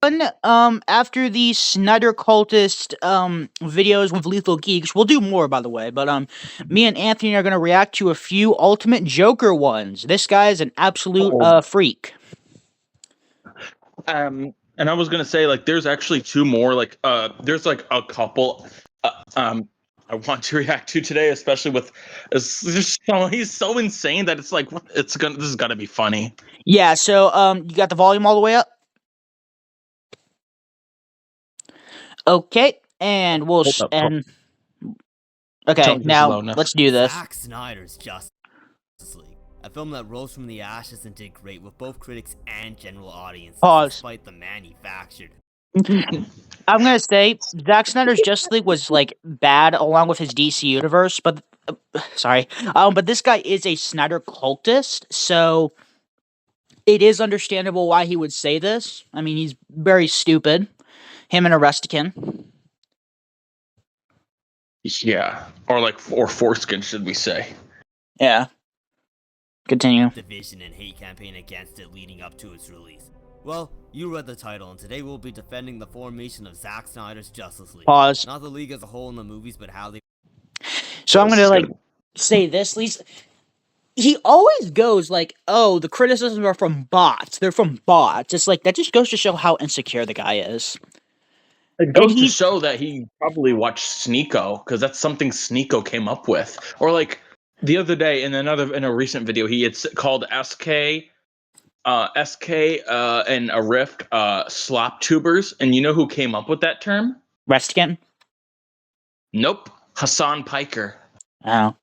After the Snyder cultist videos with Lethal Geeks, we'll do more, by the way, but me and Anthony are gonna react to a few Ultimate Joker ones. This guy is an absolute Oh. freak. And I was gonna say, like, there's actually two more. Like, there's like a couple. I want to react to today, especially with he's so insane that it's like this is gonna be funny. Yeah, so you got the volume all the way up? Okay, and we'll Hold up, and tell okay, me this is now loud enough. let's do this. Zack Snyder's Justice League, a film that rose from the ashes and did great with both critics and general audiences, Pause. despite the manufactured. I'm gonna say Zack Snyder's Justice League was like bad along with his DC universe, but sorry, but this guy is a Snyder cultist, so it is understandable why he would say this. I mean, he's very stupid. Him and Arestican. Yeah, or foreskin, should we say? Yeah. Continue. Division and hate campaign against it leading up to its release. Well, you read the title, and today we'll be defending the formation of Zack Snyder's Justice League. Pause. Not the league as a whole in the movies, but how they. So I'm gonna say this. Least he always goes like, "Oh, the criticisms are from bots. They're from bots." It's like that just goes to show how insecure the guy is. It goes to show that he probably watched Sneeko, because that's something Sneeko came up with. Or like the other day in a recent video, he had called SK and a Rift slop tubers, and you know who came up with that term? Restican? Nope, Hassan Piker. Oh,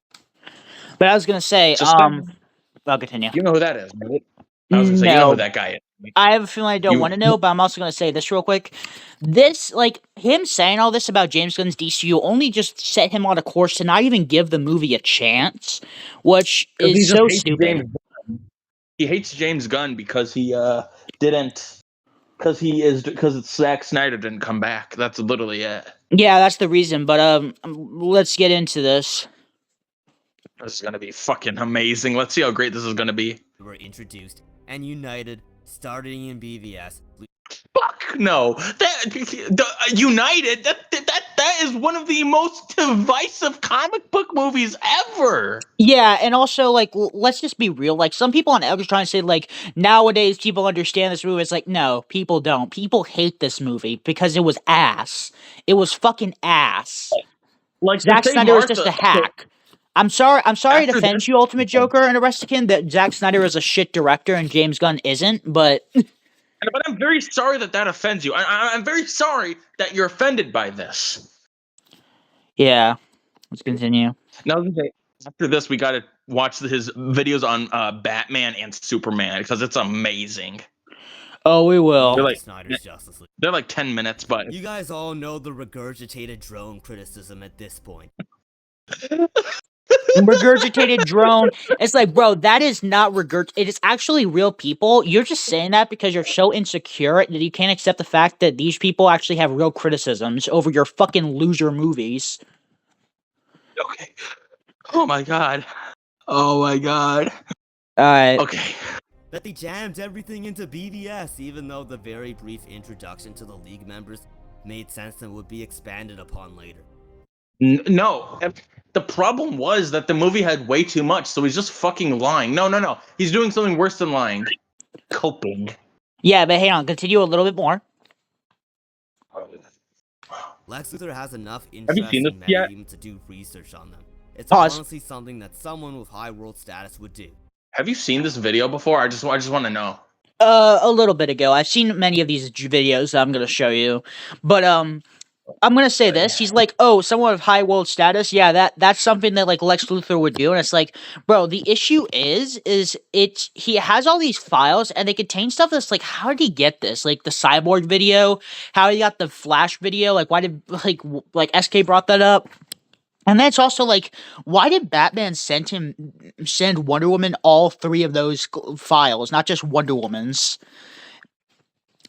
but I was gonna say, I'll continue. You know who that is, right? I was gonna say, you know who that guy is. I have a feeling I don't want to know, but I'm also going to say this real quick. This, like, him saying all this about James Gunn's DCU only just set him on a course to not even give the movie a chance, which is so stupid. He hates James Gunn because he because Zack Snyder didn't come back. That's literally it. Yeah, that's the reason, but let's get into this. This is gonna be fucking amazing. Let's see how great this is gonna be. Were introduced and united, starting in BVS. Fuck no! United. That is one of the most divisive comic book movies ever. Yeah, and also like let's just be real. Like some people on X are trying to say like nowadays people understand this movie. It's like no, people don't. People hate this movie because it was ass. It was fucking ass. Like Zack Snyder was just a hack. I'm sorry to offend you, Ultimate Joker and Arestican, that Zack Snyder is a shit director and James Gunn isn't, but I'm very sorry that offends you. I'm very sorry that you're offended by this. Yeah. Let's continue. Now, after this, we gotta watch his videos on Batman and Superman because it's amazing. Oh, we will. They're like 10 minutes, but you guys all know the regurgitated drone criticism at this point. Regurgitated drone. It's like, bro, that is not it is actually real people. You're just saying that because you're so insecure that you can't accept the fact that these people actually have real criticisms over your fucking loser movies. Okay. Oh my god. Oh my god. Alright. Okay. That they jammed everything into BVS, even though the very brief introduction to the League members made sense and would be expanded upon later. No. The problem was that the movie had way too much, so he's just fucking lying. No. He's doing something worse than lying. Coping. Yeah, but hang on. Continue a little bit more. Lex Luthor has enough interest in metahuman to do research on them. It's honestly something that someone with high world status would do. Have you seen this video before? I just want to know. A little bit ago. I've seen many of these videos that I'm gonna show you. But I'm gonna say this. He's like, oh, someone of high world status. Yeah, that's something that like Lex Luthor would do. And it's like, bro, the issue is he has all these files and they contain stuff that's like, how did he get this? Like the Cyborg video, how he got the Flash video. Like, why did like SK brought that up? And then it's also like, why did Batman send Wonder Woman all 3 of those files, not just Wonder Woman's?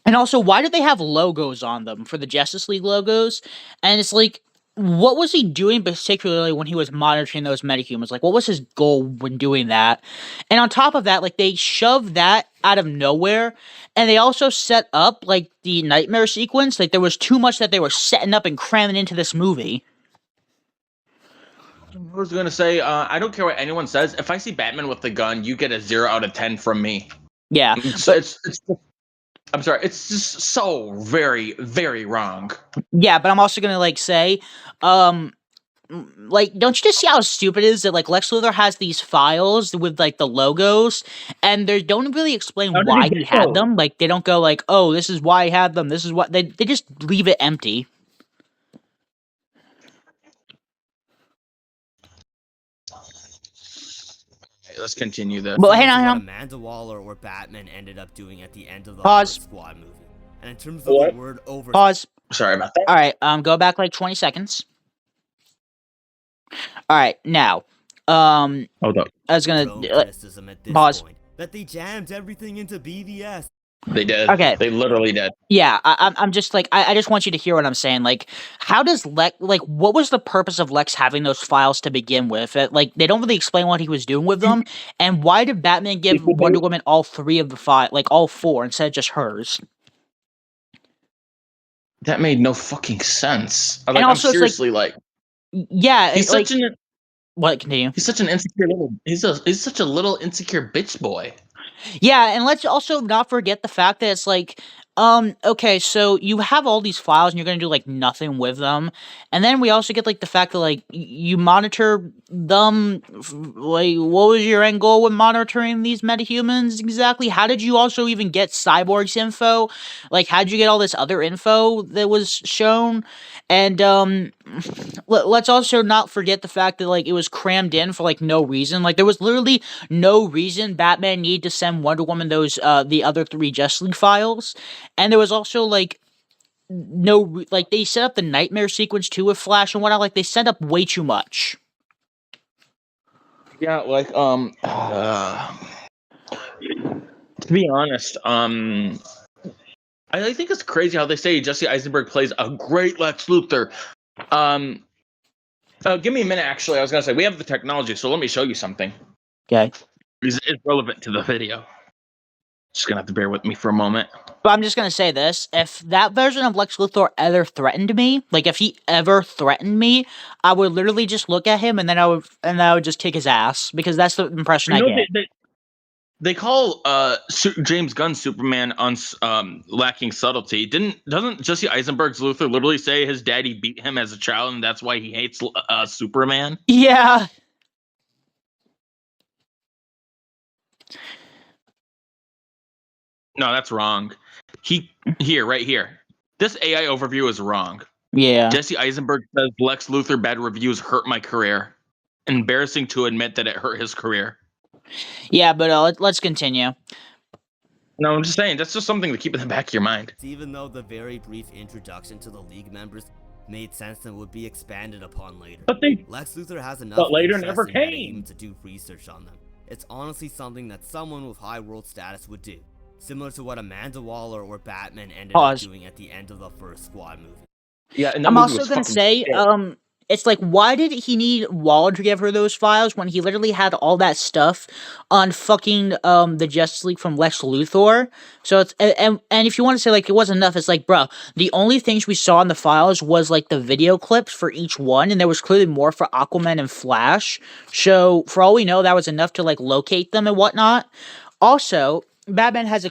And also, why do they have logos on them for the Justice League logos? And it's like, what was he doing particularly when he was monitoring those metahumans? Like, what was his goal when doing that? And on top of that, like, they shoved that out of nowhere, and they also set up like the nightmare sequence. Like, there was too much that they were setting up and cramming into this movie. I was gonna say, I don't care what anyone says. If I see Batman with the gun, you get a 0 out of 10 from me. Yeah, It's I'm sorry, it's just so very, very wrong. yeah, but I'm also gonna like say, like, don't you just see how stupid it is that like Lex Luthor has these files with like the logos, and they don't really explain How did why he he get had those? them. Like, they don't go like, oh, this is why he had them. This is what they just leave it empty. Okay, let's continue this. But Similar hang on, to hang what on. Amanda Waller or Batman ended up doing at the end of the Pause. first Squad movie. And in terms of What? the word over, Pause. Sorry about that. All right, go back like 20 seconds. All right, now, Hold up. I was gonna drone criticism at this pause. point that they jammed everything into BVS. They did. Okay. They literally did. Yeah, I'm just like I just want you to hear what I'm saying. Like, how does Lex like what was the purpose of Lex having those files to begin with? Like, they don't really explain what he was doing with them, and why did Batman give Wonder Woman all 3 of the 5, like all 4, instead of just hers? That made no fucking sense. Like, also, I'm it's like- seriously like, Yeah, he's like such an what? Continue. he's such an insecure little he's such a little insecure bitch boy. Yeah, and let's also not forget the fact that it's like, okay, so you have all these files and you're gonna do like nothing with them, and then we also get like the fact that like you monitor them. Like, what was your end goal with monitoring these metahumans exactly? How did you also even get Cyborg's info? Like, how did you get all this other info that was shown? And let's also not forget the fact that like it was crammed in for like no reason. Like, there was literally no reason Batman needed to send Wonder Woman those the other 3 Justice League files, and there was also like like they set up the nightmare sequence too with Flash and whatnot. Like, they set up way too much. Yeah, like to be honest, I think it's crazy how they say Jesse Eisenberg plays a great Lex Luthor. Give me a minute. Actually, I was gonna say we have the technology, so let me show you something. Okay, It's relevant to the video. Just gonna have to bear with me for a moment. but I'm just gonna say this: if that version of Lex Luthor ever threatened me, like if he ever threatened me, I would literally just look at him and then I would just kick his ass, because that's the impression I get. They call James Gunn's Superman lacking subtlety. Doesn't Jesse Eisenberg's Luthor literally say his daddy beat him as a child and that's why he hates Superman? Yeah. No, that's wrong. Right here. This AI overview is wrong. Yeah. Jesse Eisenberg says Lex Luthor bad reviews hurt my career. Embarrassing to admit that it hurt his career. Yeah, but let's continue. No, I'm just saying that's just something to keep in the back of your mind. Even though the very brief introduction to the League members made sense and would be expanded upon later. But they Lex Luthor has enough But later interest never in came. metahumans to do research on them. It's honestly something that someone with high world status would do. Similar to what Amanda Waller or Batman ended Pause. up doing at the end of the first Squad movie. Yeah, and that I'm movie also was gonna fucking say, shit. it's like, why did he need Waller to give her those files when he literally had all that stuff on fucking the Justice League from Lex Luthor? So it's and if you want to say like it wasn't enough, it's like, bro, the only things we saw in the files was like the video clips for each one, and there was clearly more for Aquaman and Flash. So for all we know, that was enough to like locate them and whatnot. Also, Batman has a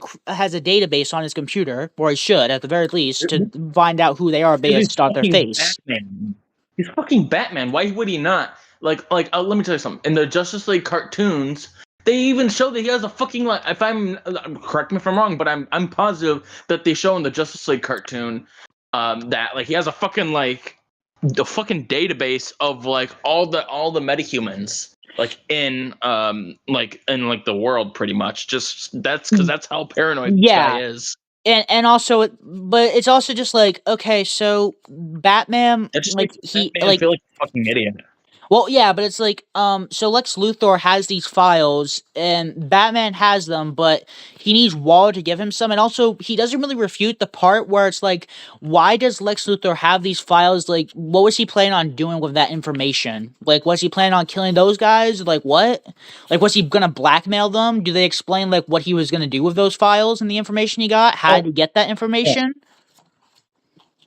database on his computer, or he should, at the very least, to find out who they are based on their fucking face. Batman. He's fucking Batman. Why would he not? Let me tell you something. In the Justice League cartoons, they even show that he has a fucking like. If I'm correct me if I'm wrong, but I'm positive that they show in the Justice League cartoon, that like he has a fucking like the fucking database of like all the metahumans like in the world pretty much. Just that's because that's how paranoid this Yeah. guy is. And also, but it's also just like, okay, so Batman, That just like makes he Batman like feel like a fucking idiot. Well, yeah, but it's like, so Lex Luthor has these files, and Batman has them, but he needs Waller to give him some, and also he doesn't really refute the part where it's like, why does Lex Luthor have these files? Like, what was he planning on doing with that information? Like, was he planning on killing those guys? Like, what? Like, was he gonna blackmail them? Do they explain like what he was gonna do with those files and the information he got? How Oh, did he get that yeah. information?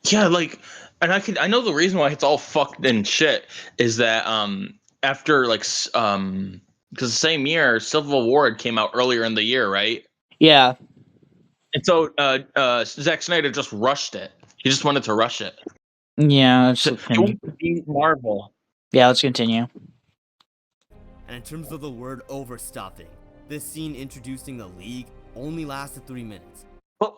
Yeah, like, and I know the reason why it's all fucked and shit is that after like because the same year Civil War had came out earlier in the year, right? Yeah, And so Zack Snyder just rushed it. He just wanted to rush it. yeah. He wanted to be Marvel. Yeah, let's continue. And in terms of the word overstuffing, this scene introducing the League only lasted 3 minutes. But,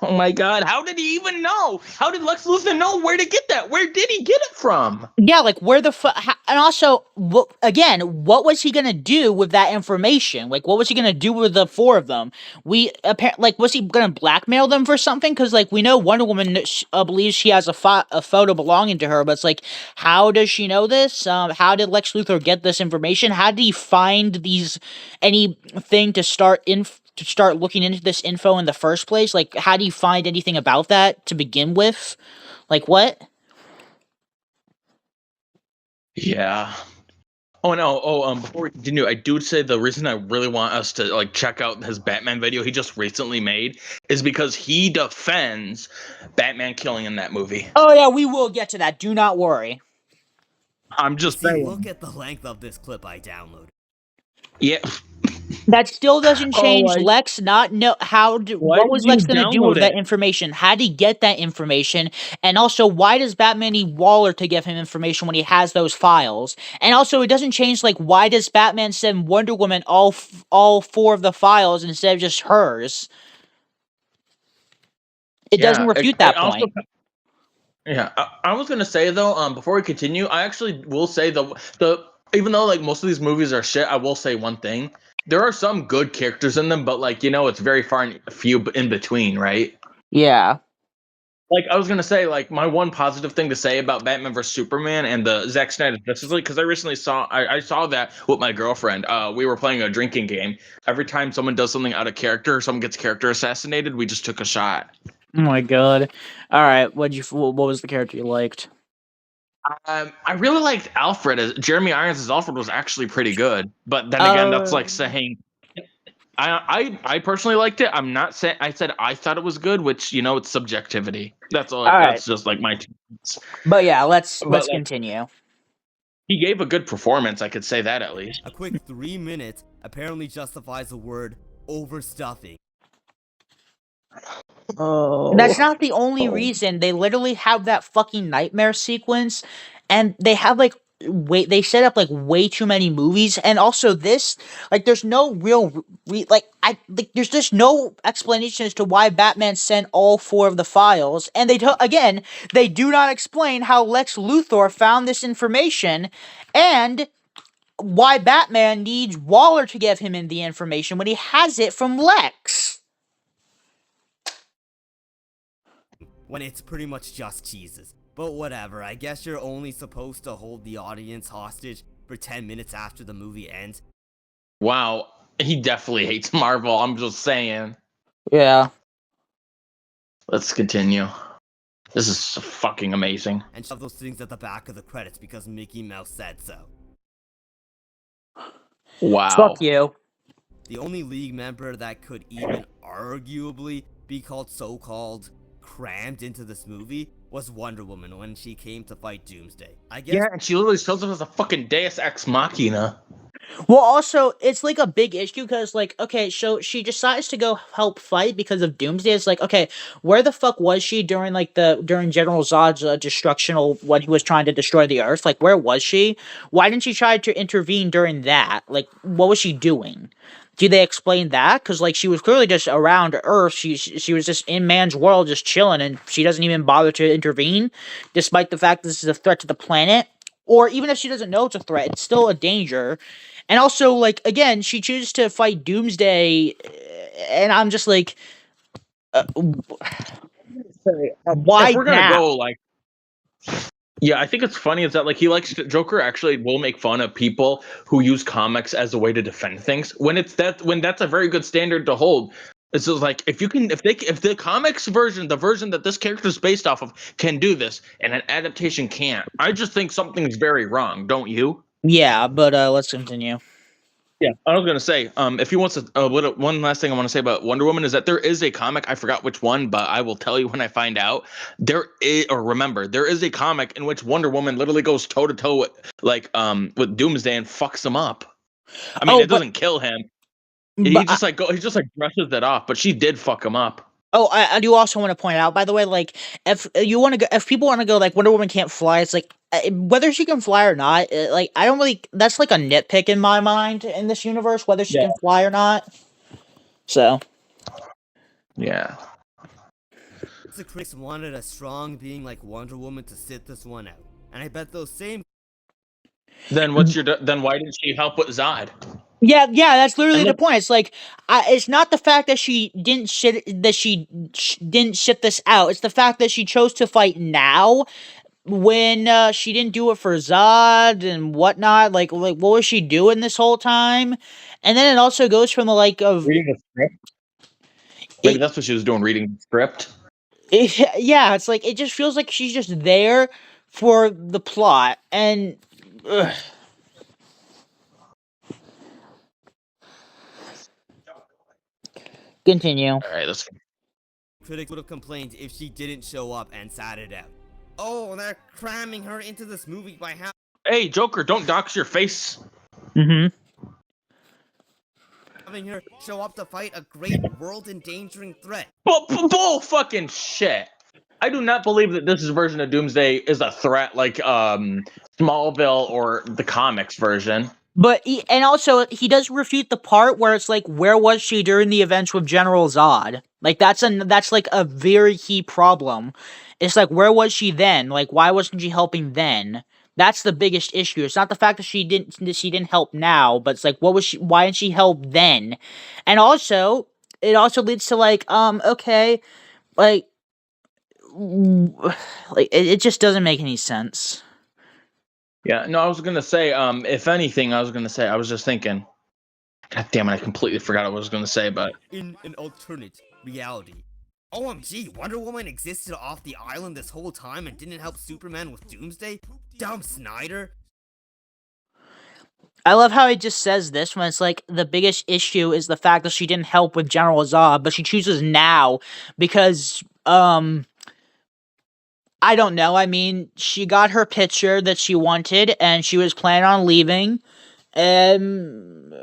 oh my god, how did he even know? How did Lex Luthor know where to get that? Where did he get it from? Yeah, like where the fuck? And also, what was he gonna do with that information? Like, what was he gonna do with the four of them? Like, was he gonna blackmail them for something? Because like we know Wonder Woman believes she has a photo belonging to her, but it's like, how does she know this? How did Lex Luthor get this information? How did he find anything to start looking into this info in the first place? Like, how do you find anything about that to begin with? Like, what? Yeah. Oh no. Oh, before we continue, I do say the reason I really want us to like check out his Batman video he just recently made is because he defends Batman killing in that movie. Oh yeah, we will get to that. Do not worry. I'm just See, saying. look at the length of this clip I downloaded. Yeah. That still doesn't Oh, change like, Lex not know why what did was you Lex gonna do with download that it? information? How did he get that information? And also, why does Batman need Waller to give him information when he has those files? And also, it doesn't change like why does Batman send Wonder Woman all four of the files instead of just hers? It doesn't Yeah. refute I that also. point. Yeah. I was gonna say though. Before we continue, I actually will say the even though like most of these movies are shit, I will say one thing. There are some good characters in them, but like it's very far and few in between, right? Yeah. Like I was gonna say, like my one positive thing to say about Batman vs Superman and the Zack Snyder Justice League, because I recently I saw that with my girlfriend. We were playing a drinking game. Every time someone does something out of character, or someone gets character assassinated, we just took a shot. Oh my god. All right. What was the character you liked? I really liked Alfred. Jeremy Irons as Alfred was actually pretty good, but then again, that's like saying I personally liked it. I'm not saying I said I thought it was good, which it's subjectivity. That's all. All right. That's just like my 2 cents. But yeah, let's But like continue. he gave a good performance. I could say that at least. A quick 3 minutes apparently justifies the word overstuffing. Oh. That's not the only reason. They literally have that fucking nightmare sequence, and they have like they set up like way too many movies, and also this like there's no real there's just no explanation as to why Batman sent all four of the files, and again they do not explain how Lex Luthor found this information, and why Batman needs Waller to give him the information when he has it from Lex. When it's pretty much just cheeses. But whatever, I guess you're only supposed to hold the audience hostage for 10 minutes after the movie ends. Wow, he definitely hates Marvel. I'm just saying. Yeah. Let's continue. This is fucking amazing. And shove those things at the back of the credits because Mickey Mouse said so. Wow. Fuck you. The only League member that could even arguably be called so-called crammed into this movie was Wonder Woman when she came to fight Doomsday. I guess. Yeah, and she literally shows up as a fucking Deus Ex Machina. Well, also, it's like a big issue because, like, okay, so she decides to go help fight because of Doomsday. It's like, okay, where the fuck was she during General Zod's destruction when he was trying to destroy the Earth? Like, where was she? Why didn't she try to intervene during that? Like, what was she doing? Do they explain that? Because like she was clearly just around Earth. She was just in man's world, just chilling, and she doesn't even bother to intervene, despite the fact this is a threat to the planet. Or even if she doesn't know it's a threat, it's still a danger. And also, like again, she chooses to fight Doomsday, and I'm just like, why if we're gonna now? go like Yeah, I think it's funny is that like he likes Joker actually will make fun of people who use comics as a way to defend things when that's a very good standard to hold. It's just like if the comics version, the version that this character is based off of, can do this and an adaptation can't. I just think something's very wrong, don't you? Yeah, but let's continue. Yeah, I was gonna say, if he wants to, one last thing I want to say about Wonder Woman is that there is a comic. I forgot which one, but I will tell you when I find out. Remember, there is a comic in which Wonder Woman literally goes toe to toe with Doomsday and fucks him up. I mean, Oh, it doesn't kill him. but He just like brushes it off, but she did fuck him up. oh, I do also want to point out, by the way, like if you want to go, if people want to go like Wonder Woman can't fly, it's like whether she can fly or not. Like I don't really. That's like a nitpick in my mind in this universe, whether she Yeah. can fly or not. So Yeah. The critics wanted a strong being like Wonder Woman to sit this one out, and I bet those same Then why didn't she help with Zod? yeah, that's literally And the look, point. It's like it's not the fact that didn't shit this out. It's the fact that she chose to fight now when she didn't do it for Zod and whatnot. Like what was she doing this whole time? And then it also goes from the like of reading the script. Maybe it, that's what she was doing, reading the script. yeah, it's like it just feels like she's just there for the plot and ugh. Continue. All right, let's. critics would have complained if she didn't show up and sat it out. Oh, they're cramming her into this movie by Hey, Joker, don't dox your face. Mm-hmm. having her show up to fight a great world-endangering threat. Bull fucking shit. I do not believe that this version of Doomsday is a threat like Smallville or the comics version. But and also he does refute the part where it's like, where was she during the events with General Zod? Like that's like a very key problem. It's like, where was she then? Like, why wasn't she helping then? That's the biggest issue. It's not the fact that she didn't help now, but it's like, what was she? Why didn't she help then? And also, it also leads to like, okay, like, like it just doesn't make any sense. Yeah, no, I was gonna say, if anything, I was just thinking. God damn it, I completely forgot what I was gonna say, but In an alternate reality. OMG, Wonder Woman existed off the island this whole time and didn't help Superman with Doomsday? Dumb Snyder. I love how he just says this when it's like the biggest issue is the fact that she didn't help with General Zod, but she chooses now because I don't know. I mean, she got her picture that she wanted and she was planning on leaving. And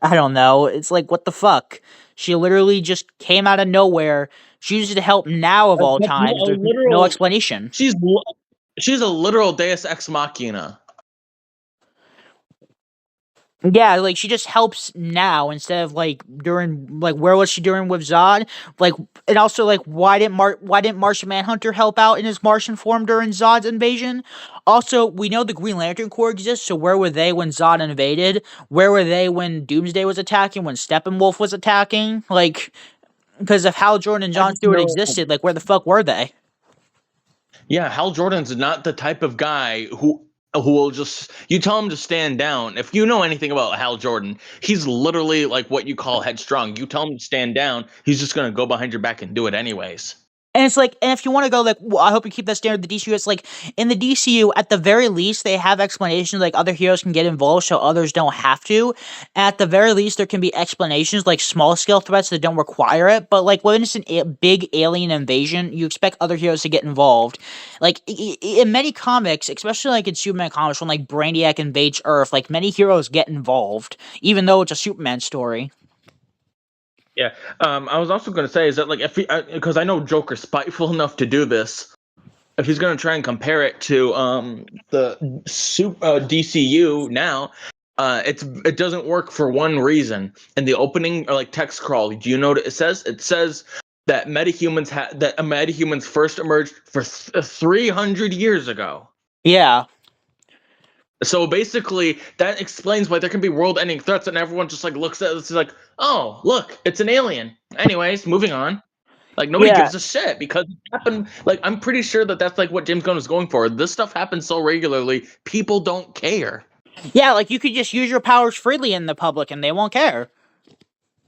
I don't know. It's like, what the fuck? She literally just came out of nowhere. She used to help now of all That's times. a There's no literal- explanation. she's a literal Deus Ex Machina. Yeah, like she just helps now instead of like during like where was she during with Zod? Like and also like why didn't Martian Manhunter help out in his Martian form during Zod's invasion? Also, we know the Green Lantern Corps exists, so where were they when Zod invaded? Where were they when Doomsday was attacking? When Steppenwolf was attacking? Like because if Hal Jordan and John just Stewart know- existed, like where the fuck were they? Yeah, Hal Jordan's not the type of guy who will just you tell him to stand down. If you know anything about Hal Jordan, he's literally like what you call headstrong. You tell him to stand down, he's just gonna go behind your back and do it anyways. And it's like, and if you want to go like, well, I hope you keep that standard. The DCU, it's like in the DCU, at the very least, they have explanations like other heroes can get involved, so others don't have to. At the very least, there can be explanations like small scale threats that don't require it. But like when it's a big alien invasion, you expect other heroes to get involved. Like in many comics, especially like in Superman comics, when like Brainiac invades Earth, like many heroes get involved, even though it's a Superman story. Yeah. I was also going to say is that like if because I know Joker's spiteful enough to do this, if he's going to try and compare it to the DCU now, it doesn't work for one reason. In the opening or like text crawl, do you know what it says? It says that metahumans first emerged for 300 years ago. Yeah. So basically, that explains why there can be world-ending threats, and everyone just like looks at it, it's like, oh, look, it's an alien. Anyways, moving on. Like nobody Yeah. gives a shit because it happened. Like I'm pretty sure that that's like what James Gunn was going for. This stuff happens so regularly, people don't care. Yeah, like you could just use your powers freely in the public and they won't care.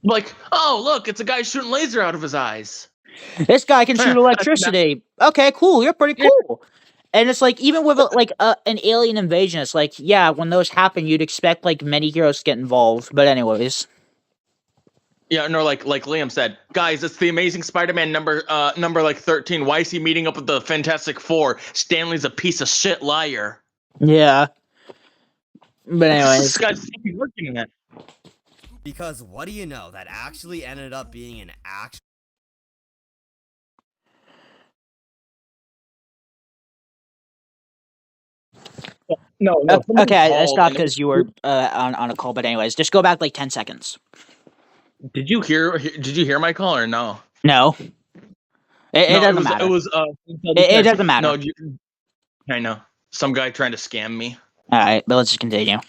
Like, oh look, it's a guy shooting laser out of his eyes. This guy can shoot Huh, electricity. Okay, cool. You're pretty yeah. cool. And it's like even with an alien invasion, it's like yeah, when those happen, you'd expect like many heroes to get involved. But anyways, Yeah, no, like Liam said, guys, it's the Amazing Spider-Man number like 13. Why is he meeting up with the Fantastic Four? Stanley's a piece of shit liar. yeah. But This anyways, guy's working at. Because what do you know? That actually ended up being an actual. No, okay, I stopped because you were on a call. But anyways, just go back like 10 seconds. Did you hear my call or no? No, it No, doesn't matter. It was It doesn't matter. No, I know. Some guy trying to scam me. All right, but let's just continue. All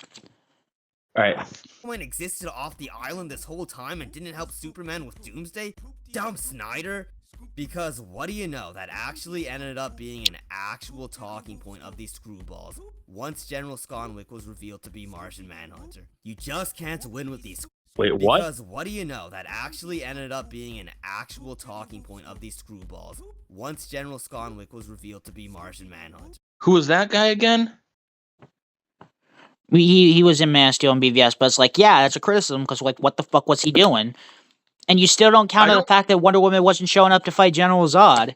right. Superman existed off the island this whole time and didn't help Superman with Doomsday? Dumb Snyder? Because what do you know? That actually ended up being an actual talking point of these screwballs. Once General Sconwick was revealed to be Martian Manhunter. You just can't win with these. Wait, what? Because what do you know? That actually ended up being an actual talking point of these screwballs. Once General Sconwick was revealed to be Martian Manhunter. Who was that guy again? He was in Man of Steel and BVS, but it's like yeah, that's a criticism because like what the fuck was he doing? And you still don't counter the fact that Wonder Woman wasn't showing up to fight General Zod.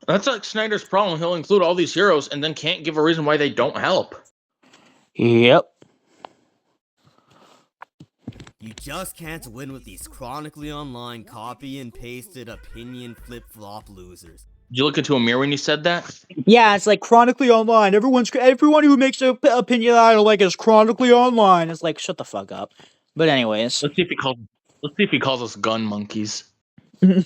That's like Snyder's problem. He'll include all these heroes and then can't give a reason why they don't help. Yep. You just can't win with these chronically online, copy and pasted opinion flip-flop losers. Did you look into a mirror when you said that? Yeah, it's like chronically online. Everyone who makes an opinion that I don't like is chronically online. It's like shut the fuck up. But anyways, Let's see if he calls us gun monkeys. hang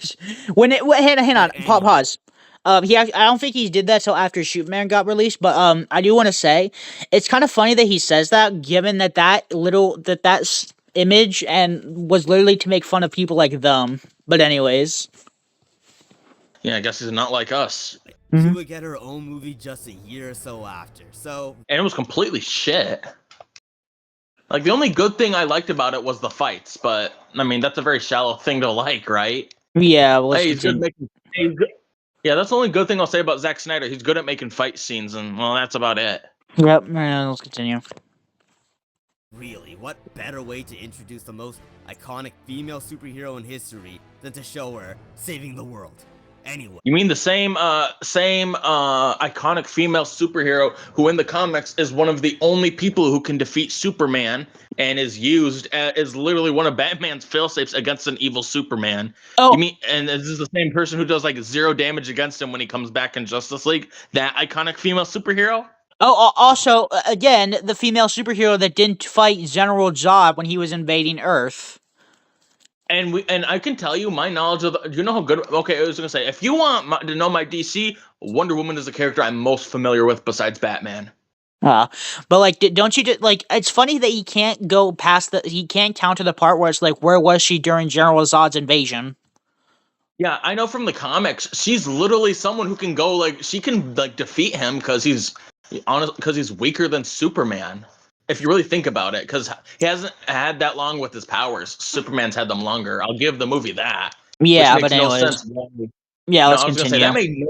on, pause. I don't think he did that till after Superman got released, but I do want to say it's kind of funny that he says that, given that image and was literally to make fun of people like them. But anyways, yeah, I guess he's not like us. She would get her own movie just a year or so after. So, and it was completely shit. Like the only good thing I liked about it was the fights, but I mean that's a very shallow thing to like, right? Yeah, well, hey, he's good making. Yeah, that's the only good thing I'll say about Zack Snyder. He's good at making fight scenes, and well, that's about it. Yep. Let's continue. Really, what better way to introduce the most iconic female superhero in history than to show her saving the world? Anyway. You mean the same iconic female superhero who in the comics is one of the only people who can defeat Superman and is literally one of Batman's failsafes against an evil Superman. Oh, you mean, and this is the same person who does like 0 damage against him when he comes back in Justice League? That iconic female superhero? Oh, also, again, the female superhero that didn't fight General Zod when he was invading Earth. And I can tell you my knowledge of you know how good. Okay, I was gonna say if you want to know my DC, Wonder Woman is the character I'm most familiar with besides Batman. But like, don't you just like? It's funny that he can't go past he can't counter the part where it's like, where was she during General Zod's invasion? Yeah, I know from the comics, she's literally someone who can go like she can like defeat him because he's weaker than Superman. If you really think about it, because he hasn't had that long with his powers. Superman's had them longer. I'll give the movie that. Yeah, which makes but anyways. no sense. Yeah, let's I was continue. Gonna say,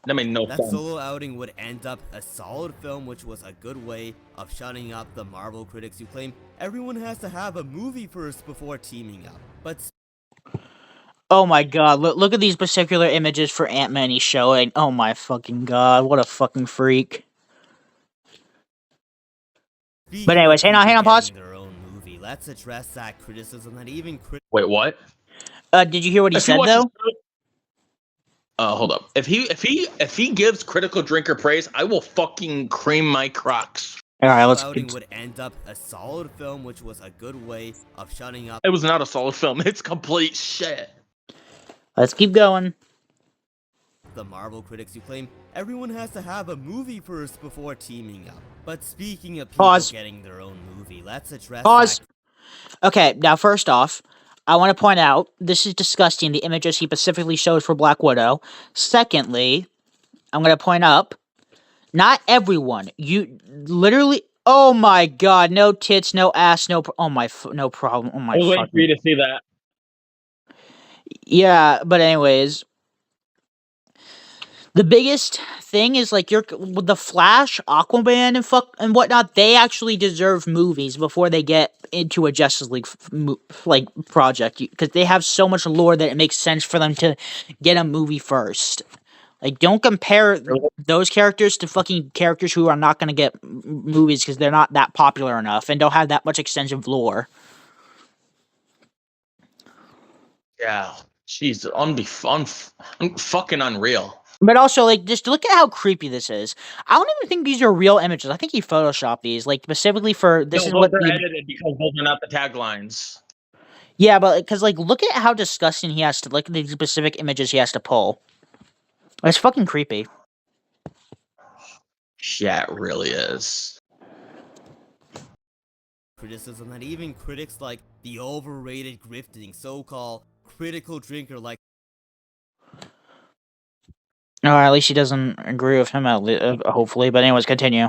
that made no that sense. solo outing would end up a solid film, which was a good way of shutting up the Marvel critics who claim everyone has to have a movie first before teaming up. But oh my god, look at these particular images for Ant-Man he's showing. Oh my fucking god, what a fucking freak. But anyways, hang on, pause. their own movie, let's address that criticism that even Wait, what? Did you hear what he said though? Hold up. If he gives Critical Drinker praise, I will fucking cream my Crocs. All right, let's. outing would end up a solid film, which was a good way of shutting up. It was not a solid film. It's complete shit. Let's keep going. The Marvel critics who claim everyone has to have a movie first before teaming up. But speaking of people Pause. getting their own movie, let's address. Pause. Okay, now first off, I want to point out this is disgusting. The images he specifically showed for Black Widow. Secondly, I'm going to point up, not everyone. You literally. Oh my god! No tits, no ass, no. No problem. Oh I my was waiting for you fucking. to see that. Yeah, but anyways, the biggest thing is like with the Flash, Aquaman, and whatnot. They actually deserve movies before they get into a Justice League like project because they have so much lore that it makes sense for them to get a movie first. Like, don't compare those characters to fucking characters who are not going to get movies because they're not that popular enough and don't have that much extensive lore. Yeah, jeez, fucking unreal. But also, like, just look at how creepy this is. I don't even think these are real images. I think he photoshopped these, like, specifically for this is what they're the edited because those are not the taglines. yeah, but because like, look at how disgusting he has to look at the specific images he has to pull. It's fucking creepy. Yeah, it really is. Criticism that even critics like the overrated grifting so-called critical drinker like Or at least he doesn't agree with him, hopefully. But anyways, continue.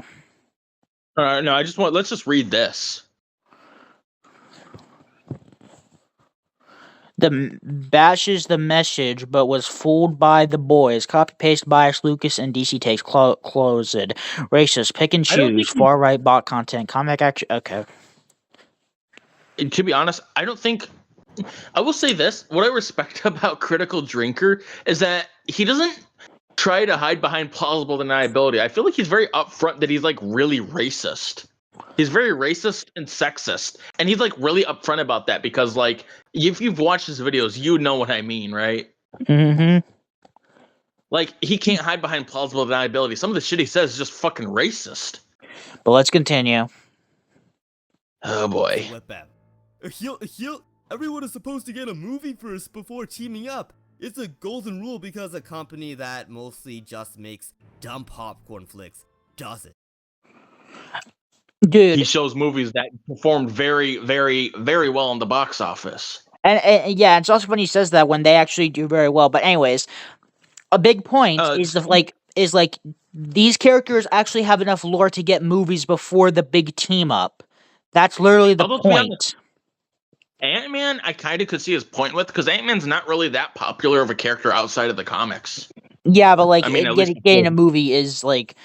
No, let's just read this. Bashes the message, but was fooled by the boys. Copy paste bias Lucas and DC takes closed. Racist, pick and choose. Far right bot content. Comic action. Okay. And to be honest, I don't think. I will say this: what I respect about Critical Drinker is that he doesn't try to hide behind plausible deniability. I feel like he's very upfront that he's like really racist. He's very racist and sexist, and he's like really upfront about that because like if you've watched his videos, you know what I mean, right? Mm-hmm. Like he can't hide behind plausible deniability. Some of the shit he says is just fucking racist. But let's continue. Oh boy. whip out. Everyone is supposed to get a movie first before teaming up. It's a golden rule because a company that mostly just makes dumb popcorn flicks does it. Dude. He shows movies that performed very, very, very well in the box office. And yeah, it's also when he says that when they actually do very well. But anyways, a big point is these characters actually have enough lore to get movies before the big team up. That's literally the point. Ant-Man, I kind of could see his point with because Ant-Man's not really that popular of a character outside of the comics. Yeah, but like I mean, getting a movie is like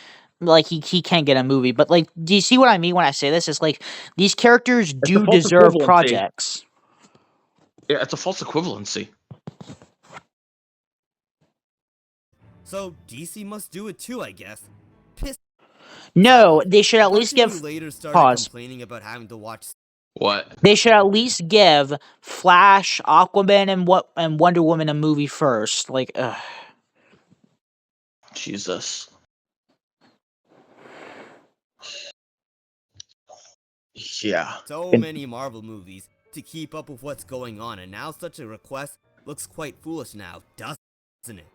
he can't get a movie. But like, do you see what I mean when I say this? It's like these characters do deserve projects. Yeah, it's a false equivalency. So DC must do it too, I guess. No, they should at least give later started complaining about having to watch. What? They should at least give Flash, Aquaman, and Wonder Woman a movie first. Like, ugh. Jesus. Yeah. So many Marvel movies to keep up with what's going on, and now such a request looks quite foolish now, doesn't it?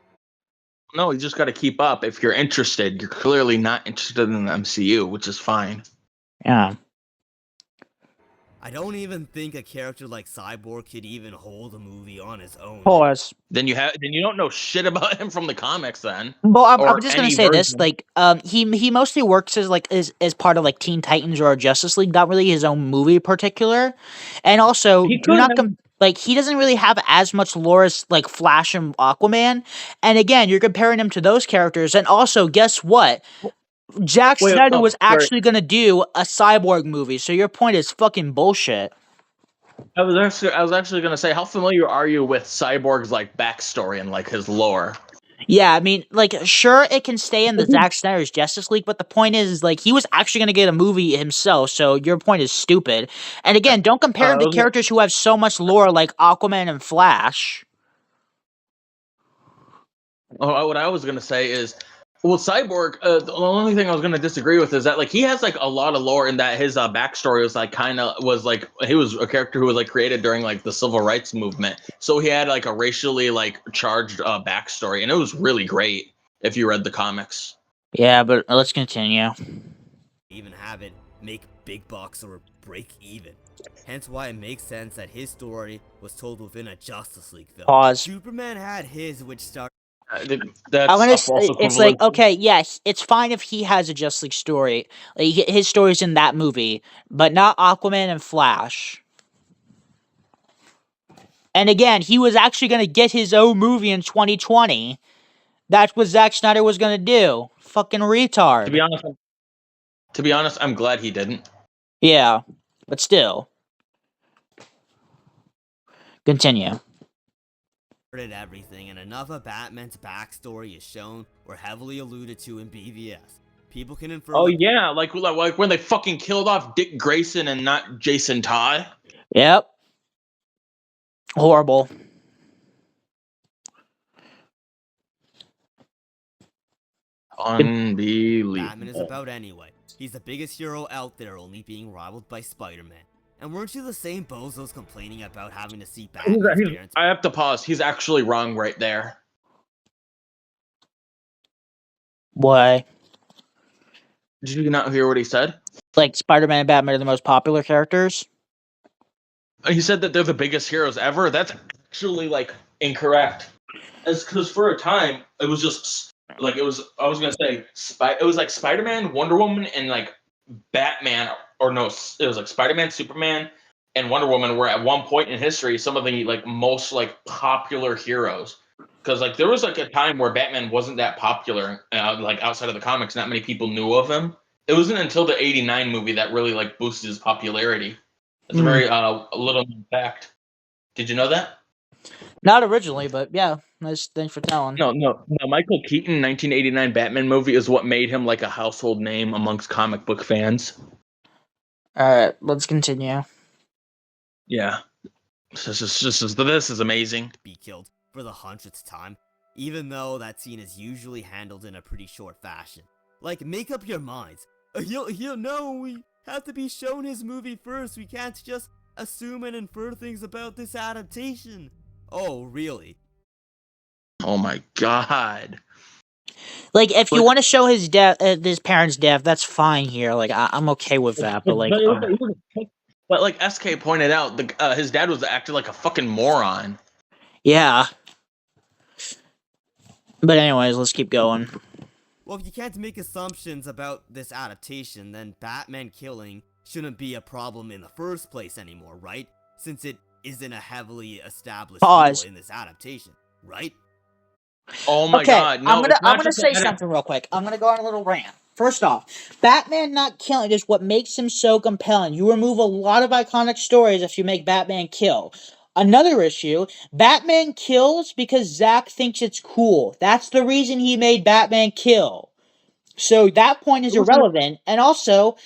No, you just got to keep up. If you're interested, you're clearly not interested in the MCU, which is fine. Yeah. I don't even think a character like Cyborg could even hold a movie on his own. Pause. Then you don't know shit about him from the comics then. Well, I'm just gonna say this, like, he mostly works as part of like Teen Titans or Justice League, not really his own movie in particular. And also, he doesn't really have as much lore as like Flash and Aquaman. And again, you're comparing him to those characters. And also, guess what? Zack Snyder was actually gonna do a Cyborg movie, so your point is fucking bullshit. I was actually gonna say, how familiar are you with Cyborg's like backstory and like his lore? Yeah, I mean, like, sure, it can stay in the Zack Snyder's Justice League, but the point is, like, he was actually gonna get a movie himself, so your point is stupid. And again, don't compare him to characters who have so much lore like Aquaman and Flash. Oh, what I was gonna say is, well, Cyborg. The only thing I was gonna disagree with is that like he has like a lot of lore in that his backstory was like he was a character who was like created during like the civil rights movement, so he had like a racially like charged backstory, and it was really great if you read the comics. Yeah, but let's continue. Even have it make big bucks or break even. Hence why it makes sense that his story was told within a Justice League film. Pause. Superman had his, which started That's I'm gonna. a false It's like equivalent. okay, yes, it's fine if he has a Justice League story. Like, his story's in that movie, but not Aquaman and Flash. And again, he was actually gonna get his own movie in 2020. That's what Zack Snyder was gonna do. Fucking retard. To be honest, I'm glad he didn't. Yeah, but still. Continue. everything, and enough of Batman's backstory is shown or heavily alluded to in BVS. People can infer. Oh yeah, like when they fucking killed off Dick Grayson and not Jason Todd. Yep. Horrible. Unbelievable. Batman is about anyway. He's the biggest hero out there, only being rivaled by Spider-Man. And weren't you the same bozos complaining about having to see Batman's parents? I have to pause. He's actually wrong right there. Why? Did you not hear what he said? Like, Spider-Man and Batman are the most popular characters? He said that they're the biggest heroes ever. That's actually like incorrect. Because for a time it was just like it was. I was gonna say it was like Spider-Man, Wonder Woman, and like Batman. Or no, it was like Spider-Man, Superman, and Wonder Woman were at one point in history some of the like most like popular heroes. Because like there was like a time where Batman wasn't that popular, like outside of the comics, not many people knew of him. It wasn't until the '89 movie that really like boosted his popularity. That's a very little known fact. Did you know that? Not originally, but yeah. Nice. Thanks for telling. No. Michael Keaton 1989 Batman movie is what made him like a household name amongst comic book fans. Alright, let's continue. Yeah. This is amazing. Be killed for the 100th time, even though that scene is usually handled in a pretty short fashion. Like, make up your minds. He'll know we have to be shown his movie first. We can't just assume and infer things about this adaptation. Oh, really? Oh my god. Like, if you want to show his death, his parents' death, that's fine here. Like, I'm okay with that. But like, but like SK pointed out, his dad was acting like a fucking moron. yeah. But anyways, let's keep going. Well, if you can't make assumptions about this adaptation, then Batman killing shouldn't be a problem in the first place anymore, right? Since it isn't a heavily established Pause. rule in this adaptation, right? Oh my god! No, I'm gonna say something real quick. I'm gonna go on a little rant. First off, Batman not killing is what makes him so compelling. You remove a lot of iconic stories if you make Batman kill. Another issue, Batman kills because Zack thinks it's cool. That's the reason he made Batman kill. So that point is irrelevant. And also,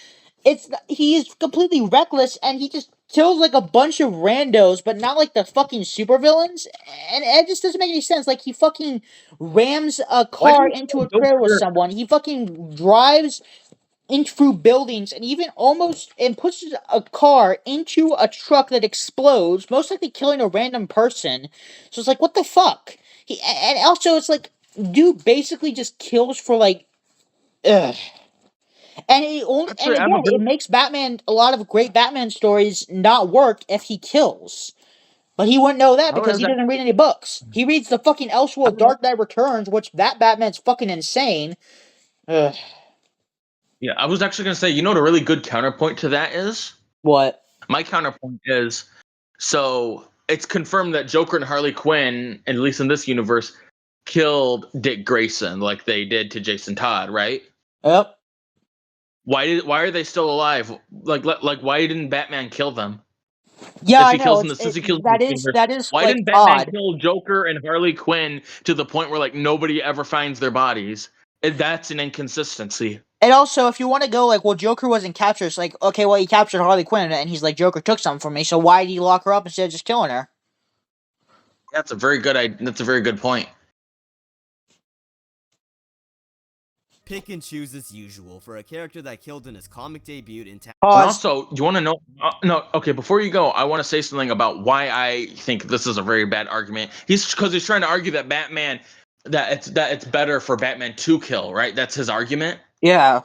he is completely reckless and he just kills like a bunch of randos, but not like the fucking supervillains. And it just doesn't make any sense. Like, he fucking rams a car into a trailer with someone. He fucking drives through buildings and even and pushes a car into a truck that explodes, most likely killing a random person. So it's like, what the fuck? And also it's like, dude basically just kills for like, ugh. And it makes Batman, a lot of great Batman stories not work if he kills. But he wouldn't know that because he doesn't read any books. He reads the fucking Elseworld Dark Knight Returns, which that Batman's fucking insane. Ugh. Yeah, I was actually gonna say, you know what a really good counterpoint to that is? What? My counterpoint is, so it's confirmed that Joker and Harley Quinn, at least in this universe, killed Dick Grayson like they did to Jason Todd, right? Yep. Why are they still alive? Like why didn't Batman kill them? Yeah, That is why like, didn't Batman odd. kill Joker and Harley Quinn to the point where like nobody ever finds their bodies? That's an inconsistency. And also, if you want to go like, well, Joker wasn't captured, it's like, okay, well, he captured Harley Quinn, and he's like, Joker took something from me, so why did he lock her up instead of just killing her? That's a very good point. Pick and choose as usual for a character that killed in his comic debut in And also, you want to know? No, okay. Before you go, I want to say something about why I think this is a very bad argument. He's trying to argue that Batman, that it's better for Batman to kill, right? That's his argument. Yeah.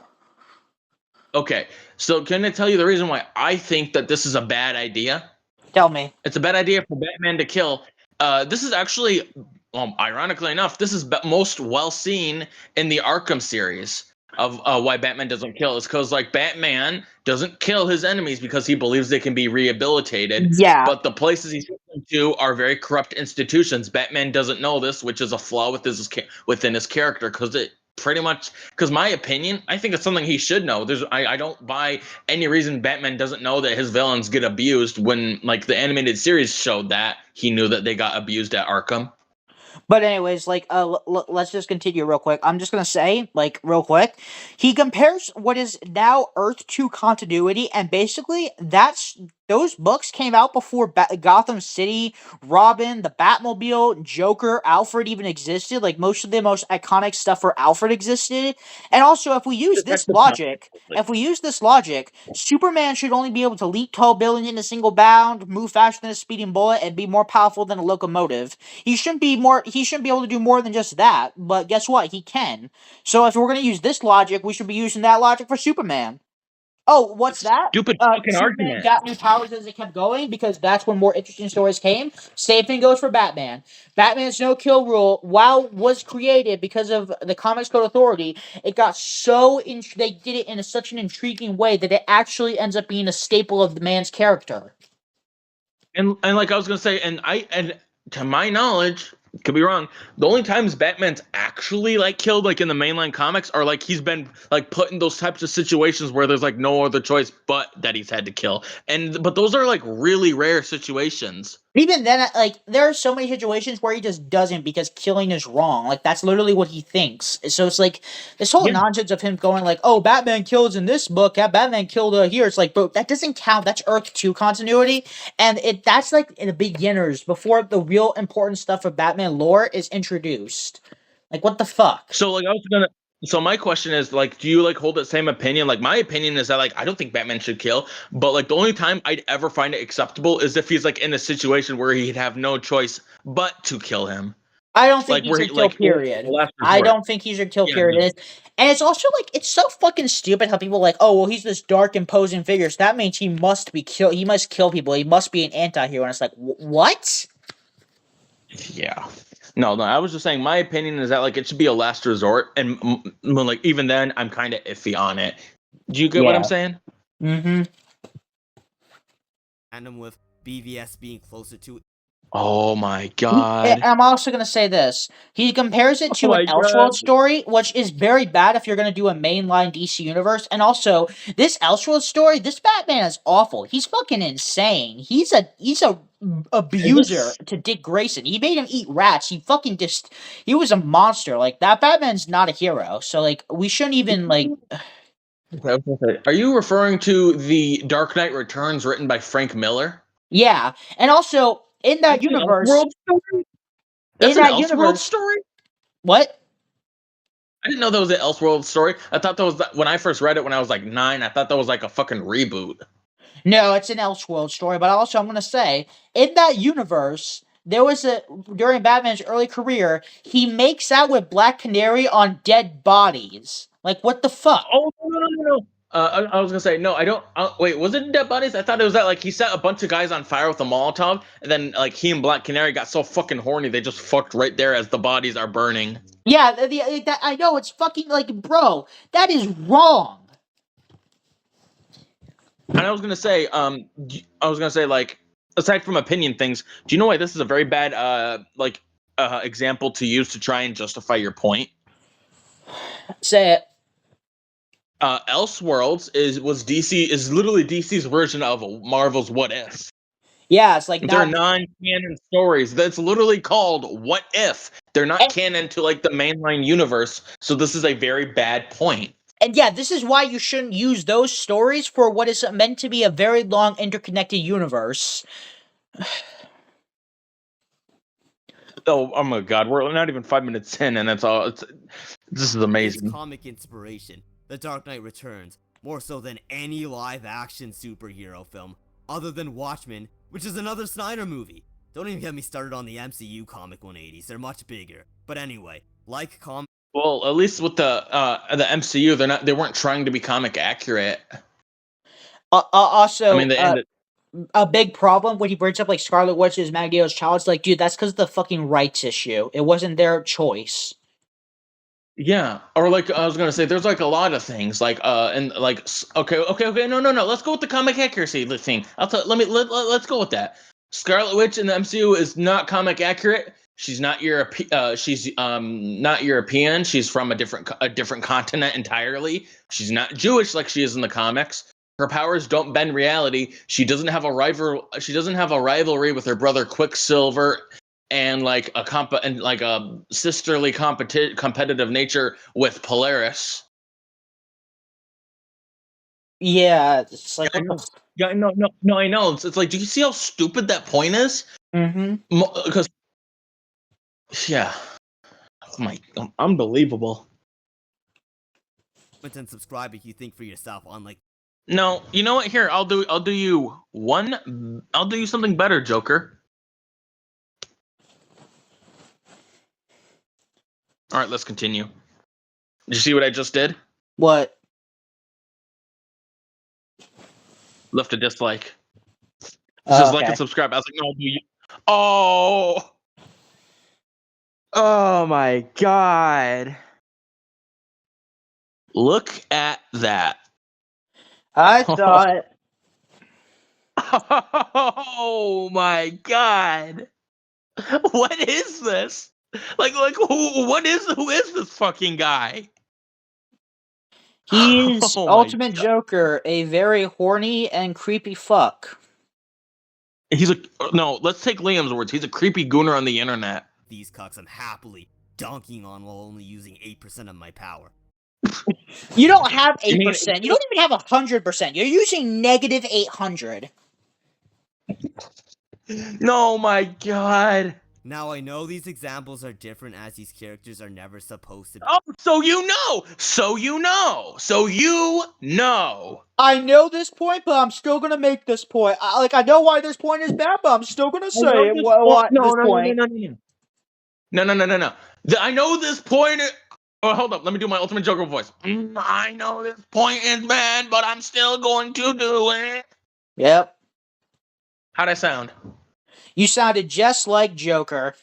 Okay, so can I tell you the reason why I think that this is a bad idea? Tell me. It's a bad idea for Batman to kill. This is actually, ironically enough, this is most well seen in the Arkham series of why Batman doesn't kill. Is because like Batman doesn't kill his enemies because he believes they can be rehabilitated. Yeah. But the places he sends them to are very corrupt institutions. Batman doesn't know this, which is a flaw within his character because it pretty much because my opinion, I think it's something he should know. I don't buy any reason Batman doesn't know that his villains get abused when like the animated series showed that he knew that they got abused at Arkham. But anyways, like, let's just continue real quick. I'm just gonna say, like, real quick, he compares what is now Earth 2 continuity, and basically, those books came out before Gotham City, Robin, the Batmobile, Joker, Alfred even existed. Like, most of the most iconic stuff for Alfred existed. And also, Detective Comics. if we use this logic, Superman should only be able to leap tall buildings in a single bound, move faster than a speeding bullet, and be more powerful than a locomotive. He shouldn't be able to do more than just that, but guess what? He can. So if we're gonna use this logic, we should be using that logic for Superman. Oh, what's that? Stupid fucking Superman argument. got new powers as it kept going because that's when more interesting stories came. Same thing goes for Batman. Batman's no kill rule, while was created because of the Comics Code Authority, it got they did it in such an intriguing way that it actually ends up being a staple of the man's character. And like I was gonna say, and to my knowledge, could be wrong. The only times Batman's actually like killed, like in the mainline comics, are like he's been like put in those types of situations where there's like no other choice but that he's had to kill. But those are like really rare situations. Even then, like, there are so many situations where he just doesn't because killing is wrong. Like, that's literally what he thinks. So it's like, this whole Yeah. nonsense of him going like, oh, Batman kills in this book, yeah, Batman killed here. It's like, bro, that doesn't count. That's Earth 2 continuity. And that's like in the beginners, before the real important stuff of Batman lore is introduced. Like, what the fuck? So like I was gonna. So my question is like, do you like hold the same opinion? Like my opinion is that like I don't think Batman should kill, but like the only time I'd ever find it acceptable is if he's like in a situation where he'd have no choice but to kill him. I don't think Like he where should he kill, like period. last I resort. don't think he should kill, Yeah, period. no. And it's also like, it's so fucking stupid how people are like, oh, well, he's this dark, imposing figure, so that means he must be kill. He must kill people. He must be an anti-hero. And it's like, what? Yeah. No, I was just saying my opinion is that like it should be a last resort, and like even then, I'm kind of iffy on it. Do you get what I'm Yeah. saying? Mm-hmm. And him with BVS being closer to Oh my god. I'm also gonna say this. He compares it Oh to an my Elseworld god. story, which is very bad if you're gonna do a mainline DC universe. And also, this Elseworld story, this Batman is awful. He's fucking insane. He's a abuser to Dick Grayson. He made him eat rats. He was a monster. Like, that Batman's not a hero. So like, we shouldn't even like. Are you referring to the Dark Knight Returns written by Frank Miller? Yeah, and also in that That's an universe, Elseworld story? That's an Elseworld story? what? I didn't know that was an Elseworld story. I thought that was when I first read it when I was like 9. I thought that was like a fucking reboot. No, it's an Elseworld story, but also I'm gonna say, in that universe, there was during Batman's early career, he makes out with Black Canary on dead bodies. Like, what the fuck? Oh no. I was gonna say no. I don't. Wait, was it Dead Bodies? I thought it was that like he set a bunch of guys on fire with a Molotov, and then like he and Black Canary got so fucking horny they just fucked right there as the bodies are burning. Yeah, I know, it's fucking like, bro, that is wrong. And I was gonna say, like, aside from opinion things, do you know why this is a very bad example to use to try and justify your point? Say it. Elseworlds is literally DC's version of Marvel's What If. Yeah, it's like They're not. non-canon stories. That's literally called What If. They're not And, canon to like the mainline universe. So this is a very bad point. and yeah, this is why you shouldn't use those stories for what is meant to be a very long interconnected universe. Oh my god, we're not even 5 minutes in, and that's all. This is his amazing. comic inspiration, The Dark Knight Returns, more so than any live-action superhero film, other than Watchmen, which is another Snyder movie. Don't even get me started on the MCU comic 180s, they're much bigger. But anyway, like, comment, Well, at least with the MCU, they weren't trying to be comic accurate. I Also, mean, they ended. a big problem when he brings up like Scarlet Witch is Magneto's child. It's like, dude, that's because of the fucking rights issue. It wasn't their choice. Yeah, or like I was gonna say, there's like a lot of things like and like okay, no, let's go with the comic accuracy thing. Let's go with that. Scarlet Witch in the MCU is not comic accurate. She's not she's not European. She's from a different continent entirely. She's not Jewish like she is in the comics. Her powers don't bend reality. She doesn't have a rival. She doesn't have a rivalry with her brother Quicksilver and like a sisterly competitive nature with Polaris. Yeah, it's Yeah, like I what the. know. Yeah, no, I know. It's like, do you see how stupid that point is? Mm-hmm. Because, yeah, oh my, unbelievable. Comment and subscribe if you think for yourself on like. No, you know what? Here, I'll do you something better, Joker. All right, let's continue. Did you see what I just did? What? Left a dislike. It says like Okay. and subscribe. I was like, no, do you? Oh. Oh my god. Look at that. I thought. Oh my god. What is this? Like who is this fucking guy? He's Oh my Ultimate god. Joker, a very horny and creepy fuck. He's a no, let's take Liam's words. He's a creepy gooner on the internet. These cucks I'm happily dunking on while only using 8% of my power. You don't have You mean 8%. You don't even have 100%. You're using negative 800. No my god. Now I know these examples are different as these characters are never supposed to be. Oh, so you know. So you know. So you know. I know this point, but I'm still gonna make this point. I know why this point is bad, but I'm still gonna I know say this what no, this no, no, no, point. no, no. No. I know this point. Oh, hold up. Let me do my Ultimate Joker voice. I know this point is bad, but I'm still going to do it. Yep. How'd I sound? You sounded just like Joker.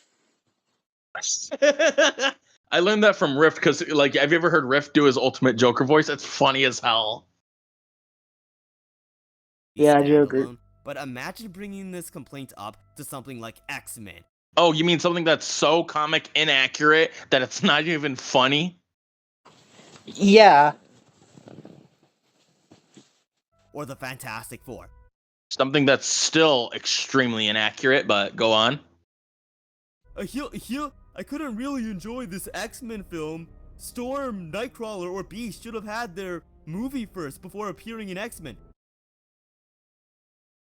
I learned that from Rift because, like, have you ever heard Rift do his Ultimate Joker voice? It's funny as hell. Yeah, Joker. Standalone. But imagine bringing this complaint up to something like X-Men. Oh, you mean something that's so comic inaccurate that it's not even funny? Yeah. Or the Fantastic Four. Something that's still extremely inaccurate, but go on. I couldn't really enjoy this X-Men film. Storm, Nightcrawler, or Beast should have had their movie first before appearing in X-Men.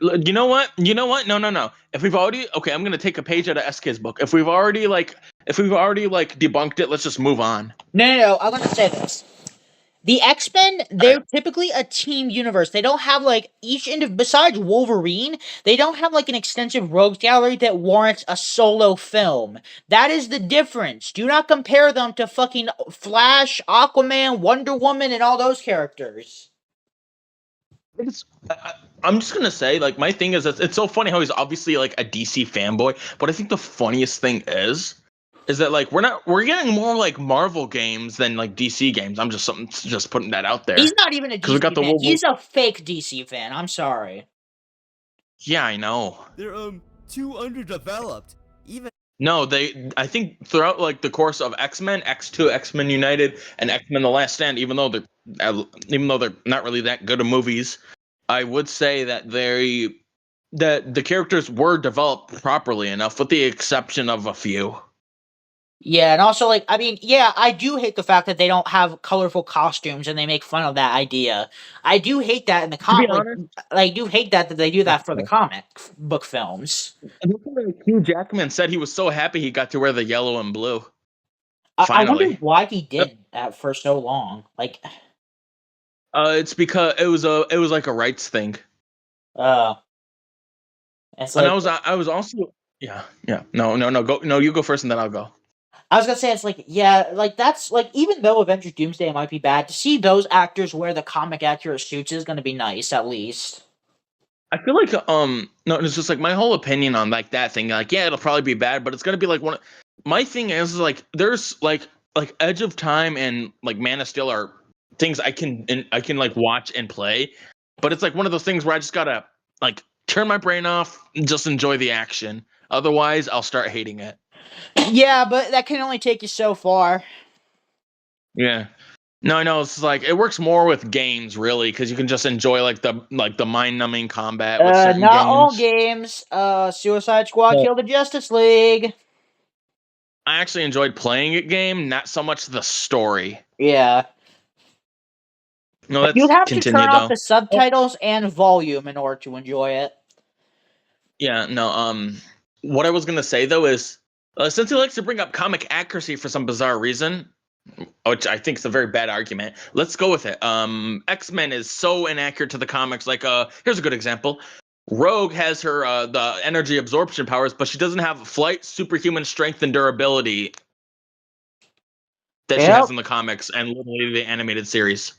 You know what? No. If we've already okay, I'm gonna take a page out of SK's book. If we've already debunked it, let's just move on. No. I'm gonna say this. The X-Men, they're typically a team universe. They don't have like besides Wolverine, they don't have like an extensive rogues gallery that warrants a solo film. That is the difference. Do not compare them to fucking Flash, Aquaman, Wonder Woman, and all those characters. I'm just gonna say, like, my thing is that it's so funny how he's obviously like a DC fanboy, but I think the funniest thing is that like we're getting more like Marvel games than like DC games. I'm just putting that out there. He's not even a 'Cause we DC got the fan. Wolverine- He's a fake DC fan. I'm sorry. Yeah, I know. They're too underdeveloped. Even No, I think throughout like the course of X-Men, X2, X-Men United, and X-Men: The Last Stand, even though they're not really that good of movies, I would say that the characters were developed properly enough, with the exception of a few. Yeah, and also like I do hate the fact that they don't have colorful costumes and they make fun of that idea. I do hate that in the To be comic. honest, I do hate that they do that for the comic book films. Hugh Jackman said he was so happy he got to wear the yellow and blue. I wonder Finally, why he did that for so long. Like, it's because it was like a rights thing. it's And like I was also no, go, no, you go first and then I'll go. I was gonna say it's like yeah, like that's like even though Avengers Doomsday might be bad, to see those actors wear the comic accurate suits is gonna be nice at least. I feel like no, it's just like my whole opinion on like that thing. Like, yeah, it'll probably be bad, but it's gonna be like one. My thing is like there's like Edge of Time and like Man of Steel are things I can like watch and play, but it's like one of those things where I just gotta like turn my brain off and just enjoy the action. Otherwise, I'll start hating it. Yeah, but that can only take you so far. Yeah. No, I know it's like it works more with games really because you can just enjoy like the mind numbing combat with certain Not all games. games. Suicide Squad But killed the Justice League. I actually enjoyed playing a game, not so much the story. Yeah. No, But you'd let's have to turn continue off though. the Oh, subtitles and volume in order to enjoy it. yeah, no. What I was gonna say though is, since he likes to bring up comic accuracy for some bizarre reason, which I think is a very bad argument, let's go with it. X-Men is so inaccurate to the comics. Like, here's a good example. Rogue has her the energy absorption powers, but she doesn't have flight, superhuman strength, and durability that she Yep. has in the comics and literally the animated series.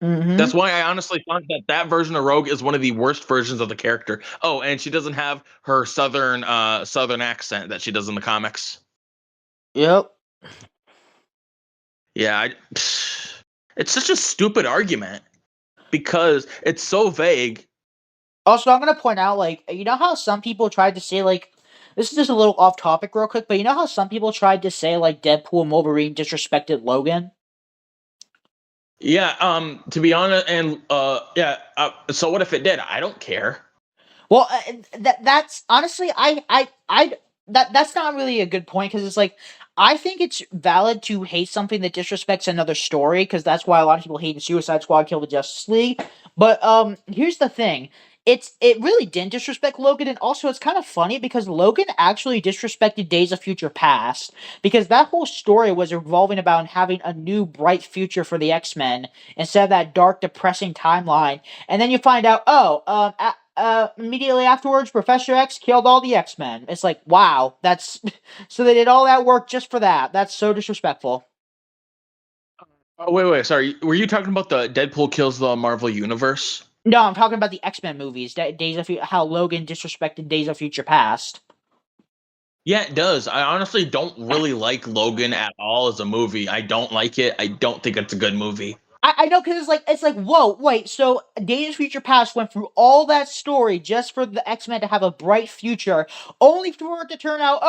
Mm-hmm. That's why I honestly thought that that version of Rogue is one of the worst versions of the character. Oh, and she doesn't have her southern accent that she does in the comics. Yep. Yeah, it's such a stupid argument because it's so vague. Also, I'm gonna point out, like, you know how some people tried to say, like, this is just a little off topic, real quick, but you know how some people tried to say, like, Deadpool and Wolverine disrespected Logan? Yeah, to be honest, and yeah. So what if it did? I don't care. Well, that's honestly, that's not really a good point because it's like I think it's valid to hate something that disrespects another story because that's why a lot of people hate Suicide Squad kill the Justice League. But here's the thing. It really didn't disrespect Logan, and also it's kind of funny because Logan actually disrespected Days of Future Past because that whole story was revolving about having a new bright future for the X-Men instead of that dark, depressing timeline. And then you find out, oh, immediately afterwards, Professor X killed all the X-Men. It's like, wow, that's so they did all that work just for that. That's so disrespectful. Oh, wait, sorry. Were you talking about the Deadpool kills the Marvel Universe? No, I'm talking about the X-Men movies. How Logan disrespected Days of Future Past. Yeah, it does. I honestly don't really like Logan at all as a movie. I don't like it. I don't think it's a good movie. I know because it's like whoa wait so Days of Future Past went through all that story just for the X-Men to have a bright future, only for it to turn out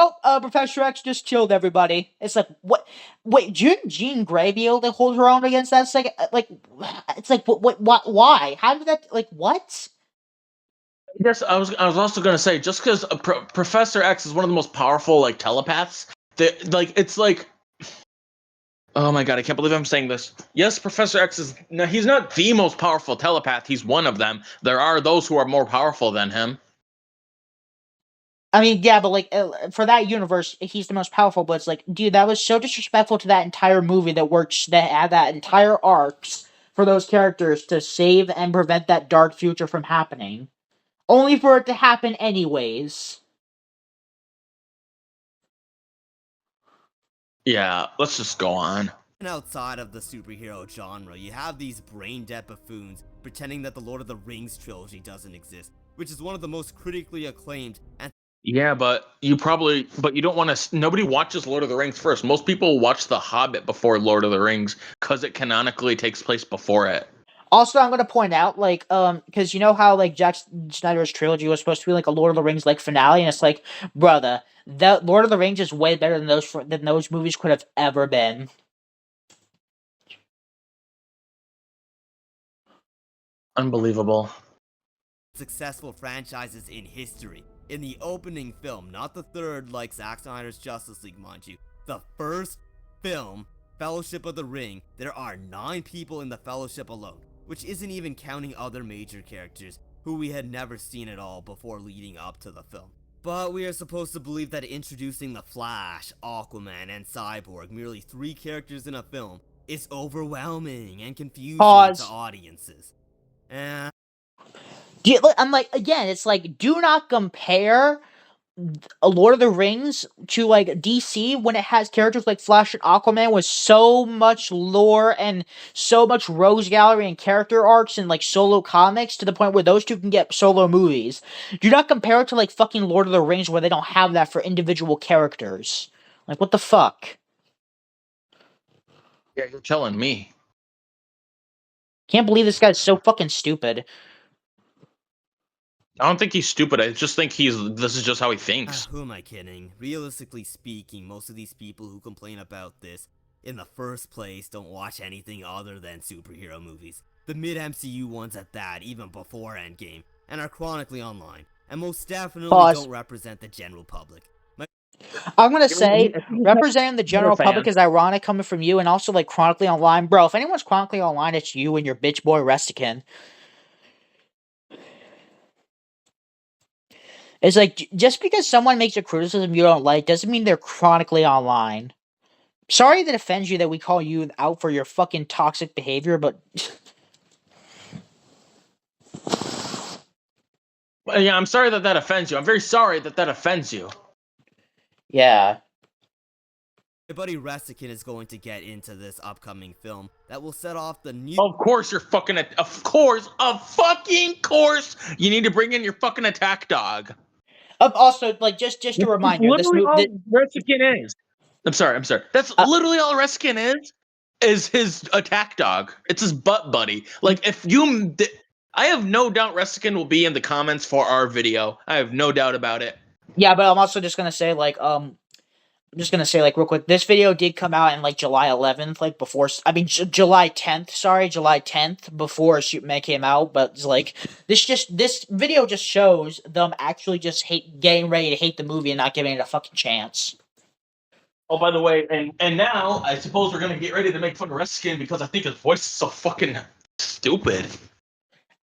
Professor X just killed everybody. It's like what? Wait, shouldn't Jean Grey be able to hold her own against that second? Like it's like what? Why? How did that like what? Yes, I was also gonna say just because Professor X is one of the most powerful like telepaths. That like it's like oh my god, I can't believe I'm saying this. Yes, Professor X is no, he's not the most powerful telepath. He's one of them. There are those who are more powerful than him. I mean, yeah, but like for that universe, he's the most powerful. But it's like, dude, that was so disrespectful to that entire movie that works that had that entire arcs for those characters to save and prevent that dark future from happening, only for it to happen anyways. Yeah, let's just go on. And outside of the superhero genre, you have these brain-dead buffoons pretending that the Lord of the Rings trilogy doesn't exist, which is one of the most critically acclaimed and Yeah, but you don't want to. Nobody watches Lord of the Rings first. Most people watch The Hobbit before Lord of the Rings because it canonically takes place before it. Also, I'm gonna point out, like, because you know how like Jack Snyder's trilogy was supposed to be like a Lord of the Rings like finale, and it's like, brother, that Lord of the Rings is way better than those movies could have ever been. Unbelievable. successful franchises in history. In the opening film, not the third like Zack Snyder's Justice League, mind you, the first film, Fellowship of the Ring, there are 9 people in the Fellowship alone, which isn't even counting other major characters who we had never seen at all before leading up to the film. But we are supposed to believe that introducing the Flash, Aquaman, and Cyborg, merely 3 characters in a film, is overwhelming and confusing Pause. to audiences. And I'm like, again, it's like, do not compare Lord of the Rings to like DC when it has characters like Flash and Aquaman with so much lore and so much Rose Gallery and character arcs and like solo comics to the point where those two can get solo movies. Do not compare it to like fucking Lord of the Rings where they don't have that for individual characters. Like what the fuck? Yeah, you're telling me. Can't believe this guy's so fucking stupid. I don't think he's stupid. I just think this is just how he thinks. Who am I kidding? Realistically speaking, most of these people who complain about this in the first place don't watch anything other than superhero movies. The mid-MCU ones at that, even before Endgame, and are chronically online, and most definitely Pause. don't represent the general public. I'm gonna say If you- representing the general fan. public is ironic coming from you, and also like chronically online, bro. If anyone's chronically online, it's you and your bitch boy Restican. It's like just because someone makes a criticism you don't like doesn't mean they're chronically online. Sorry that offends you that we call you out for your fucking toxic behavior, but Well, yeah, I'm sorry that offends you. I'm very sorry that offends you. yeah. My buddy Restican is going to get into this upcoming film that will set off the new. Of course you're fucking. Of course, you need to bring in your fucking attack dog. Also, like just a reminder, this literally movie. all Restican is. I'm sorry. That's literally all Restican is his attack dog. It's his butt buddy. Like if you, I have no doubt Restican will be in the comments for our video. I have no doubt about it. Yeah, but I'm also just gonna say like I'm just gonna say like real quick, this video did come out in like July 11th, like before. I mean July 10th. Sorry, July 10th before Superman came out. But it's like this video just shows them actually just getting ready to hate the movie and not giving it a fucking chance. Oh, by the way, and now I suppose we're gonna get ready to make fun of Restican because I think his voice is so fucking stupid.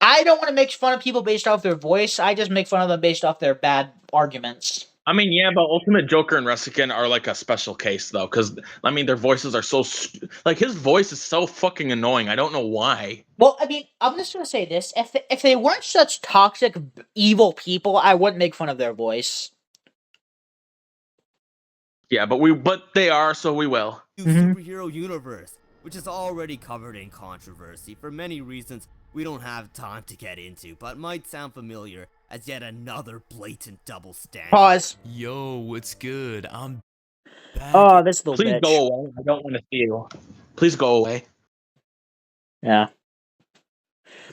I don't want to make fun of people based off their voice. I just make fun of them based off their bad arguments. I mean, yeah, but Ultimate Joker and Restican are like a special case, though, because I mean, their voices are so like his voice is so fucking annoying. I don't know why. Well, I mean, I'm just gonna say this: if they weren't such toxic, evil people, I wouldn't make fun of their voice. Yeah, but they are, so we will. Superhero universe, which is already covered in controversy for many reasons we don't have time to get into, but might sound familiar as yet another blatant double standard. Pause. Yo, what's good? I'm back. Oh, this little Please bitch. go away. I don't want to see you. Please go away. Yeah.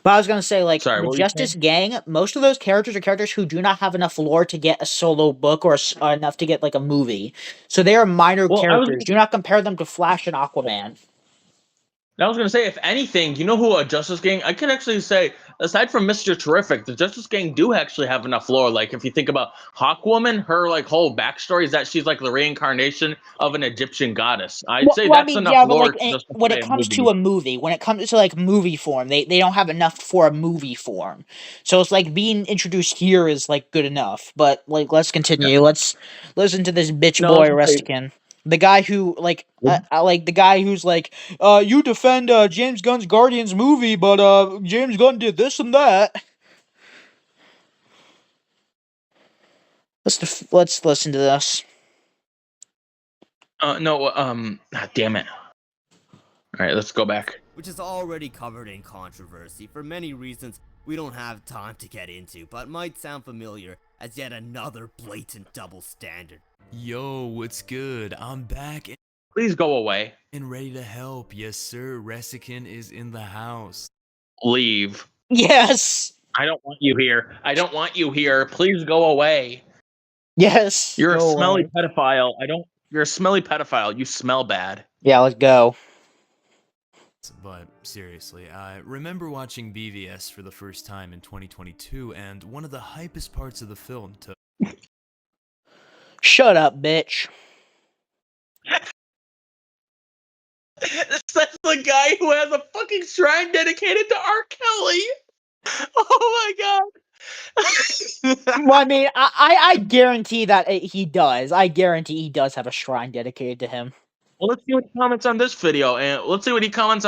But I was gonna say, like, Sorry, the what were you Justice Gang, most of those characters are characters who do not have enough lore to get a solo book or enough to get, like, a movie. So they are minor Well, characters. Do not compare them to Flash and Aquaman. I was gonna say, if anything, you know who a Justice Gang? I could actually say, aside from Mr. Terrific, the Justice Gang do actually have enough lore. Like, if you think about Hawkwoman, her like whole backstory is that she's like the reincarnation of an Egyptian goddess. I'd say that's enough yeah, but lore like, to justify when it comes to a movie, when it comes to like movie form, they don't have enough for a movie form. So it's like being introduced here is like good enough. But like, let's continue. Yeah. Let's listen to this bitch No, boy I was gonna say- Restican. The guy who like, like the guy who's like, you defend James Gunn's Guardians movie, but James Gunn did this and that. Let's listen to this. No, damn it. All right, let's go back. Which is already covered in controversy for many reasons we don't have time to get into, but might sound familiar as yet another blatant double standard. Yo, what's good? I'm back Please go away. and ready to help. Yes, sir. Restican is in the house. Leave. Yes. I don't want you here. I don't want you here. Please go away. Yes. You're a go smelly away. pedophile. You're a smelly pedophile. You smell bad. Yeah, let's go. But seriously, I remember watching BVS for the first time in 2022, and one of the hypest parts of the film to Shut up, bitch. That's the guy who has a fucking shrine dedicated to R. Kelly. Oh my god. Well, I mean, I guarantee that he does. I guarantee he does have a shrine dedicated to him. Well, let's see what he comments on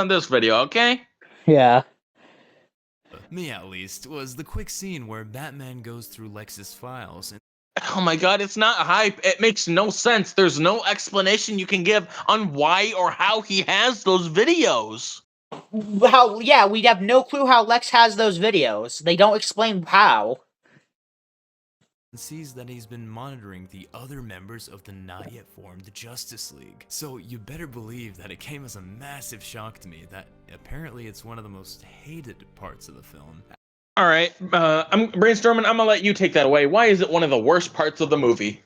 this video, okay? Yeah. me at least was the quick scene where Batman goes through Lex's files and Oh my god, it's not hype. It makes no sense. There's no explanation you can give on why or how he has those videos. How? Yeah, we have no clue how Lex has those videos. They don't explain how. Sees that he's been monitoring the other members of the not yet formed Justice League. So you better believe that it came as a massive shock to me that apparently it's one of the most hated parts of the film. All right, I'm brainstorming. I'm gonna let you take that away. Why is it one of the worst parts of the movie?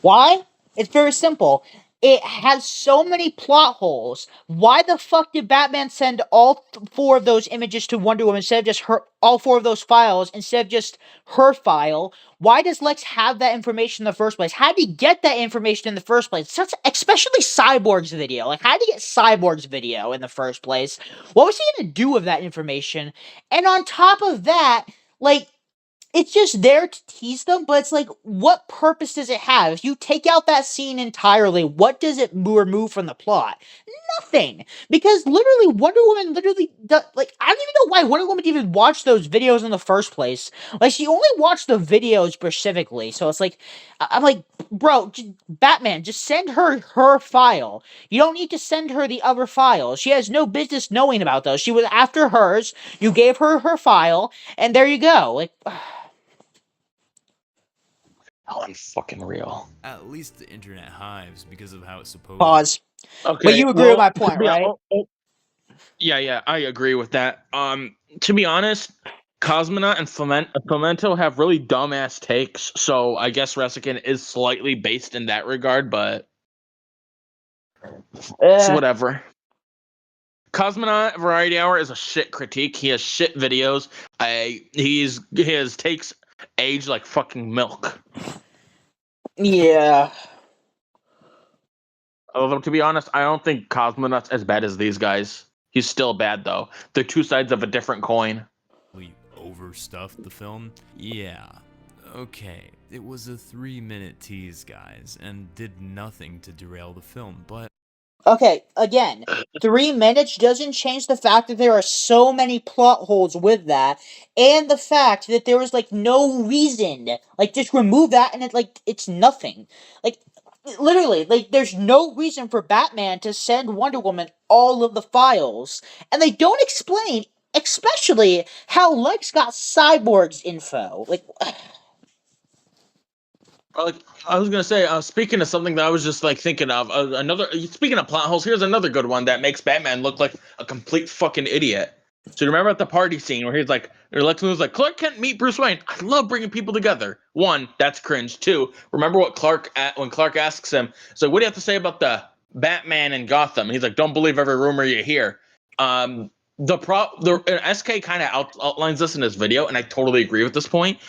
Why? It's very simple. It has so many plot holes. Why the fuck did Batman send all four of those images to Wonder Woman instead of just her, all four of those files instead of just her file? Why does Lex have that information in the first place? How did he get that information in the first place? Especially Cyborg's video. Like, how did he get Cyborg's video in the first place? What was he gonna do with that information? And on top of that, like, it's just there to tease them, but it's like, what purpose does it have? If you take out that scene entirely, what does it remove from the plot? Nothing. Because literally, Wonder Woman literally like, I don't even know why Wonder Woman even watched those videos in the first place. Like, she only watched the videos specifically, so it's like, I'm like, bro, Batman, just send her her file. You don't need to send her the other files. She has no business knowing about those. She was after hers, you gave her her file, and there you go. Like, Oh, I'm fucking real. At least the internet hives because of how it's supposed. pause. Okay, But you agree with my point, yeah, right? yeah, I agree with that. To be honest, Cosmonaut and Fomento have really dumbass takes, so I guess Resican is slightly based in that regard, but it's whatever. Cosmonaut Variety Hour is a shit critique. He has shit videos. His takes age like fucking milk. Yeah. Although to be honest, I don't think Cosmonaut's as bad as these guys. He's still bad though. They're two sides of a different coin. We overstuffed the film? Yeah. Okay, it was a 3-minute tease, guys, and did nothing to derail the film, but Okay, again, 3 minutes doesn't change the fact that there are so many plot holes with that, and the fact that there was, like, no reason. Like, just remove that and it's nothing. Like, literally, like, there's no reason for Batman to send Wonder Woman all of the files. And they don't explain, especially, how Lex got Cyborg's info. Like, Like I was gonna say, speaking of something that I was just like thinking of, another. Speaking of plot holes, here's another good one that makes Batman look like a complete fucking idiot. So you remember at the party scene where he's like, or Lex Luthor's like, Clark Kent meet Bruce Wayne. I love bringing people together. One, that's cringe. Two, remember what when Clark asks him, so what do you have to say about the Batman in Gotham? He's like, don't believe every rumor you hear. The SK kind of outlines this in his video, and I totally agree with this point.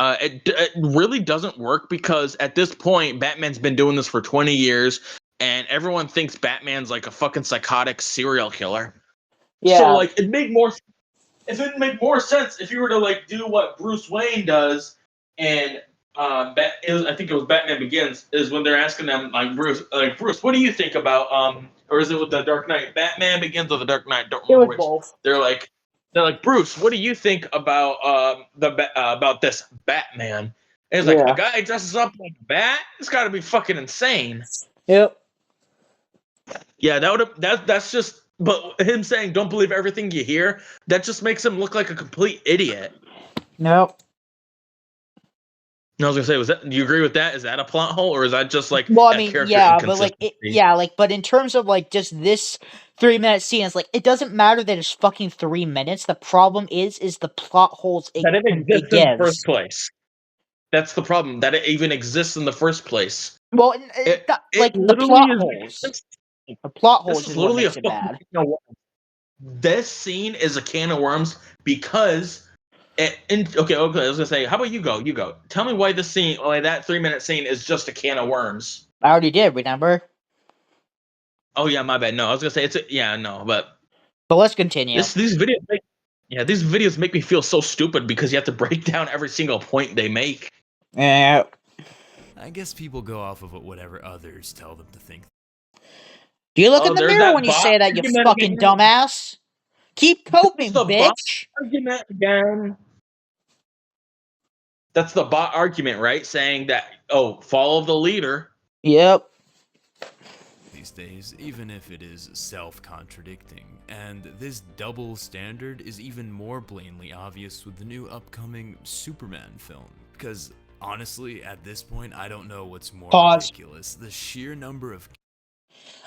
It really doesn't work because at this point, Batman's been doing this for 20 years, and everyone thinks Batman's like a fucking psychotic serial killer. yeah. So like, it'd make more sense if you were to like do what Bruce Wayne does, and I think it was Batman Begins, is when they're asking them like Bruce, what do you think about or is it with the Dark Knight? Batman Begins or the Dark Knight? Don't It remember was which. both. They're like, Bruce, what do you think about about this Batman? And he's like, Yeah. a guy dresses up like a bat? It's got to be fucking insane. Yep. Yeah, that's just. But him saying, "Don't believe everything you hear," that just makes him look like a complete idiot. Nope. I was gonna say, do you agree with that? Is that a plot hole, or is that just like Well, I a mean, character yeah, but like, inconsistency? but in terms of like just this 3 minute scene, it's like it doesn't matter that it's fucking 3 minutes. The problem is the plot holes That it it exists in the gives. first place. That's the problem. That it even exists in the first place. Well, It like the literally plot is. holes. The plot This holes is is what literally a makes it fucking bad. can of worms. This scene is a can of worms because. Okay, I was gonna say, how about you go? You go. Tell me why that 3 minute scene is just a can of worms. I already did, remember? Oh yeah, my bad. No, I was gonna say but But let's continue. these videos make me feel so stupid because you have to break down every single point they make. Yeah. I guess people go off of whatever others tell them to think. Do you look in the There's mirror that when you bot say that, you argument fucking again. dumbass? Keep There's coping, the bot bitch. argument again. that's the bot argument, right? Saying that, oh, follow the leader. Yep. these days, even if it is self-contradicting. And this double standard is even more blatantly obvious with the new upcoming Superman film. Because honestly, at this point, I don't know what's more Pause. ridiculous. The sheer number of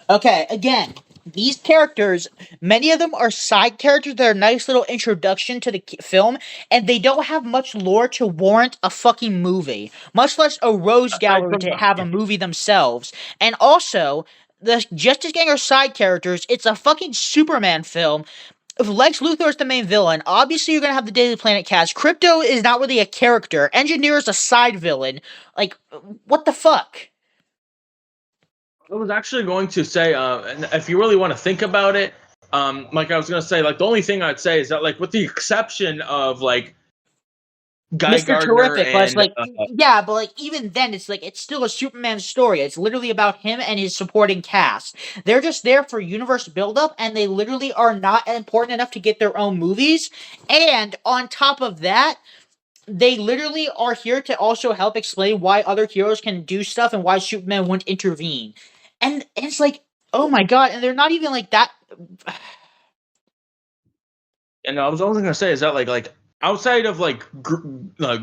Okay, again, these characters, many of them are side characters that are a nice little introduction to the film, and they don't have much lore to warrant a fucking movie, much less a rose Aside gallery from to that, have a movie themselves. And also, the Justice Gang are side characters. It's a fucking Superman film. If Lex Luthor is the main villain, obviously you're gonna have the Daily Planet cast. Crypto is not really a character. Engineer is a side villain. Like, what the fuck? I was actually going to say, and if you really want to think about it, like I was going to say, like the only thing I'd say is that, like, with the exception of like Guy Mr. Gardner Terrific, but it's and like, yeah, but like even then, it's like it's still a Superman story. It's literally about him and his supporting cast. They're just there for universe buildup, and they literally are not important enough to get their own movies. And on top of that, they literally are here to also help explain why other heroes can do stuff and why Superman wouldn't intervene. And it's like, oh my god, and they're not even like that. and I was only going to say is that like outside of like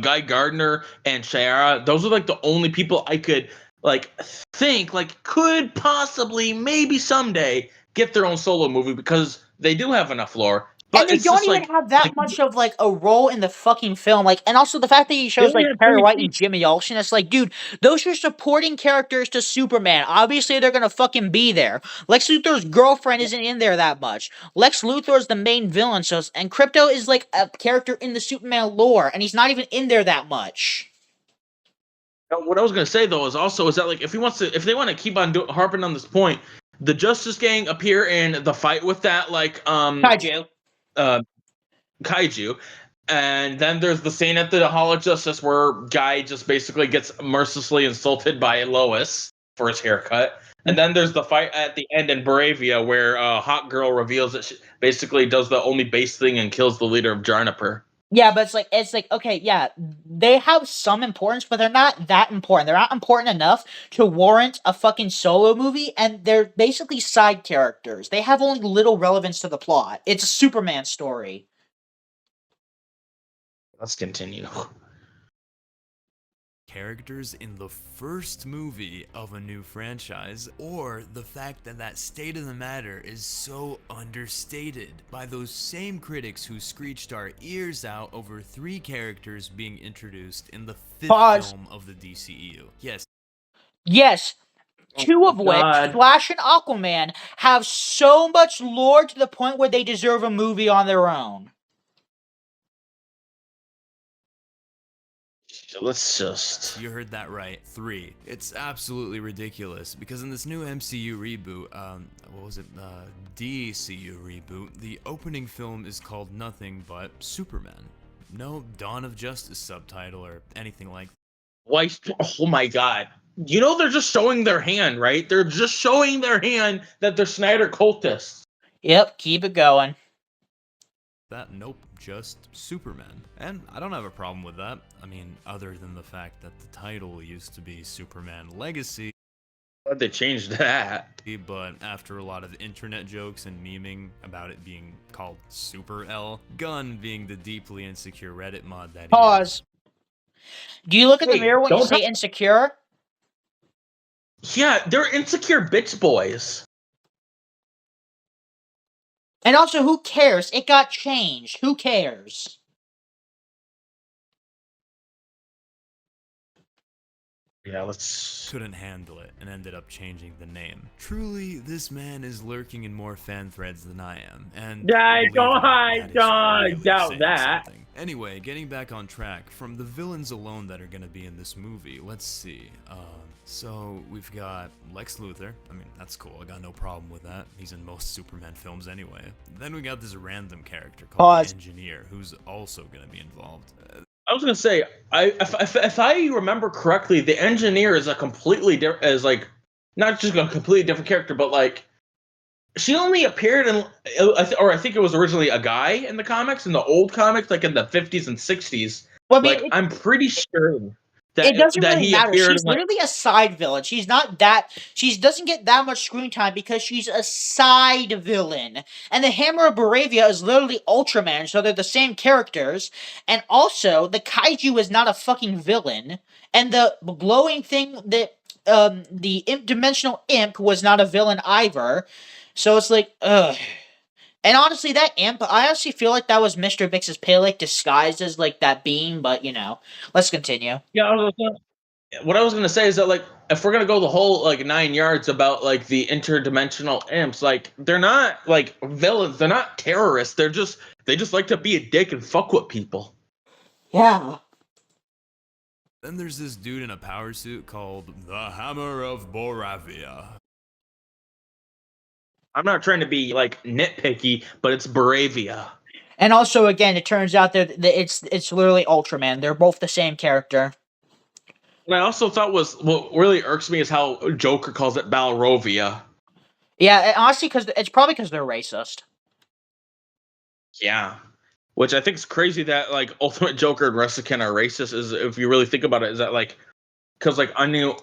Guy Gardner and Shayara, those are like the only people I could like think like could possibly maybe someday get their own solo movie because they do have enough lore. But And they it's don't just even like have that like, much of like a role in the fucking film. Like, and also the fact that he they shows only like have Perry three White and Jimmy Olsen, it's like, dude, those are supporting characters to Superman. Obviously, they're gonna fucking be there. Lex Luthor's girlfriend isn't in there that much. Lex Luthor's the main villain, so and Crypto is like a character in the Superman lore, and he's not even in there that much. What I was gonna say though is that like if they want to keep on harping on this point, the Justice Gang appear in the fight with that like Kaiju. kaiju, and then there's the scene at the Hall of Justice where Guy just basically gets mercilessly insulted by Lois for his haircut, and then there's the fight at the end in Bravia where Hot Girl reveals that she basically does the only base thing and kills the leader of Jarniper. Yeah, but it's like okay, yeah, they have some importance, but they're not that important. They're not important enough to warrant a fucking solo movie, and they're basically side characters. They have only little relevance to the plot. It's a Superman story. Let's continue. characters in the first movie of a new franchise, or the fact that that state of the matter is so understated by those same critics who screeched our ears out over 3 characters being introduced in the 5th Pause. film of the DCEU. Yes, Yes, two of which, God. Flash and Aquaman, have so much lore to the point where they deserve a movie on their own. Let's just. you heard that right. 3. It's absolutely ridiculous because in this new MCU reboot, what was it? DCU reboot, the opening film is called nothing but Superman. No Dawn of Justice subtitle or anything like that. Why? Oh my God. You know they're just showing their hand, right? They're just showing their hand that they're Snyder cultists. Yep, keep it going. Nope, just Superman. And I don't have a problem with that. I mean, other than the fact that the title used to be Superman Legacy, Glad they changed that. but after a lot of internet jokes and memeing about it being called Super L, Gunn being the deeply insecure Reddit mod that he is. Pause. Do you look in the Hey, mirror when you don't say talk- insecure? Yeah, they're insecure bitch boys. And also, who cares? It got changed. Who cares? Yeah, let's. Couldn't handle it and ended up changing the name. Truly, this man is lurking in more fan threads than I am, and I believe don't- me, I that is don't really doubt saying that. something. Anyway, getting back on track, from the villains alone that are gonna be in this movie, let's see. So we've got Lex Luthor. I mean, that's cool. I got no problem with that. He's in most Superman films anyway. Then we got this random character called Pause. the Engineer, who's also gonna be involved. I was gonna say, if I remember correctly, the Engineer is a completely different, is like not just a completely different character, but like she only appeared in, or I think it was originally a guy in the comics, in the old comics, like in the 50s and 60s. Well, I mean, Like I'm pretty sure it doesn't that really he matter. appeared She's in like literally a side villain. She's not that. She doesn't get that much screen time because she's a side villain. And the Hammer of Baravia is literally Ultraman, so they're the same characters. And also, the kaiju is not a fucking villain. And the glowing thing that the dimensional imp was not a villain either. So it's like, ugh. And honestly, that imp, I honestly feel like that was Mr. Mix's Pele disguised as like that being, but let's continue. yeah. What I was gonna say is that like if we're gonna go the whole like 9 yards about like the interdimensional imps, like they're not like villains, they're not terrorists. They just like to be a dick and fuck with people. Yeah. Then there's this dude in a power suit called the Hammer of Boravia. I'm not trying to be like nitpicky, but it's Baravia. And also, again, it turns out that it's literally Ultraman. They're both the same character. What I also thought was what really irks me is how Joker calls it Balrovia. Yeah, honestly, because it's probably because they're racist. Yeah. Which I think is crazy that like Ultimate Joker and Resican are racist. Is if you really think about it, is that like because like I know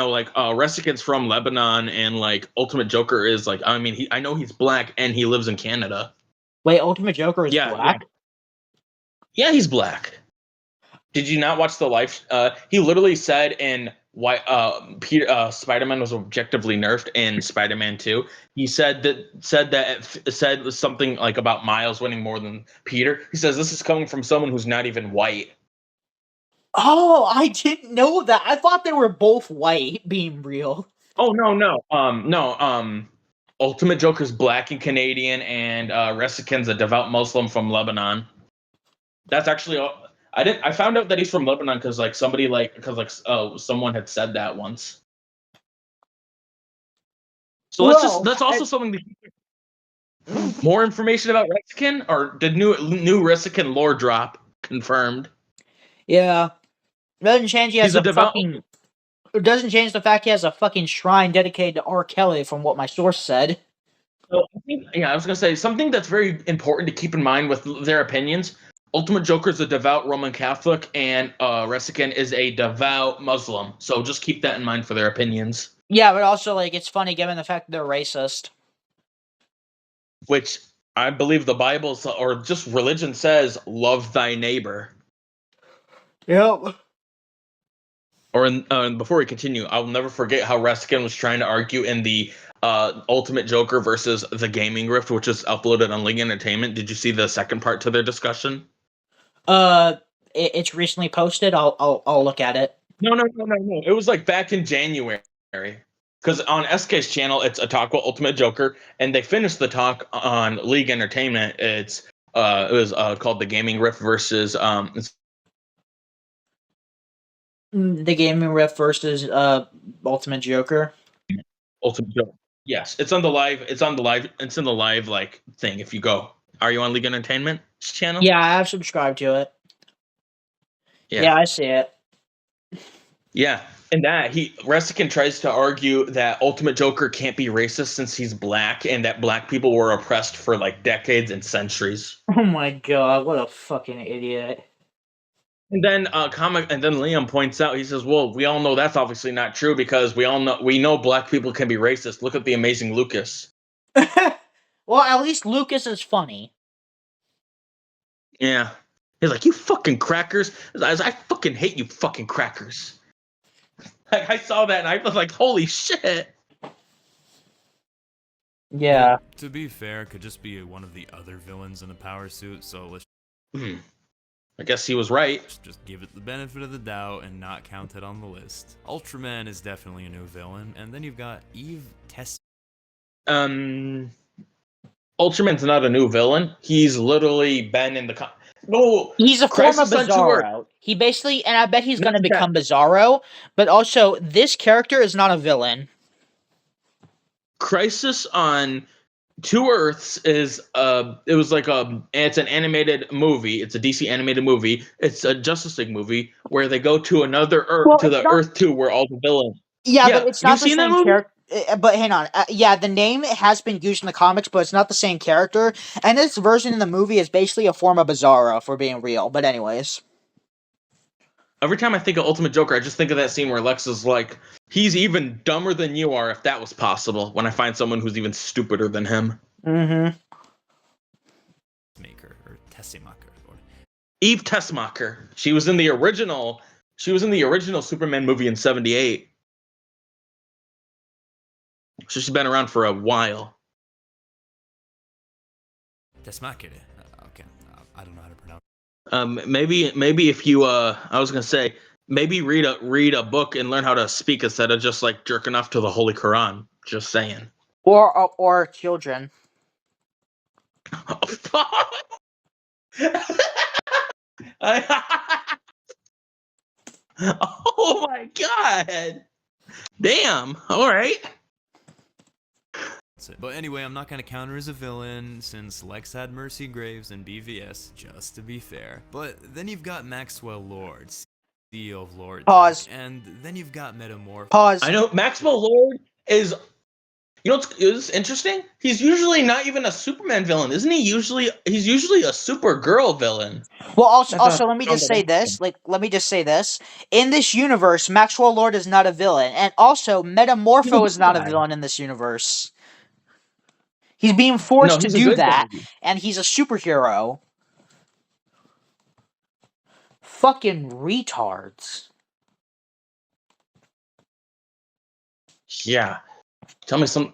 like Resican's from Lebanon and like Ultimate Joker is like I know he's black and he lives in Canada. Wait, Ultimate Joker is black? Yeah, he's black. Did you not watch the live? He literally said in why Spider-Man was objectively nerfed in Spider-Man 2. He said said something like about Miles winning more than Peter. He says this is coming from someone who's not even white. Oh, I didn't know that. I thought they were both white, being real. Oh no. Ultimate Joker's black and Canadian, and Resican's a devout Muslim from Lebanon. That's actually I found out that he's from Lebanon because someone had said that once. So that's also something that more information about Resican, or did new Resican lore drop confirmed? Yeah. Doesn't change he has He's a devout. It doesn't change the fact he has a fucking shrine dedicated to R. Kelly, from what my source said. So I was gonna say something that's very important to keep in mind with their opinions. Ultimate Joker is a devout Roman Catholic, and Resican is a devout Muslim. So just keep that in mind for their opinions. Yeah, but also, like, it's funny given the fact that they're racist. Which I believe the Bible or just religion says, love thy neighbor. Yep. Or before we continue, I'll never forget how Resican was trying to argue in the Ultimate Joker versus the Gaming Rift, which is uploaded on League Entertainment. Did you see the second part to their discussion? It's recently posted. I'll look at it. No. It was like back in January. Because on SK's channel, it's a talk about Ultimate Joker, and they finished the talk on League Entertainment. It was called the Gaming Rift versus the Gaming Rift versus Ultimate Joker. Ultimate Joker. Yes, it's on the live. It's in the live like thing. If you go, are you on League Entertainment channel? Yeah, I have subscribed to it. Yeah, I see it. Yeah, and that Resican tries to argue that Ultimate Joker can't be racist since he's black, and that black people were oppressed for like decades and centuries. Oh my god, what a fucking idiot! And then Liam points out, he says, "Well, we all know that's obviously not true because we know black people can be racist. Look at the Amazing Lucas." Well, at least Lucas is funny. Yeah, he's like, "You fucking crackers!" I fucking hate you, fucking crackers. Like, I saw that and I was like, "Holy shit!" Yeah. To be fair, could just be one of the other villains in a power suit. So let's. I guess he was right. Just give it the benefit of the doubt and not count it on the list. Ultraman is definitely a new villain, and then you've got Eve Tess. Ultraman's not a new villain. He's literally been in the no. He's a form of Crisis on Two Earths. Bizarro. He basically, and I bet he's going to Yeah. become Bizarro. But also, this character is not a villain. Crisis on Two Earths is it was like it's an animated movie. It's a DC animated movie. It's a Justice League movie where they go to another Earth, Well, to it's the not- Earth 2 where all the villains. Yeah, Yeah, but it's you've not the seen that same movie? character. But hang on. Yeah, the name has been used in the comics, but it's not the same character. And this version in the movie is basically a form of Bizarro, if we're being real. But anyways. every time I think of Ultimate Joker, I just think of that scene where Lex is like, he's even dumber than you are, if that was possible, when I find someone who's even stupider than him. Mm-hmm. Maker or Tessemacher. Or Eve Tessmacher. She was in the original Superman movie in 78. So she's been around for a while. Tessemacher. Okay, I don't know how to pronounce. Maybe if you I was gonna say, maybe read a book and learn how to speak instead of just like jerking off to the Holy Quran. Just saying. Or children. Oh my god! Damn. All right. But anyway, I'm not gonna counter as a villain since Lex had Mercy Graves and BVS, just to be fair. But then you've got Maxwell Lord, CEO of Lord. Pause. And then you've got Metamorph. Pause. I know Maxwell Lord is. You know what's interesting? He's usually not even a Superman villain, isn't he? He's usually a Supergirl villain. Well, also, I thought- let me just say this. Let me just say this. In this universe, Maxwell Lord is not a villain, and also Metamorpho is not a villain in this universe. He's being forced to he's a do good that, guy. and he's a superhero. Fucking retards. Yeah. Tell me some.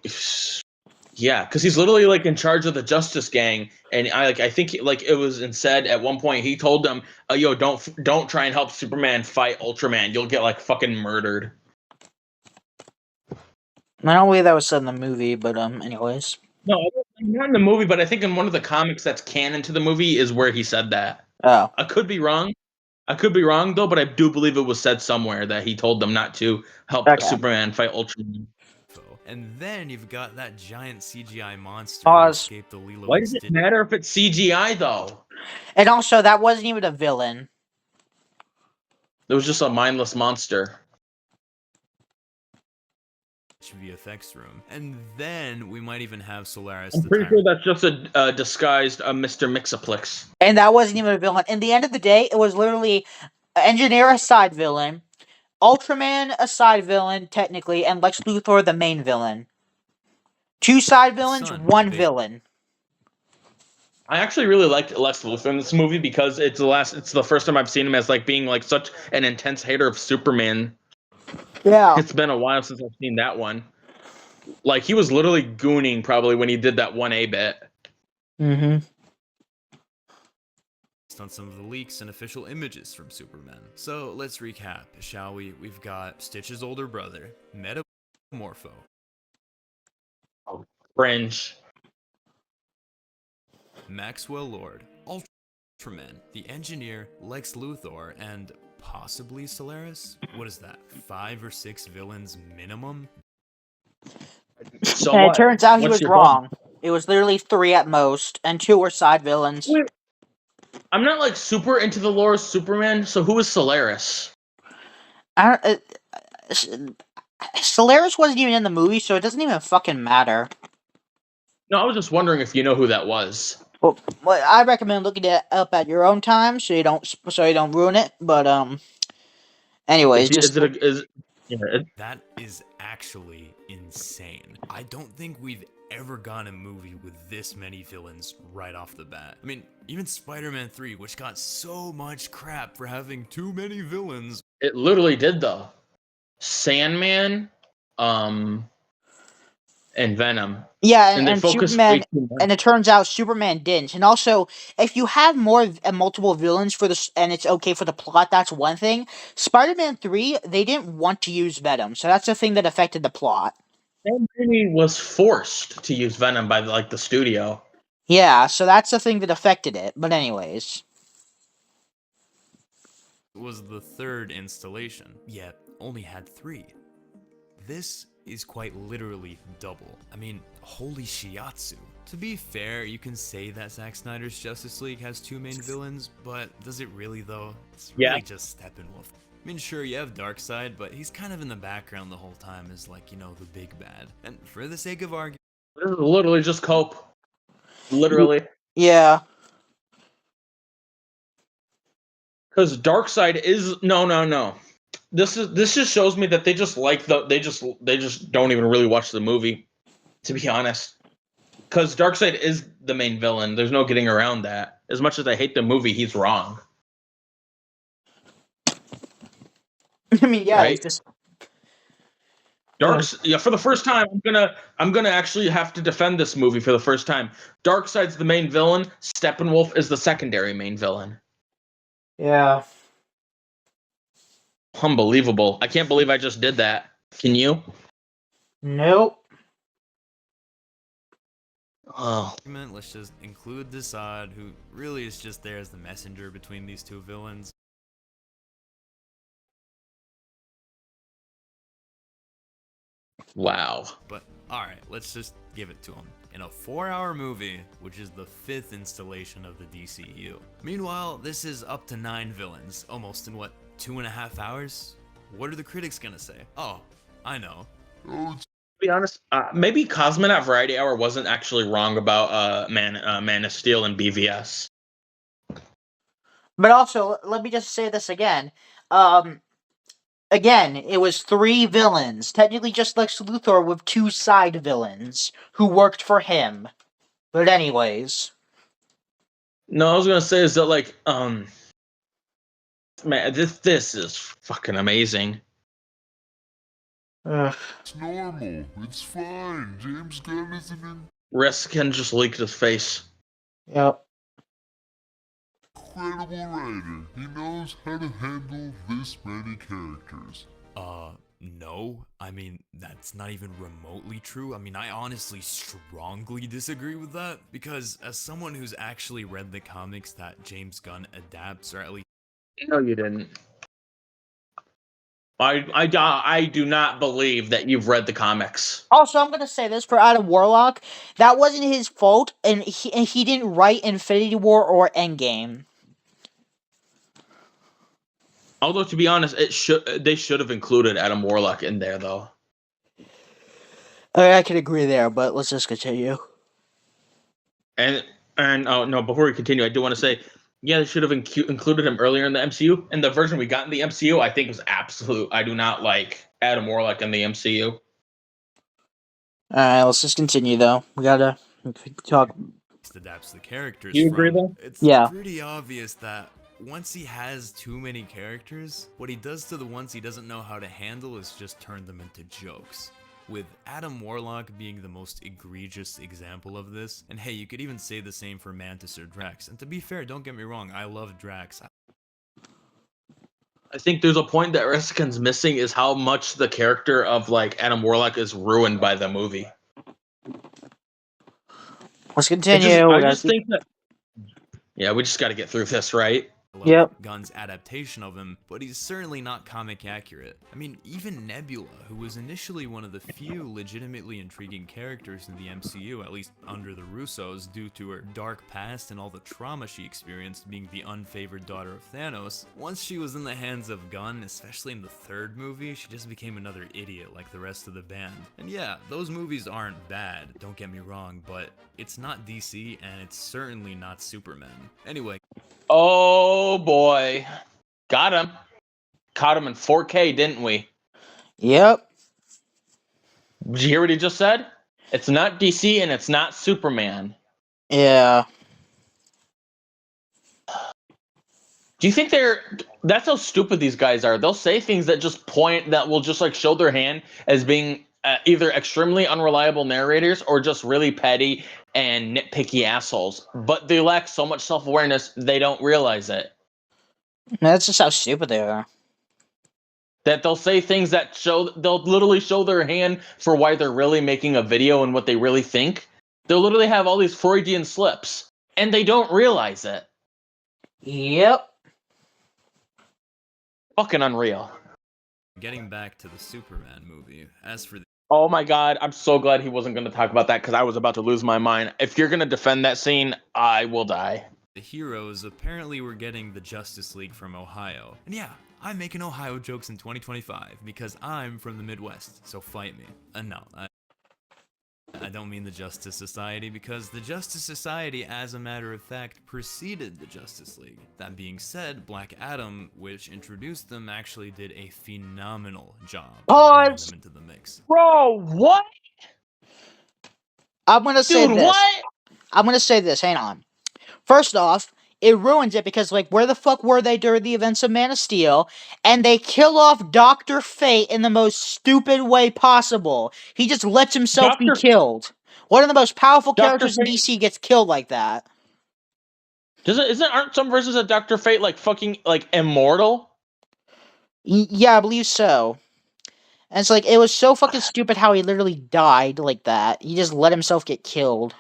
Yeah, because he's literally like in charge of the Justice Gang, and I think like it was said at one point he told them, "Yo, don't try and help Superman fight Ultraman. You'll get like fucking murdered." I don't believe that was said in the movie, but anyways. No, not in the movie, but I think in one of the comics that's canon to the movie is where he said that. Oh. I could be wrong. Though, but I do believe it was said somewhere that he told them not to help Okay. Superman fight Ultraman. And then you've got that giant CGI monster Pause. who escaped the Lilo Why and does it Stitch. matter if it's CGI though? And also, that wasn't even a villain. It was just a mindless monster. VFX room. And then we might even have Solaris I'm the pretty sure Tyrant. that's just a disguised Mr. Mixoplex. And that wasn't even a villain. In the end of the day, it was literally Engineer a side villain, Ultraman a side villain, technically, and Lex Luthor the main villain. 2 side villains, Son, 1 big- villain. I actually really liked Lex Luthor in this movie because it's the first time I've seen him as like being like such an intense hater of Superman. Yeah. It's been a while since I've seen that one. Like he was literally gooning probably when he did that 1A bit. Mm-hmm. Based on some of the leaks and official images from Superman. So let's recap, shall we? We've got Stitch's older brother, Metamorpho, Cringe. Maxwell Lord, Ultraman, the Engineer, Lex Luthor, and possibly Solaris? What is that, 5 or 6 villains minimum? So And what? it turns out he What's was your wrong. It was literally 3 at most, and 2 were side villains. Wait, I'm not like super into the lore of Superman, so who is Solaris? I don't, Solaris wasn't even in the movie, so it doesn't even fucking matter. No, I was just wondering if you know who that was. Well, I recommend looking it up at your own time, so you don't ruin it. But anyways, That is actually insane. I don't think we've ever gotten a movie with this many villains right off the bat. I mean, even Spider-Man 3, which got so much crap for having too many villains. It literally did though. Sandman, and Venom. yeah, And they and focused Superman, way too much. and it turns out Superman didn't. And also, if you have multiple villains for this, and it's okay for the plot, that's one thing. Spider-Man 3, they didn't want to use Venom, so that's the thing that affected the plot. Sam Raimi was forced to use Venom by like the studio. Yeah, so that's the thing that affected it. But anyways. Was the 3rd installation, yet only had 3. This is quite literally double. I mean, holy shiatsu. To be fair, you can say that Zack Snyder's Justice League has 2 main villains, but does it really though? It's really just Steppenwolf. I mean, sure, you have Darkseid, but he's kind of in the background the whole time as like, you know, the big bad. And for the sake of argument, This is literally just Cope. Literally. Yeah. Because Darkseid is no. This just shows me that they just they just don't even really watch the movie, to be honest. Because Darkseid is the main villain. There's no getting around that. As much as I hate the movie, he's wrong, I mean, yeah, right? it's just Yeah, for the first time, I'm gonna actually have to defend this movie for the first time. Darkseid's the main villain. Steppenwolf is the secondary main villain. yeah. Unbelievable! I can't believe I just did that. Can you? Nope. Oh, Let's just include Desaad, who really is just there as the messenger between these two villains. wow. But alright, let's just give it to him. In a 4-hour movie, which is the 5th installation of the DCU. Meanwhile, this is up to 9 villains, almost in what, 2.5 hours? What are the critics gonna say? Oh, I know. To be honest, maybe Cosmonaut Variety Hour wasn't actually wrong about Man of Steel and BVS. But also, let me just say this again. Again, it was 3 villains. Technically just Lex Luthor with 2 side villains who worked for him. But anyways. No, I was gonna say is that like man, this is fucking amazing. Ugh. It's normal. It's fine. James Gunn is an Reskin just leaked his face. Yep. incredible writer. He knows how to handle this many characters. No. I mean, that's not even remotely true. I mean, I honestly strongly disagree with that, because as someone who's actually read the comics that James Gunn adapts, or at least No, you didn't. I do not believe that you've read the comics. Also, I'm gonna say this for Adam Warlock. That wasn't his fault, and he didn't write Infinity War or Endgame. Although to be honest, they should have included Adam Warlock in there though. I can agree there, but let's just continue. And oh no, before we continue, I do want to say, yeah, they should have included him earlier in the MCU. And the version we got in the MCU, I think was absolute. I do not like Adam Warlock in the MCU. Alright, let's just continue though. We gotta talk. adapts the characters You agree, from, though? it's Yeah. pretty obvious that once he has too many characters, what he does to the ones he doesn't know how to handle is just turn them into jokes. With Adam Warlock being the most egregious example of this, and hey, you could even say the same for Mantis or Drax, and to be fair, don't get me wrong, I love Drax. I think there's a point that Reskin's missing is how much the character of like Adam Warlock is ruined by the movie. Let's continue. I just think that. Yeah, we just got to get through this, right? Love Yep. Gunn's adaptation of him, but he's certainly not comic accurate. I mean, even Nebula, who was initially one of the few legitimately intriguing characters in the MCU, at least under the Russos, due to her dark past and all the trauma she experienced being the unfavored daughter of Thanos, once she was in the hands of Gunn, especially in the 3rd movie, she just became another idiot like the rest of the band. And yeah, those movies aren't bad, don't get me wrong, but it's not DC and it's certainly not Superman. Anyway, Oh boy, got him. Caught him in 4K, didn't we? Yep. Did you hear what he just said? It's not DC and it's not Superman. Yeah. Do you think that's how stupid these guys are? They'll say things that will just like show their hand as being either extremely unreliable narrators or just really petty and nitpicky assholes. But they lack so much self-awareness, they don't realize it. That's just how stupid they are. That they'll say things that they'll literally show their hand for why they're really making a video and what they really think. They'll literally have all these Freudian slips, and they don't realize it. Yep. Fucking unreal. getting back to the Superman movie, as for the Oh my god, I'm so glad he wasn't going to talk about that because I was about to lose my mind. If you're going to defend that scene, I will die. heroes, apparently we're getting the Justice League from Ohio. And yeah, I'm making Ohio jokes in 2025 because I'm from the Midwest, so fight me. No, I don't mean the Justice Society, because the Justice Society, as a matter of fact, preceded the Justice League. That being said, Black Adam, which introduced them, actually did a phenomenal job of bringing Pause. them into the mix. Bro, what? I'm gonna say Dude, this. what? I'm gonna say this. Hang on. First off, it ruins it because, like, where the fuck were they during the events of Man of Steel? And they kill off Dr. Fate in the most stupid way possible. He just lets himself be Dr. killed. One of the most powerful Dr. characters in Fate- DC gets killed like that. Aren't some versions of Dr. Fate like fucking like immortal? Yeah, I believe so. And it's like, it was so fucking stupid how he literally died like that. He just let himself get killed.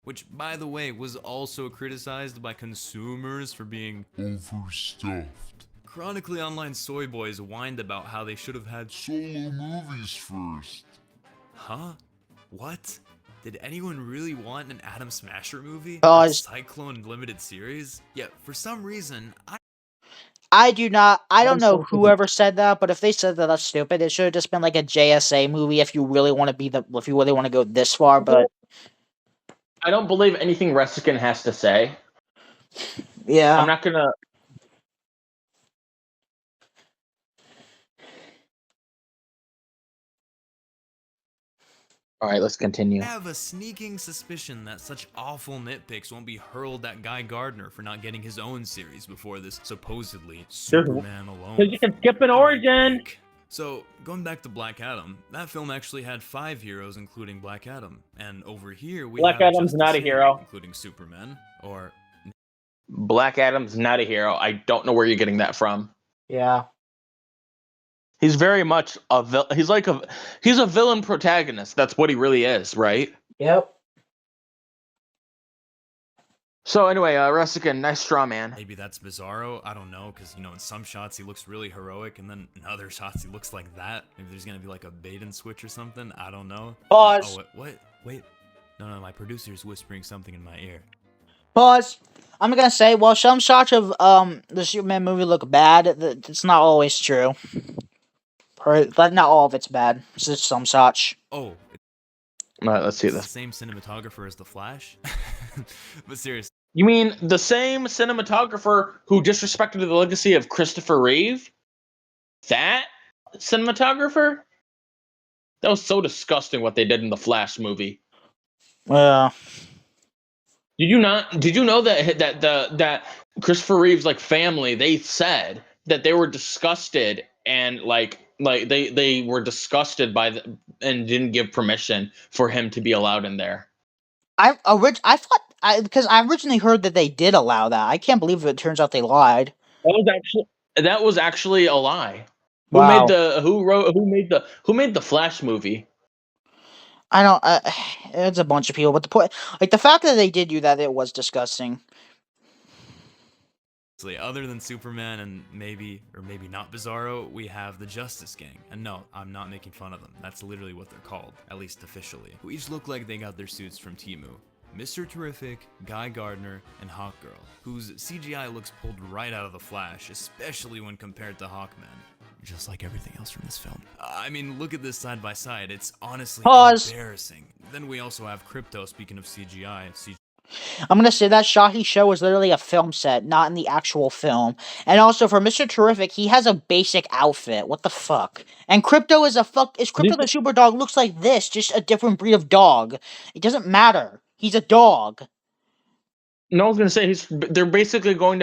Which, by the way, was also criticized by consumers for being Overstuffed. chronically online soy boys whined about how they should have had Solo movies first. Huh? What? Did anyone really want an Atom Smasher movie? Or a Pause. Cyclone limited series? Yeah, for some reason, I don't know Also- whoever said that, but if they said that, that's stupid. It should have just been like a JSA movie if you really want to go this far, but I don't believe anything Resican has to say. yeah. I'm not gonna. All right, let's continue. I have a sneaking suspicion that such awful nitpicks won't be hurled at Guy Gardner for not getting his own series before this supposedly Superman alone. Because you can skip an origin. So, going back to Black Adam, that film actually had 5 heroes, including Black Adam. And over here, we Black have Adam's Justice not a League, hero. including Superman, or Black Adam's not a hero. I don't know where you're getting that from. Yeah. He's very much a he's a villain protagonist. That's what he really is, right? Yep. So anyway, Resican, nice straw man. maybe that's Bizarro. I don't know, because, you know, in some shots he looks really heroic, and then in other shots he looks like that. Maybe there's gonna be like a bait and switch or something. I don't know. Pause. Oh, what? Wait. No, my producer's whispering something in my ear. Pause. I'm gonna say, while some shots of the Superman movie look bad, it's not always true. But not all of it's bad. It's just some shots. Oh, All right, let's see it's the this. same cinematographer as The Flash? But seriously, You mean the same cinematographer who disrespected the legacy of Christopher Reeve? That cinematographer? That was so disgusting what they did in the Flash movie. Yeah. Did you know that Christopher Reeve's like family, they said that they were disgusted and like they were disgusted by and didn't give permission for him to be allowed in there. I thought because I originally heard that they did allow that. I can't believe it turns out they lied. That was actually a lie. Wow. Who made the Flash movie? I don't. It's a bunch of people, but the point, like the fact that they did do that, it was disgusting. other than Superman and maybe or maybe not Bizarro, we have the Justice Gang. And no, I'm not making fun of them. That's literally what they're called, at least officially. Who each look like they got their suits from Temu. Mr. Terrific, Guy Gardner, and Hawkgirl, whose CGI looks pulled right out of The Flash, especially when compared to Hawkman. Just like everything else from this film. I mean, look at this side by side. It's honestly Pause. embarrassing. Then we also have Crypto, speaking of CGI. I'm gonna say that shot he showed was literally a film set, not in the actual film. And also for Mr. Terrific, he has a basic outfit. What the fuck? And Crypto is Crypto the super dog looks like this, just a different breed of dog. It doesn't matter. He's a dog. No, I was gonna say they're basically probably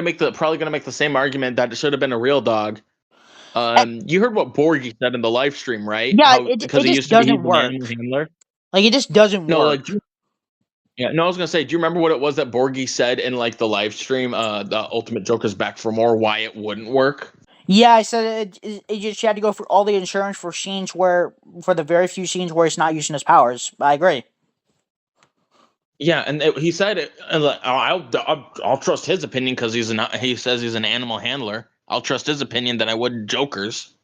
gonna make the same argument that it should have been a real dog. You heard what Borgie said in the live stream, right? Yeah, Because he just used to be doesn't the work. animal handler. Like it just doesn't No, work. I was gonna say, do you remember what it was that Borgie said in like the live stream? The Ultimate Joker's Back for More. Why it wouldn't work? Yeah, I said it just had to go for all the insurance for the very few scenes where he's not using his powers. I agree. Yeah, and he said it. And like, I'll trust his opinion because he says he's an animal handler. I'll trust his opinion than I would Joker's.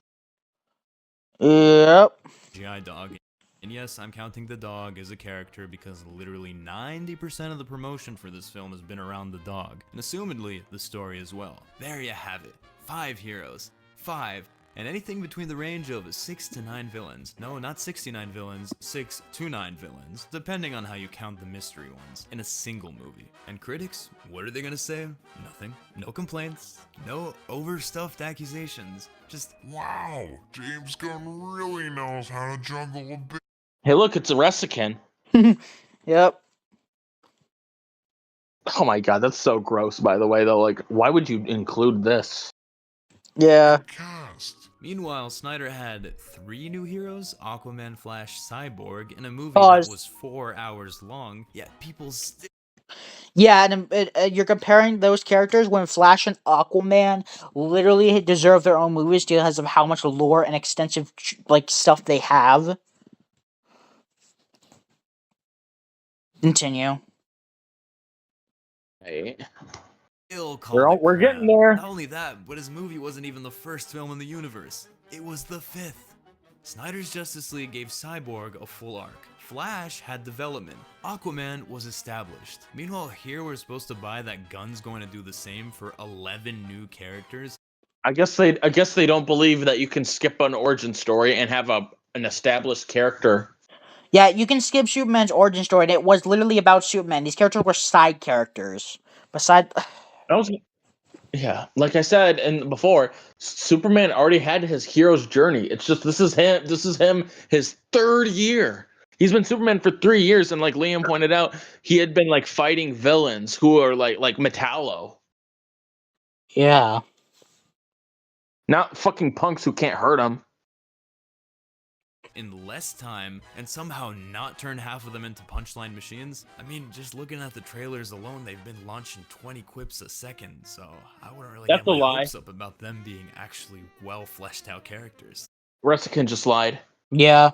Yep. CGI dog. And yes, I'm counting the dog as a character because literally 90% of the promotion for this film has been around the dog, and assumedly the story as well. There you have it. 5 heroes. 5 and anything between the range of 6 to 9 villains. No, not 69 villains, 6 to 9 villains, depending on how you count the mystery ones, in a single movie. And critics, what are they gonna say? Nothing. No complaints. No overstuffed accusations. Just, Wow, James Gunn really knows how to juggle a bit. Hey, look, it's a Resican. Yep. Oh my god, that's so gross, by the way, though. Like, why would you include this? Yeah. Cast. meanwhile, Snyder had 3 new heroes, Aquaman, Flash, Cyborg, in a movie Pause. that was 4 hours long, yet people still Yeah, and you're comparing those characters when Flash and Aquaman literally deserve their own movies because of how much lore and extensive like stuff they have. Continue. Hey. called We're it getting crap. there. Not only that, but his movie wasn't even the first film in the universe. It was the 5th. Snyder's Justice League gave Cyborg a full arc. Flash had development. Aquaman was established. Meanwhile, here we're supposed to buy that Gunn's going to do the same for 11 new characters. I guess they don't believe that you can skip an origin story and have an established character. Yeah, you can skip Superman's origin story, and it was literally about Superman. These characters were side characters. Yeah, like I said and before, Superman already had his hero's journey. It's just this is him his 3rd year. He's been Superman for 3 years, and like Liam pointed out, he had been like fighting villains who are like Metallo, Yeah. not fucking punks who can't hurt him. In less time, and somehow not turn half of them into punchline machines. I mean, just looking at the trailers alone, they've been launching 20 quips a second, so I wouldn't really That's get my a lie. hopes up about them being actually well fleshed out characters. Resican just lied. Yeah.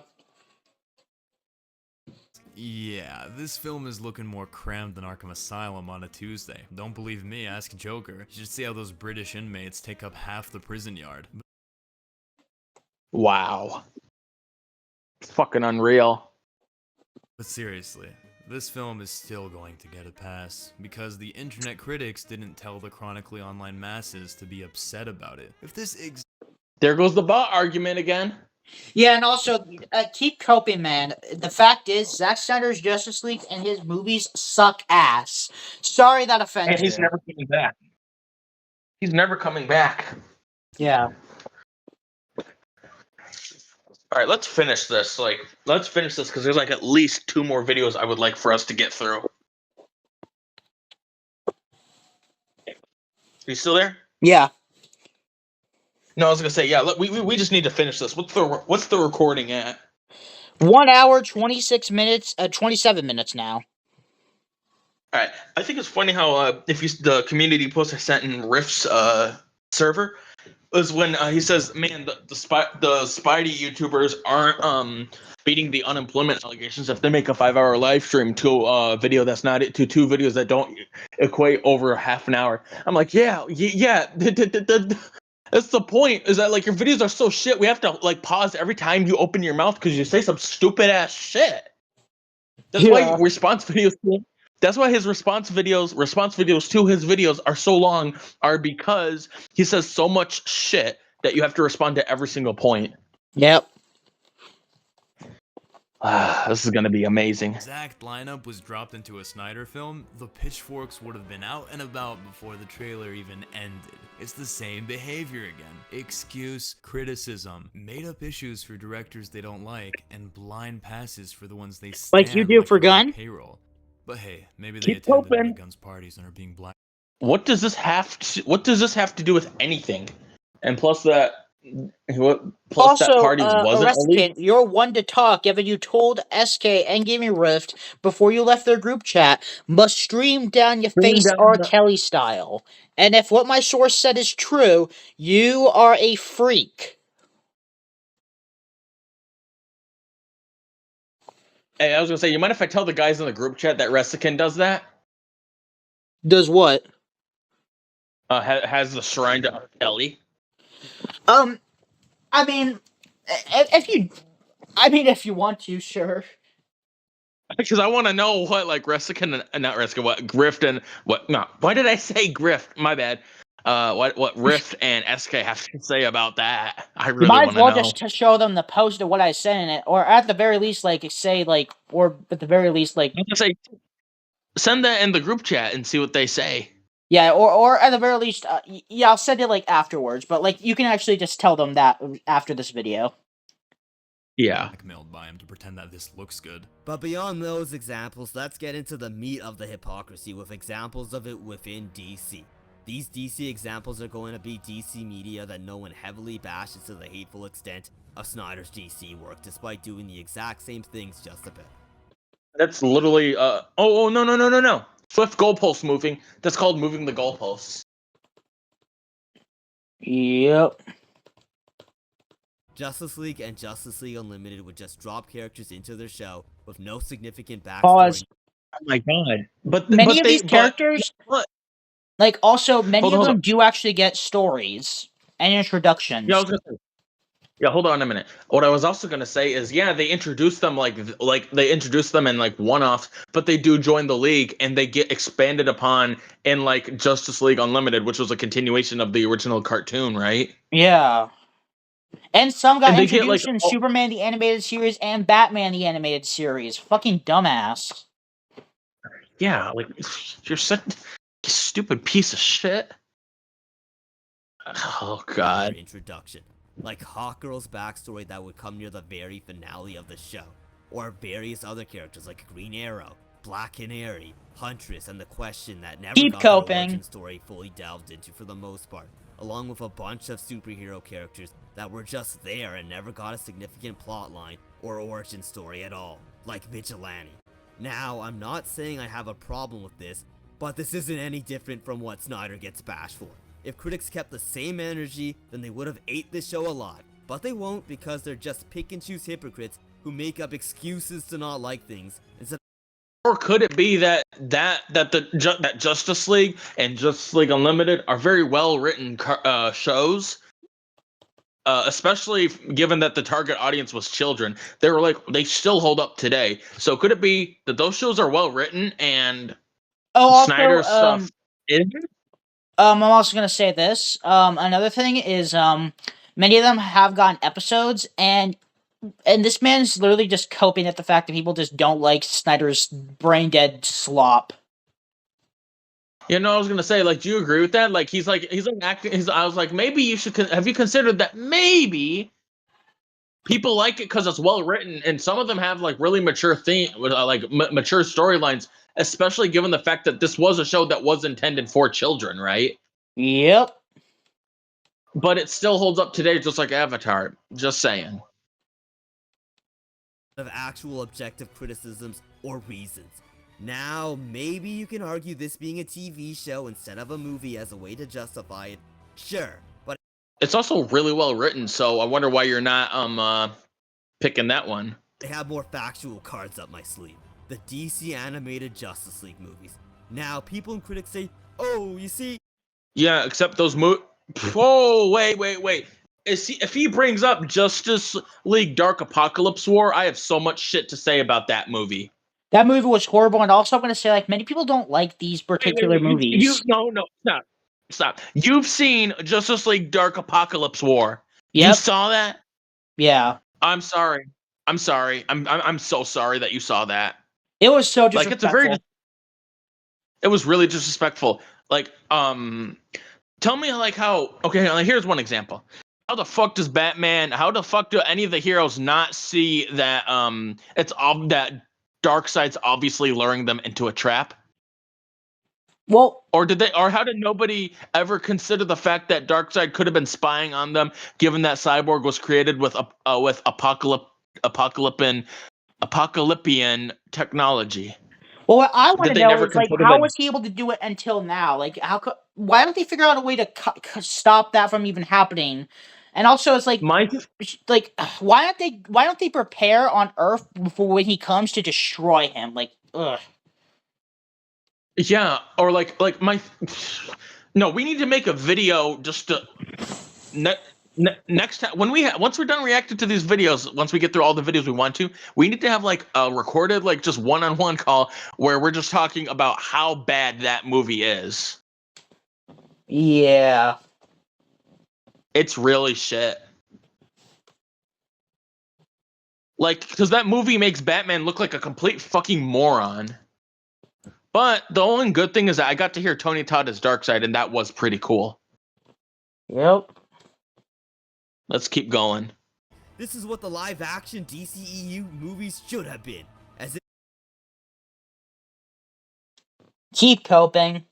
Yeah, this film is looking more crammed than Arkham Asylum on a Tuesday. Don't believe me, ask Joker. You should see how those British inmates take up half the prison yard. Wow. It's fucking unreal. But seriously, this film is still going to get a pass, because the internet critics didn't tell the chronically online masses to be upset about it. If this There goes the bot argument again. Yeah, and also, keep coping, man. The fact is, Zack Snyder's Justice League and his movies suck ass. Sorry that offends And he's you. never coming back. He's never coming back. Yeah. All right, let's finish this. Let's finish this because there's like at least 2 more videos I would like for us to get through. You still there? Yeah. No, I was gonna say yeah. Look, we just need to finish this. What's the recording at? 1 hour, 26 minutes, 27 minutes now. All right, I think it's funny how if you the community post I sent in Rift's server was when he says, "Man, the Spidey YouTubers aren't beating the unemployment allegations if they make a 5-hour live stream to a video that's not to 2 videos that don't equate over half an hour." I'm like, yeah. That's the point. Is that like your videos are so shit? We have to like pause every time you open your mouth because you say some stupid ass shit. That's why response videos. That's why his response videos to his videos are so long, are because he says so much shit that you have to respond to every single point. Yep. This is gonna be amazing. exact lineup was dropped into a Snyder film, the pitchforks would have been out and about before the trailer even ended. It's the same behavior again. Excuse, criticism, made up issues for directors they don't like, and blind passes for the ones they stand Like you do for they're on Gunn? payroll. But hey, maybe they Keep attended one hoping. of Gunn's parties and are being black. What does this have to do with anything? And plus that Also, party wasn't Arrested, you're one to talk, given you told SK and Gaming Rift before you left their group chat, must stream down your Stream face down R. the- Kelly style. And if what my source said is true, you are a freak. Hey, I was gonna say, you mind if I tell the guys in the group chat that Resican does that? Does what? Has the shrine to R. Kelly? I mean, if you want to, sure. Because I want to know what like Resican and not Resican, what Grift and what? No, why did I say Grift? My bad. what Rift and SK have to say about that. I You really might want as to well know. just to show them the post of what I said in it, or at the very least, like say like, or at the very least, like I'm gonna say, send that in the group chat and see what they say. yeah, or at the very least, yeah, I'll send it like afterwards. But like, you can actually just tell them that after this video. Yeah. Blackmailed by him to pretend that this looks good. But beyond those examples, let's get into the meat of the hypocrisy with examples of it within DC. These DC examples are going to be DC media that no one heavily bashes to the hateful extent of Snyder's DC work, despite doing the exact same things just a bit. That's literally no. Swift goalpost moving. That's called moving the goalposts. Yep. Justice League and Justice League Unlimited would just drop characters into their show with no significant backstory. Pause. Oh my god. But Many but of they, these characters, but, like also many Hold of on. them do actually get stories and introductions. yeah, I was gonna say. Yeah, hold on a minute. What I was also gonna say is, yeah, they introduce them like they introduce them in like one-offs, but they do join the league and they get expanded upon in like Justice League Unlimited, which was a continuation of the original cartoon, right? Yeah. And some got And they get, like, introduced in Superman the Animated Series and Batman the Animated Series. Fucking dumbass. Yeah, like you're such a stupid piece of shit. Oh god. Introduction, like Hawkgirl's backstory that would come near the very finale of the show, or various other characters like Green Arrow, Black Canary, Huntress, and the Question that never Keep got their coping. origin story fully delved into for the most part, along with a bunch of superhero characters that were just there and never got a significant plot line or origin story at all, like Vigilante. Now, I'm not saying I have a problem with this, but this isn't any different from what Snyder gets bashed for. If critics kept the same energy, then they would have ate this show alive. But they won't, because they're just pick and choose hypocrites who make up excuses to not like things instead. Or could it be that Justice League and Justice League Unlimited are very well written shows? Especially given that the target audience was children, they still hold up today. So could it be that those shows are well written and Snyder's stuff isn't? I'm also gonna say this. Another thing is, many of them have gotten episodes, and this man's literally just coping at the fact that people just don't like Snyder's brain dead slop. You know, I was gonna say, like, do you agree with that? Like, he's acting. I was like, maybe you should. Have you considered that maybe people like it because it's well written, and some of them have like really mature mature storylines, especially given the fact that this was a show that was intended for children, right? Yep. But it still holds up today, just like Avatar. Just saying. Of actual objective criticisms or reasons. Now, maybe you can argue this being a TV show instead of a movie as a way to justify it. Sure, but it's also really well written, so I wonder why you're not picking that one. I have more factual cards up my sleeve. The DC animated Justice League movies. Now, people and critics say, "Oh, you see." Yeah, except those Oh, wait. If he brings up Justice League Dark Apocalypse War, I have so much shit to say about that movie. That movie was horrible, and also I'm gonna say, like, many people don't like these particular movies. No, stop. You've seen Justice League Dark Apocalypse War. Yep. You saw that? Yeah. I'm sorry. I'm so sorry that you saw that. It was so disrespectful. Like, it was really disrespectful. Like, tell me like how. Okay, here's one example. How the fuck does Batman? How the fuck do any of the heroes not see that it's all that Darkseid's obviously luring them into a trap? Well, or how did nobody ever consider the fact that Darkseid could have been spying on them, given that Cyborg was created with apocalyptian technology? Well, what I want to know never is, like, consider how that- was he able to do it until now? Like, why don't they figure out a way to stop that from even happening? And also, it's like, why don't they prepare on Earth for when he comes to destroy him? Like, ugh. Yeah, or no, we need to make a video just to next time once we're done reacting to these videos, once we get through all the videos we want to, we need to have like a recorded like just one-on-one call where we're just talking about how bad that movie is. Yeah. It's really shit. Like, because that movie makes Batman look like a complete fucking moron. But the only good thing is that I got to hear Tony Todd as Darkseid, and that was pretty cool. Yep. Let's keep going. This is what the live-action DCEU movies should have been, as Keep coping.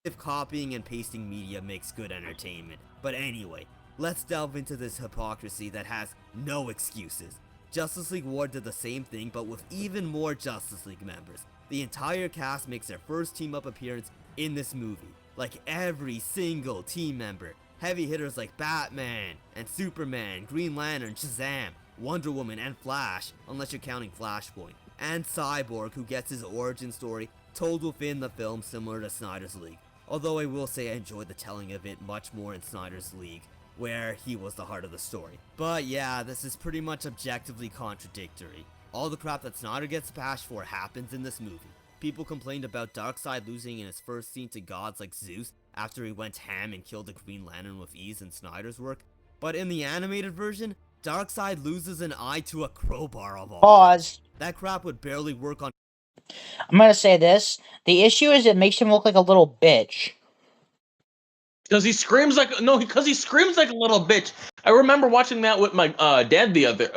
if copying and pasting media makes good entertainment. But anyway, let's delve into this hypocrisy that has no excuses. Justice League War did the same thing, but with even more Justice League members. The entire cast makes their first team-up appearance in this movie. Like every single team member. Heavy hitters like Batman and Superman, Green Lantern, Shazam, Wonder Woman, and Flash, unless you're counting Flashpoint. And Cyborg, who gets his origin story told within the film similar to Snyder's League. Although I will say I enjoyed the telling of it much more in Snyder's League, where he was the heart of the story. But yeah, this is pretty much objectively contradictory. All the crap that Snyder gets bashed for happens in this movie. People complained about Darkseid losing in his first scene to gods like Zeus after he went ham and killed the Green Lantern with ease in Snyder's work. But in the animated version, Darkseid loses an eye to a crowbar of all. Pause. That crap would barely work on I'm gonna say this. The issue is it makes him look like a little bitch. Because he screams like because he screams like a little bitch. I remember watching that with my dad the other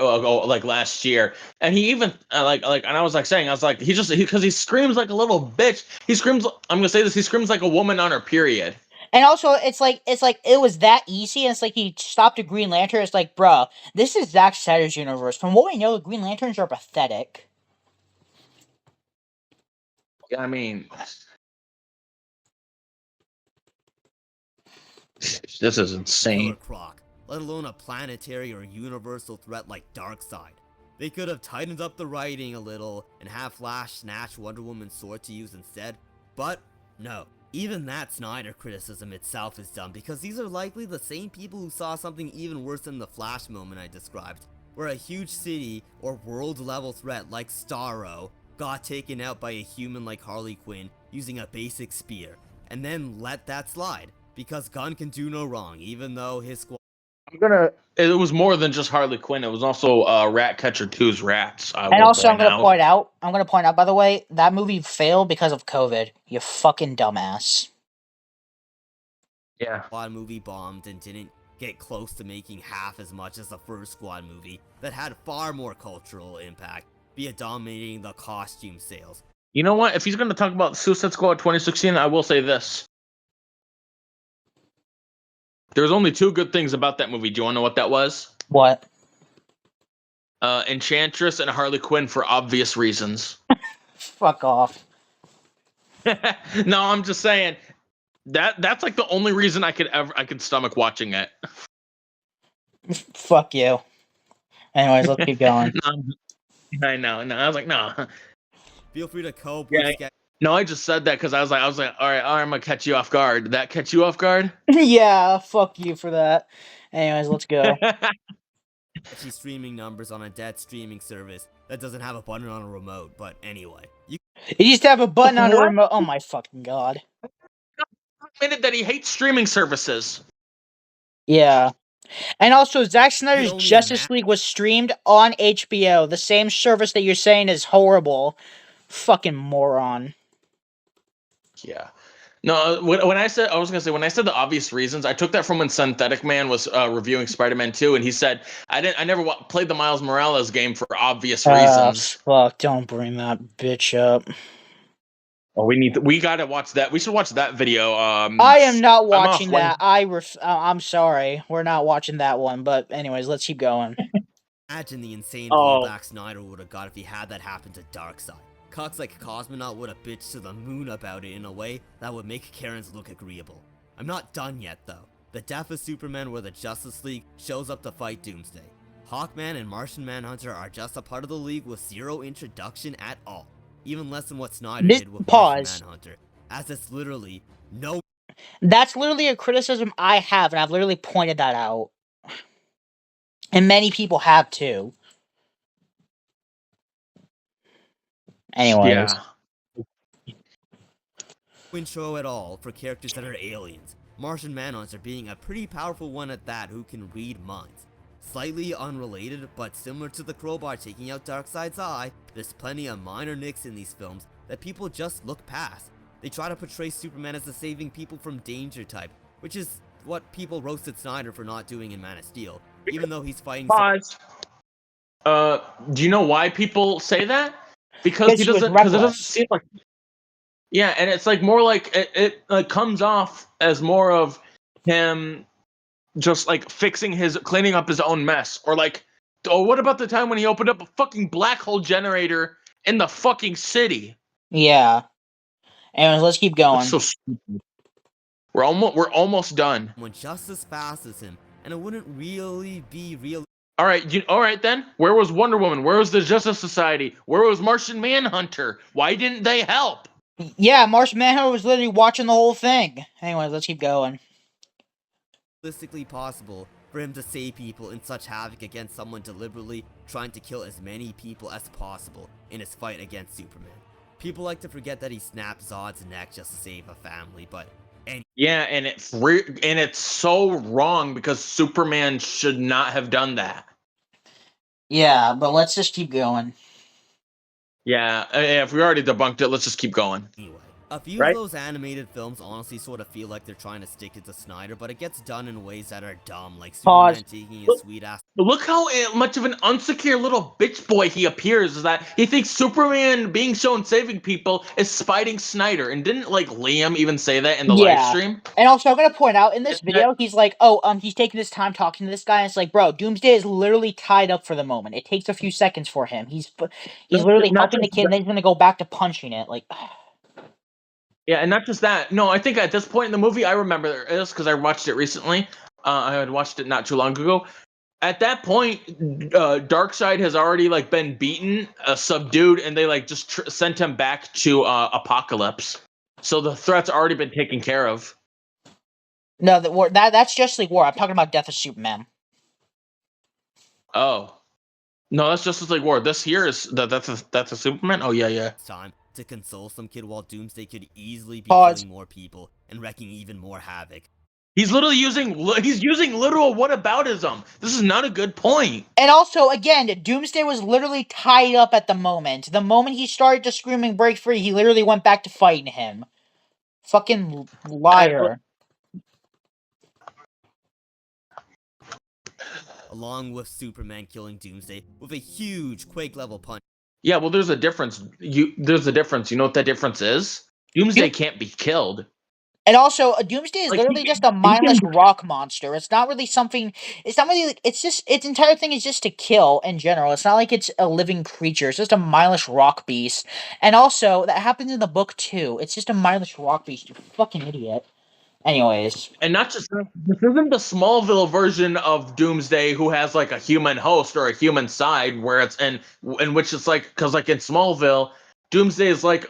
like last year, and he even and I was like saying I was like because he screams like a little bitch. He screams. I'm gonna say this. He screams like a woman on her period. And also, it's like it was that easy, and it's like he stopped a Green Lantern. It's like, bruh, this is Zack Snyder's universe. From what we know, the Green Lanterns are pathetic. I mean, this is Killer insane. Croc, let alone a planetary or universal threat like Darkseid. They could have tightened up the writing a little and have Flash snatch Wonder Woman's sword to use instead, but no. Even that Snyder criticism itself is dumb because these are likely the same people who saw something even worse than the Flash moment I described, where a huge city or world level threat like Starro got taken out by a human like Harley Quinn using a basic spear, and then let that slide, because Gunn can do no wrong even though his squad It was more than just Harley Quinn. It was also Ratcatcher 2's Rats. And also, I'm gonna point out. By the way, that movie failed because of COVID. You fucking dumbass. Yeah. Squad movie bombed and didn't get close to making half as much as the first Squad movie that had far more cultural impact via dominating the costume sales. You know what? If he's going to talk about Suicide Squad 2016, I will say this. There's only two good things about that movie. Do you want to know what that was? What? Enchantress and Harley Quinn for obvious reasons. Fuck off. No, I'm just saying that's like the only reason I could stomach watching it. Fuck you. Anyways, let's keep going. No, I know. No, I was like, no. Feel free to cope Yeah, with No, I just said that because I was like, all right, I'm gonna catch you off guard. Did that catch you off guard? Yeah, fuck you for that. Anyways, let's go. sketchy streaming numbers on a dead streaming service that doesn't have a button on a remote, but anyway. He used to have a button on a What? remote. Oh my fucking god. Admitted that he hates streaming services. Yeah. And also, Zack Snyder's only Justice League was streamed on HBO, the same service that you're saying is horrible. Fucking moron. Yeah. No, when I said when I said the obvious reasons, I took that from when Synthetic Man was reviewing Spider-Man 2, and he said I never played the Miles Morales game for obvious reasons. Fuck! Don't bring that bitch up. Oh, we gotta watch that. We should watch that video. I am not watching off that. I'm sorry, we're not watching that one. But anyways, let's keep going. Imagine the insane Oh. blowback Snyder would have got if he had that happen to Darkseid. Cucks like Cosmonaut would have bitched to the moon about it in a way that would make Karens look agreeable. I'm not done yet though. The death of Superman where the Justice League shows up to fight Doomsday. Hawkman and Martian Manhunter are just a part of the League with zero introduction at all. Even less than what Snyder did with Martian Manhunter, as it's literally no. That's literally a criticism I have, and I've literally pointed that out. And many people have too. Anyways. Yeah. intro at all for characters that are aliens, Martian Manhunter being a pretty powerful one at that who can read minds. Slightly unrelated, but similar to the crowbar taking out Darkseid's eye, there's plenty of minor nicks in these films that people just look past. They try to portray Superman as the saving people from danger type, which is what people roasted Snyder for not doing in Man of Steel, even though he's fighting Pause. Do you know why people say that? Because Because he he was doesn't. Because it doesn't reckless. seem like. Yeah, and it's like more like it like comes off as more of him just like cleaning up his own mess, or like, oh, what about the time when he opened up a fucking black hole generator in the fucking city? Yeah. Anyways, let's keep That's going. so stupid. We're almost done. someone just as fast as him, and it wouldn't really be real. All right then. Where was Wonder Woman? Where was the Justice Society? Where was Martian Manhunter? Why didn't they help? Yeah, Martian Manhunter was literally watching the whole thing. Anyways, let's keep going. Realistically possible for him to save people in such havoc against someone deliberately trying to kill as many people as possible in his fight against Superman. People like to forget that he snapped Zod's neck just to save a family, but Yeah, and it's so wrong because Superman should not have done that. Yeah, but let's just keep going. Yeah, if we already debunked it, let's just keep going. anyway, a few Right. of those animated films honestly sort of feel like they're trying to stick it to Snyder, but it gets done in ways that are dumb, like Pause. Superman taking his sweet ass Look how much of an unsecure little bitch boy he appears. Is that he thinks Superman being shown saving people is spiting Snyder, and didn't like Liam even say that in the live Yeah. stream? And also, I'm gonna point out in this Is that- video, he's like, "Oh, he's taking his time talking to this guy." And it's like, bro, Doomsday is literally tied up for the moment. It takes a few seconds for him. He's literally not helping the just kid, and then he's gonna go back to punching it. Like, Yeah, and not just that. No, I think at this point in the movie, I remember this because I watched it recently. I had watched it not too long ago. At that point, Darkseid has already like been beaten, subdued, and they like just sent him back to Apocalypse. So the threat's already been taken care of. no, that's Justice League War. I'm talking about Death of Superman. Oh, no, that's Justice League War. This here is that's a Superman. Oh yeah. time to console some kid while Doomsday could easily be Pause. killing more people and wrecking even more havoc. He's literally using literal whataboutism. This is not a good point. And also, again, Doomsday was literally tied up at the moment. The moment he started to scream and break free, he literally went back to fighting him. Fucking liar. Along with Superman killing Doomsday with a huge Quake level punch. Yeah, well, there's a difference. There's a difference. You know what that difference is? Doomsday can't be killed. And also, Doomsday is Like, literally he just a can- mindless rock monster. It's not really something. It's not really. It's just its entire thing is just to kill in general. It's not like it's a living creature. It's just a mindless rock beast. And also, that happens in the book too. It's just a mindless rock beast. You fucking idiot. Anyways, And not just that, this isn't the Smallville version of Doomsday who has like a human host or a human side where it's in which it's like because like in Smallville, Doomsday is like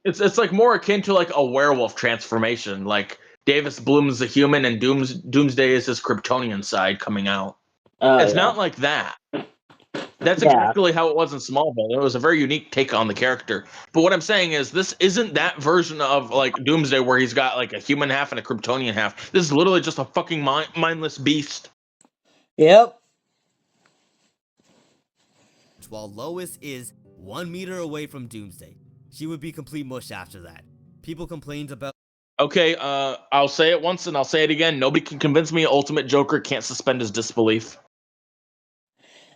it's like more akin to like a werewolf transformation. Like Davis Bloom's a human and Doomsday is his Kryptonian side coming out. It's not like that. That's Yeah. exactly how it was in Smallville. It was a very unique take on the character. But what I'm saying is, this isn't that version of like Doomsday where he's got like a human half and a Kryptonian half. This is literally just a fucking mindless beast. Yep. While Lois is 1 meter away from Doomsday, she would be complete mush after that. People complained about Okay, I'll say it once and I'll say it again. Nobody can convince me Ultimate Joker can't suspend his disbelief.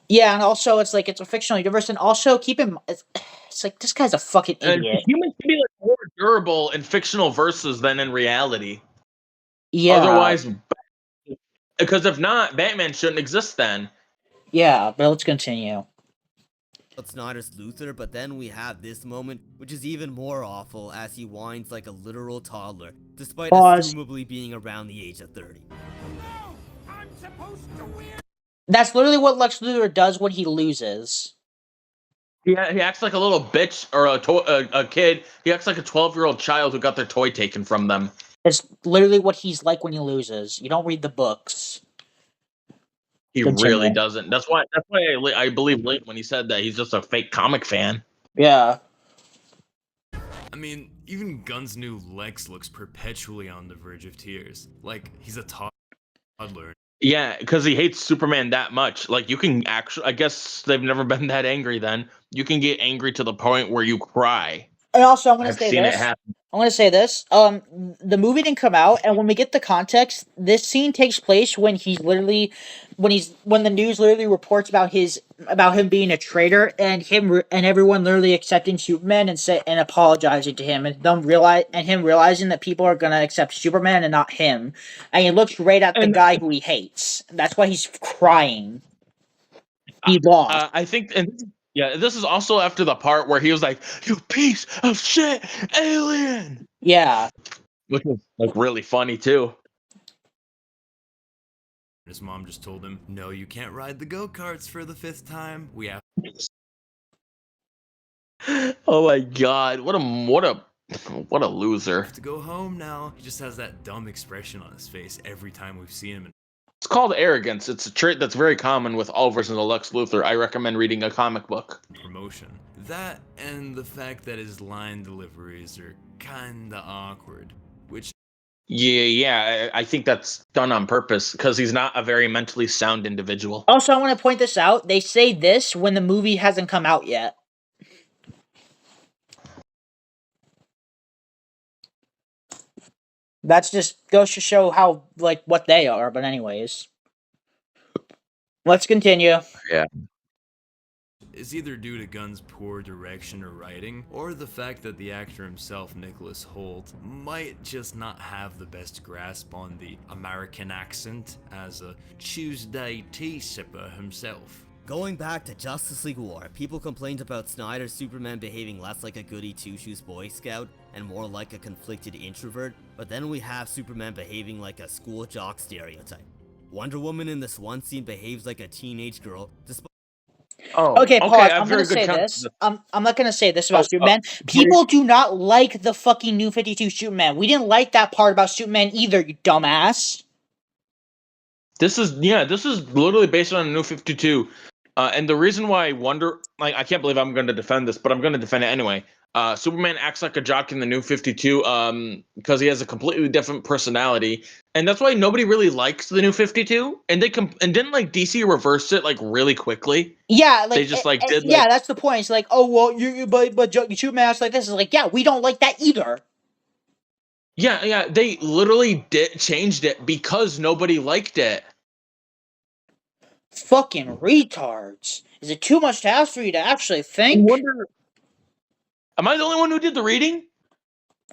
Yeah, and also it's like it's a fictional universe, and also keep in it's like this guy's a fucking And idiot. humans can be like more durable in fictional verses than in reality. Yeah. Otherwise, because if not, Batman shouldn't exist then. Yeah, but let's continue. Snyder's Luthor, but then we have this moment, which is even more awful as he whines like a literal toddler, despite Pause. assumably being around the age of 30. That's literally what Lex Luthor does when he loses. He acts like a little bitch or a kid. He acts like a 12-year-old child who got their toy taken from them. It's literally what he's like when he loses. You don't read the books. He Continue. really doesn't. That's why I believe Link when he said that he's just a fake comic fan. Yeah. I mean, even Gunn's new Lex looks perpetually on the verge of tears, like he's a toddler. Yeah, because he hates Superman that much. Like, you can actually, I guess they've never been that angry then. You can get angry to the point where you cry. And also, I'm gonna I've say seen it this. happen. I'm gonna say this. The movie didn't come out, and when we get the context, this scene takes place when when the news literally reports about him being a traitor, and and everyone literally accepting Superman and apologizing to him, and him realizing that people are gonna accept Superman and not him, and he looks right at the And guy who he hates. That's why he's crying. He lost. I think, and yeah, this is also after the part where he was like, "You piece of shit, alien," Yeah. which was like really funny too. His mom just told him, "No, you can't ride the go-karts for the 5th time. We have Oh my god, what a loser. to go home now." He just has that dumb expression on his face every time we've seen him in It's called arrogance. It's a trait that's very common with all versions of Lex Luthor. I recommend reading a comic book. promotion. That and the fact that his line deliveries are kinda awkward, which Yeah, I think that's done on purpose because he's not a very mentally sound individual. Also, I want to point this out. They say this when the movie hasn't come out yet. That's just goes to show how what they are. But anyways, let's continue. is either due to Gunn's poor direction or writing, or the fact that the actor himself, Nicholas Hoult, might just not have the best grasp on the American accent as a Tuesday tea sipper himself. Going back to Justice League War, people complained about Snyder's Superman behaving less like a goody two-shoes Boy Scout and more like a conflicted introvert, but then we have Superman behaving like a school jock stereotype. Wonder Woman in this one scene behaves like a teenage girl, despite Oh, Okay, pause. I have I'm gonna very good say context. this. I'm not gonna say this about Oh, Superman. People do not like the fucking New 52 Superman. We didn't like that part about Superman either, you dumbass. This is literally based on a New 52. And the reason why I wonder, like, I can't believe I'm going to defend this, but I'm going to defend it anyway. Superman acts like a jock in the New 52 because he has a completely different personality, and that's why nobody really likes the New 52. And and didn't like DC reverse it like really quickly. Yeah, They just like did yeah, like that's the point. It's like, oh well, but Superman acts like this. It's like, yeah, we don't like that either. yeah, they literally changed it because nobody liked it. Fucking retards. Is it too much to ask for you to actually I think? wonder, am I the only one who did the reading?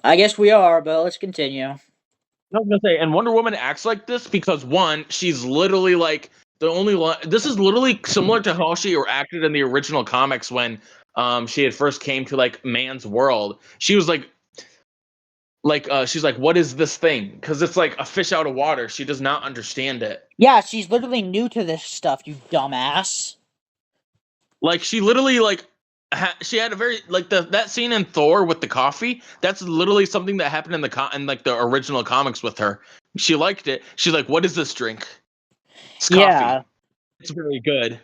I guess we are, but let's continue. I was gonna say, and Wonder Woman acts like this because one, she's literally like the only one. This is literally similar to how she acted in the original comics when she had first came to like man's world. She was like she's like, what is this thing? Because it's like a fish out of water. She does not understand it. Yeah, she's literally new to this stuff, you dumbass. Like she literally like she had a very like that scene in Thor with the coffee. That's literally something that happened in in like the original comics with her. She liked it. She's like, "What is this drink?" It's coffee. Yeah. It's very good.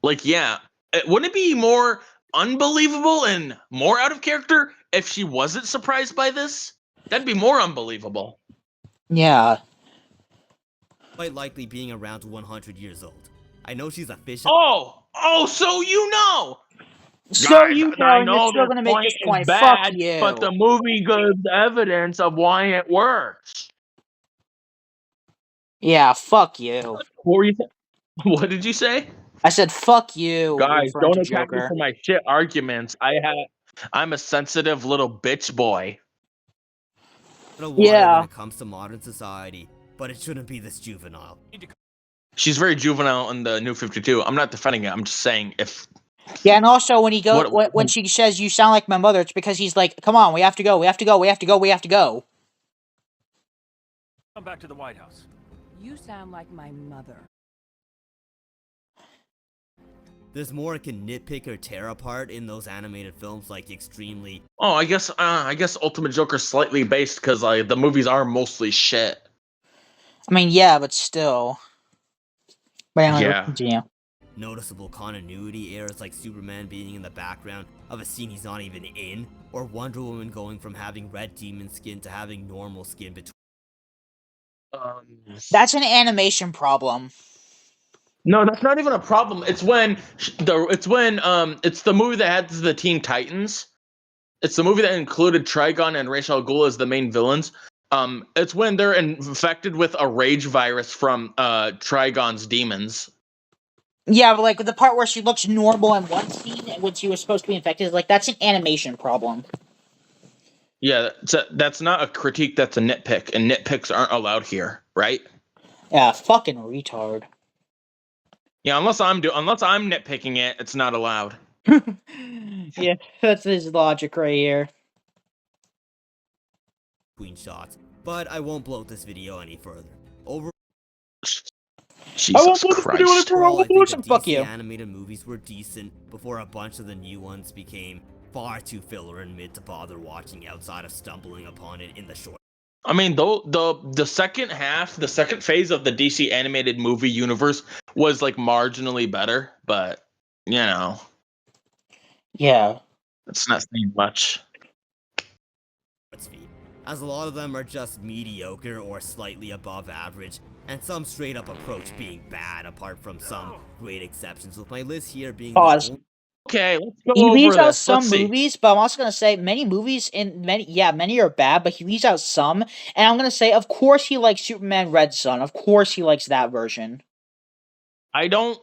Like, yeah, wouldn't it be more unbelievable and more out of character if she wasn't surprised by this? That'd be more unbelievable. Yeah. likely being around 100 years old. I know she's a fish. Oh, so you know. So Guys, you know, I and you're know still this gonna make this is point. bad, Fuck you. but the movie gives evidence of why it works. Yeah, fuck you. What did you say? I said fuck you. Guys, referring don't to attack me Joker. for my shit arguments. I'm a sensitive little bitch boy. Yeah. When it comes to modern society, but it shouldn't be this juvenile. She's very juvenile in the New 52. I'm not defending it. I'm just saying if. Yeah, and also when he goes, What- when she says you sound like my mother, it's because he's like, come on, we have to go, we have to go, we have to go, we have to go. Come back to the White House. You sound like my mother. There's more I can nitpick or tear apart in those animated films, like extremely. Oh, I guess Ultimate Joker's slightly based because the movies are mostly shit. I mean, yeah, but still. But anyway, Yeah. let's continue. noticeable continuity errors like Superman being in the background of a scene he's not even in, or Wonder Woman going from having red demon skin to having normal skin between. That's an animation problem. No, that's not even a problem. It's when it's the movie that has the Teen Titans. It's the movie that included Trigon and Ra's al Ghul as the main villains. It's when they're infected with a rage virus from Trigon's demons. Yeah, but like the part where she looks normal in one scene and when she was supposed to be infected, like that's an animation problem. Yeah, that's not a critique. That's a nitpick, and nitpicks aren't allowed here, right? Yeah, fucking retard. Yeah, unless I'm nitpicking it, it's not allowed. Yeah, that's his logic right here. Shots, but I won't bloat this video any further. Overall, Jesus Christ. I think the Fuck DC you. animated movies were decent before a bunch of the new ones became far too filler and mid to bother watching outside of stumbling upon it in the short. I mean, though the second half, the second phase of the DC animated movie universe was like marginally better, but you know, Yeah. it's not saying much. Feed, as a lot of them are just mediocre or slightly above average, and some straight up approach being bad apart from some great exceptions, with my list here being Pause. Okay, let's go He over leaves out this. some Let's see. movies, but I'm also gonna say many movies many are bad, but he leaves out some. And I'm gonna say, of course, he likes Superman Red Sun. Of course, he likes that version. I don't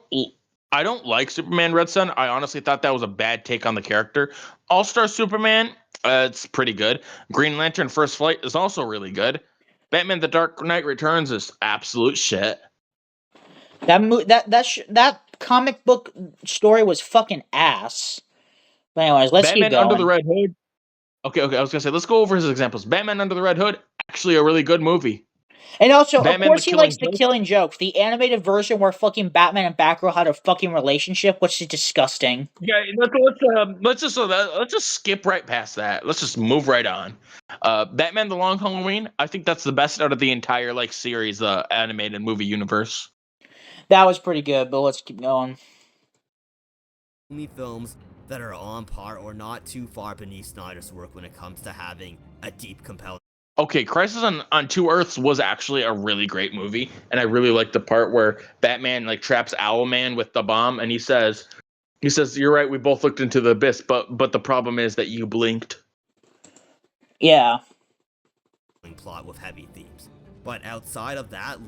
like Superman Red Sun. I honestly thought that was a bad take on the character. All-Star Superman, it's pretty good. Green Lantern First Flight is also really good. Batman The Dark Knight Returns is absolute shit. That comic book story was fucking ass. But anyways, let's Batman keep going. Under the Red Hood. Okay, I was gonna say let's go over his examples. Batman Under the Red Hood, actually a really good movie. And also, Batman, of course, The he likes Killing the Joke. Killing Joke, the animated version where fucking Batman and Batgirl had a fucking relationship, which is disgusting. Yeah, let's just skip right past that. Let's just move right on. Batman: The Long Halloween. I think that's the best out of the entire like series, the animated movie universe. That was pretty good, but let's keep going. Only films that are on par or not too far beneath Snyder's work when it comes to having a deep, compelling. Okay, Crisis on Two Earths was actually a really great movie, and I really liked the part where Batman like traps Owlman with the bomb, and he says, "You're right. We both looked into the abyss, but the problem is that you blinked." Yeah. Plot with heavy themes, but outside of that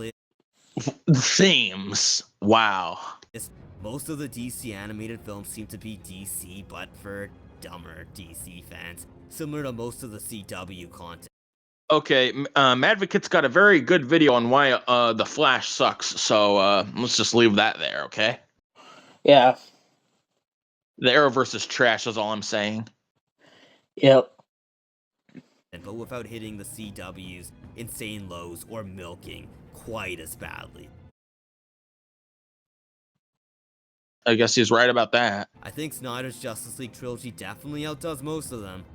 Themes. Wow. most of the DC animated films seem to be DC, but for dumber DC fans, similar to most of the CW content. Okay, Madvocate's got a very good video on why the Flash sucks. So let's just leave that there. Okay. Yeah. The Arrowverse is trash. Is all I'm saying. Yep. But without hitting the CW's insane lows or milking quite as badly. I guess he's right about that. I think Snyder's Justice League trilogy definitely outdoes most of them.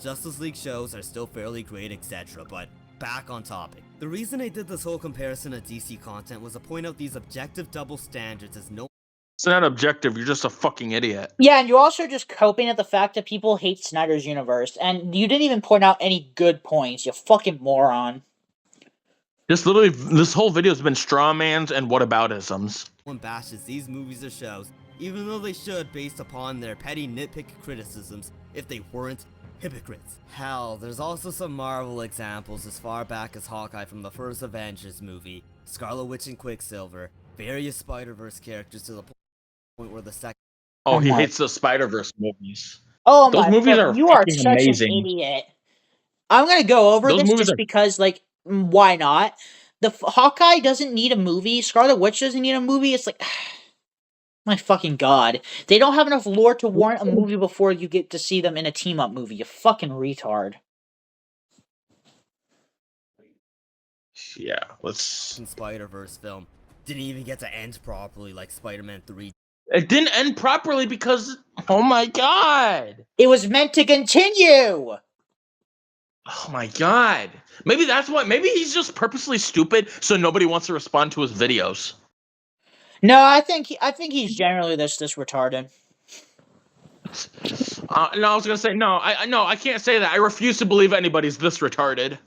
Justice League shows are still fairly great, etc., but back on topic. The reason I did this whole comparison of DC content was to point out these objective double standards as no. It's not objective. You're just a fucking idiot. Yeah, and you're also just coping at the fact that people hate Snyder's universe, and you didn't even point out any good points, you fucking moron. This whole video has been straw mans and whataboutisms. One bashes these movies or shows, even though they should based upon their petty nitpick criticisms if they weren't hypocrites. Hell, there's also some Marvel examples as far back as Hawkeye from the first Avengers movie, Scarlet Witch and Quicksilver, various Spider-Verse characters to the point where the second. Oh, he my- hates the Spider-Verse movies. Oh Those my movies fuck, are you are fucking such amazing. an idiot. I'm gonna go over Those this movies just are- because, like, why not? Hawkeye doesn't need a movie, Scarlet Witch doesn't need a movie, it's like... My fucking god. They don't have enough lore to warrant a movie before you get to see them in a team-up movie, you fucking retard. Yeah, let's. Spider-Verse film didn't even get to end properly like Spider-Man 3. It didn't end properly because. Oh my god. It was meant to continue! Oh my god. Maybe that's what. Maybe he's just purposely stupid, so nobody wants to respond to his videos. No, I think he's generally this retarded. No, I was gonna say no. No, I can't say that. I refuse to believe anybody's this retarded.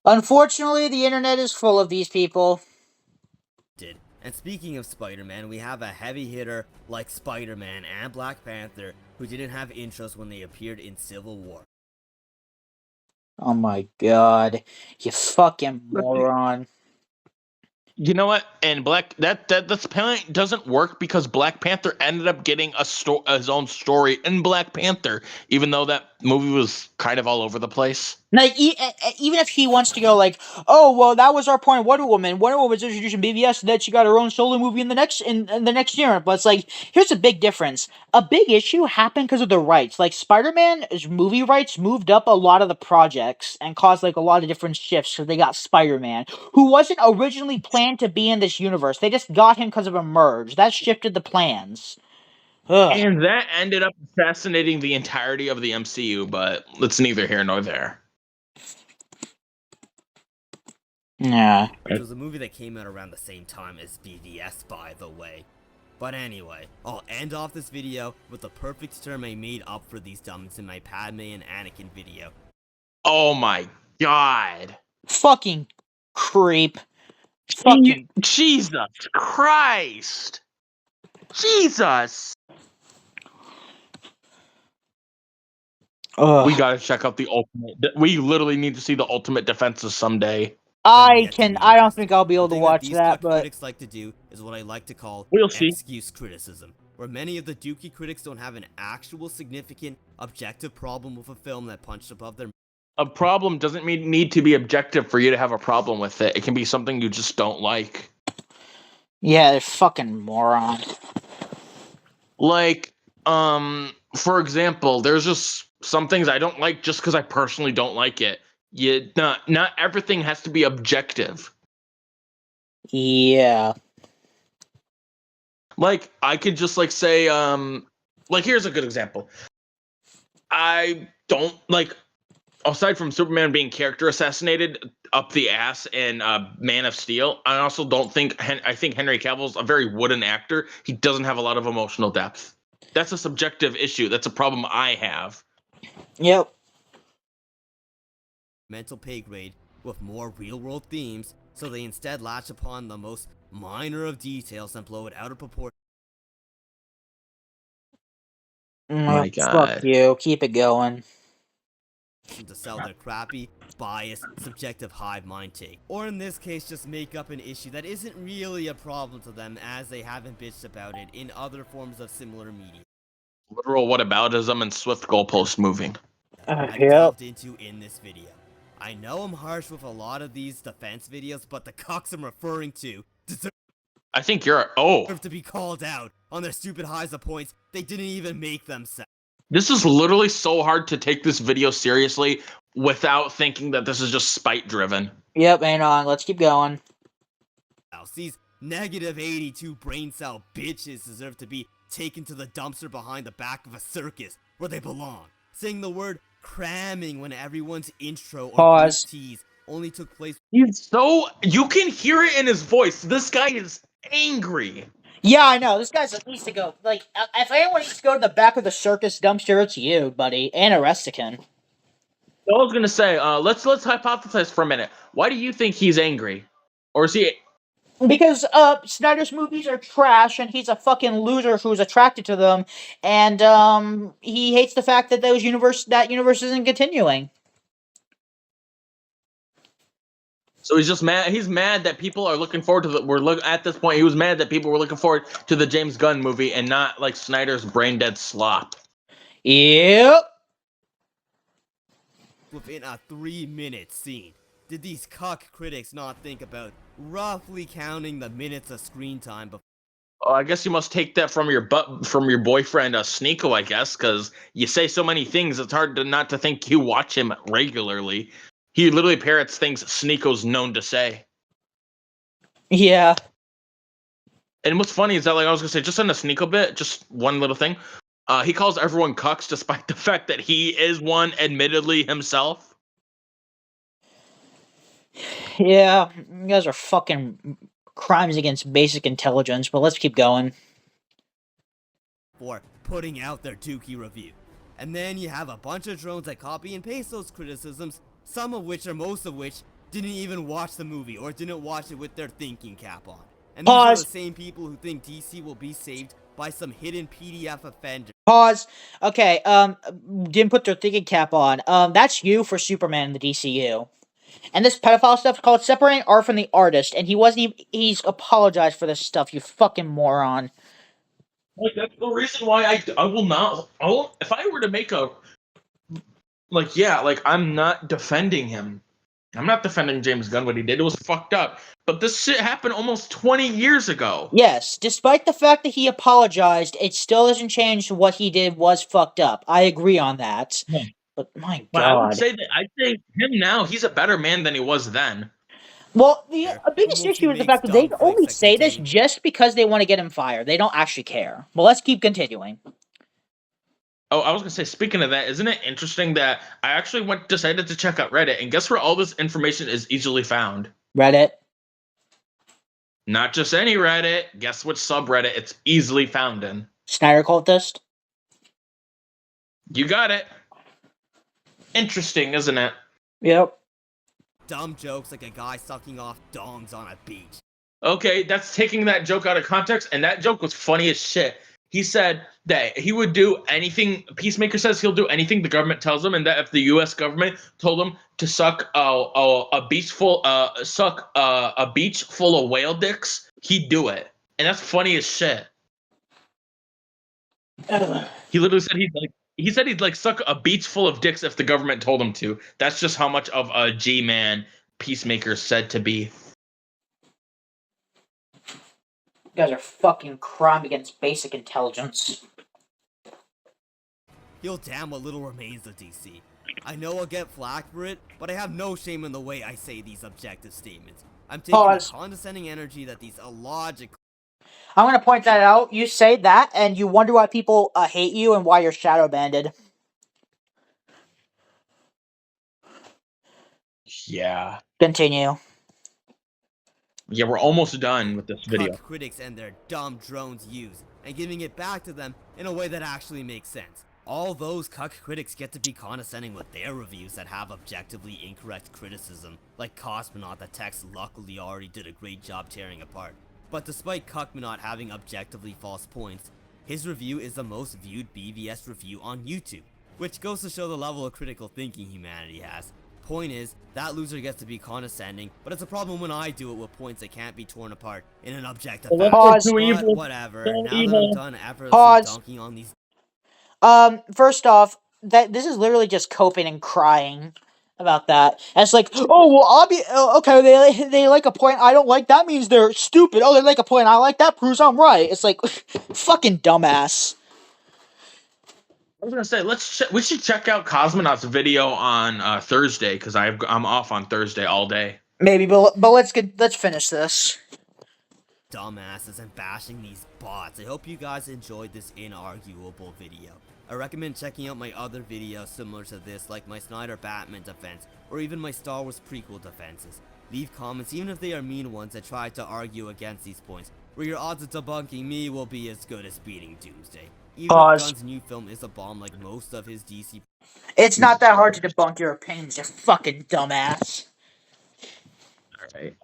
Unfortunately, the internet is full of these people. Did. And speaking of Spider-Man, we have a heavy hitter like Spider-Man and Black Panther who didn't have intros when they appeared in Civil War. Oh my god, you fucking moron. You know what? And this point doesn't work because Black Panther ended up getting his own story in Black Panther, even though that movie was kind of all over the place. Like, even if he wants to go like, oh well, that was our point of Wonder Woman. Wonder Woman was introduced in BVS, and then she got her own solo movie in the next year. But it's like, here's a big difference. A big issue happened because of the rights. Like, Spider-Man's movie rights moved up a lot of the projects and caused like a lot of different shifts. So they got Spider-Man, who wasn't originally planned to be in this universe. They just got him because of a merge. That shifted the plans. Ugh. And that ended up assassinating the entirety of the MCU, but it's neither here nor there. Yeah. Which was a movie that came out around the same time as BVS, by the way. But anyway, I'll end off this video with the perfect term I made up for these dummies in my Padme and Anakin video. Oh my god. Fucking creep. Fucking. Jesus Christ. Jesus. Ugh. We gotta check out the ultimate. We literally need to see the ultimate defenses someday. I don't think I'll be able to watch these that, cuck but critics like to do is what I like to call We'll see. excuse criticism, where many of the Dookie critics don't have an actual significant objective problem with a film that punched above their. A problem doesn't need to be objective for you to have a problem with it. It can be something you just don't like. yeah, they're fucking morons. Like, for example, there's just some things I don't like just because I personally don't like it. Not everything has to be objective. Yeah. Like, I could just like say, like, here's a good example. I don't like, aside from Superman being character assassinated up the ass in Man of Steel, I also don't think I think Henry Cavill's a very wooden actor. He doesn't have a lot of emotional depth. That's a subjective issue. That's a problem I have. Yep. Mental pay grade with more real-world themes, so they instead latch upon the most minor of details and blow it out of proportion. My Fuck God. you. Keep it going. To sell their crappy, biased, subjective hive mind take. Or in this case, just make up an issue that isn't really a problem to them as they haven't bitched about it in other forms of similar media. Literal whataboutism and swift goalpost moving. I've Yep. delved into in this video. I know I'm harsh with a lot of these defense videos, but the cucks I'm referring to deserve I think you're. Oh, to be called out on their stupid highs of points they didn't even make themselves. this is literally so hard to take this video seriously without thinking that this is just spite driven. Yep, hang on. Let's keep going. These negative 82 brain cell bitches deserve to be taken to the dumpster behind the back of a circus where they belong. Saying the word cramming when everyone's intro or Pause. tease only took place. He's so. You can hear it in his voice. This guy is angry. Yeah, I know. This guy's needs to go. Like, if anyone needs to go to the back of the circus dumpster, it's you, buddy. And Arestican. I was gonna say, let's hypothesize for a minute. Why do you think he's angry, or is he? Because Snyder's movies are trash, and he's a fucking loser who's attracted to them, and he hates the fact that that universe isn't continuing. So he's just mad. He's mad that people are looking forward to the. At this point. He was mad that people were looking forward to the James Gunn movie and not like Snyder's brain dead slop. Yep. Within a 3-minute scene. Did these cuck critics not think about roughly counting the minutes of screen time before? Oh, I guess you must take that from your boyfriend Sneeko, I guess, because you say so many things. It's hard to not to think you watch him regularly. He literally parrots things Sneeko's known to say. Yeah. And what's funny is that, like, I was gonna say, just on the Sneeko bit, just one little thing. He calls everyone cucks, despite the fact that he is one, admittedly himself. Yeah. You guys are fucking crimes against basic intelligence, but let's keep going. For putting out their Dookie review. And then you have a bunch of drones that copy and paste those criticisms, some of which or most of which didn't even watch the movie or didn't watch it with their thinking cap on. And these are Pause. the same people who think DC will be saved by some hidden PDF offender. Pause. Okay, didn't put their thinking cap on. That's you for Superman in the DCU. And this pedophile stuff is called separating art from the artist, and he wasn't even, he's apologized for this stuff, you fucking moron. Like that's the reason why I will not. If I were to make a I'm not defending him. I'm not defending James Gunn. What he did was fucked up. But this shit happened almost 20 years ago. Yes, despite the fact that he apologized, it still doesn't change what he did was fucked up. I agree on that. Yeah. But my But I would god. say that I think him now, he's a better man than he was then. Well, the There. biggest Who issue is the makes fact that they dumb only clicks that say this contain- just because they want to get him fired. They don't actually care. But let's keep continuing. Oh, I was gonna say, speaking of that, isn't it interesting that I actually decided to check out Reddit, and guess where all this information is easily found? Reddit. Not just any Reddit. Guess which subreddit it's easily found in? Snyder Cultist. You got it. Interesting, isn't it? Yep. Dumb jokes like a guy sucking off dongs on a beach. Okay, that's taking that joke out of context, and that joke was funny as shit. He said that he would do anything. Peacemaker says he'll do anything the government tells him, and that if the U.S. government told him to suck a beach full of whale dicks, he'd do it, and that's funny as shit. He literally said he'd like suck a beach full of dicks if the government told him to. That's just how much of a G-man Peacemaker said to be. You guys are fucking crime against basic intelligence. He'll damn what little remains of DC. I know I'll get flack for it, but I have no shame in the way I say these objective statements. I'm taking Pause. the condescending energy that these illogical I'm gonna point that out. You say that, and you wonder why people hate you and why you're shadow banded. Yeah. Continue. Yeah, we're almost done with this video. cuck critics and their dumb drones use, and giving it back to them in a way that actually makes sense. All those cuck critics get to be condescending with their reviews that have objectively incorrect criticism, like Cosmonaut that Tex luckily already did a great job tearing apart. But despite Cuckmonaut having objectively false points, his review is the most viewed BVS review on YouTube, which goes to show the level of critical thinking humanity has. Point is, that loser gets to be condescending, but it's a problem when I do it with points that can't be torn apart in an objective fashion. Pause. But whatever, now that I'm done effortlessly Pause. dunking on these First off, this is literally just coping and crying about that. And it's like, oh well, okay, they like a point I don't like. That means they're stupid. Oh, they like a point I like. That proves I'm right. It's like, fucking dumbass. I was gonna say we should check out Cosmonaut's video on Thursday because I'm off on Thursday all day. Maybe, but let's finish this. dumbasses and bashing these bots. I hope you guys enjoyed this inarguable video. I recommend checking out my other videos similar to this, like my Snyder Batman defense, or even my Star Wars prequel defenses. Leave comments, even if they are mean ones that try to argue against these points, where your odds of debunking me will be as good as beating Doomsday. Even Pause. if Gunn's new film is a bomb like most of his DC It's not that hard to debunk your opinions, you fucking dumbass. Alright.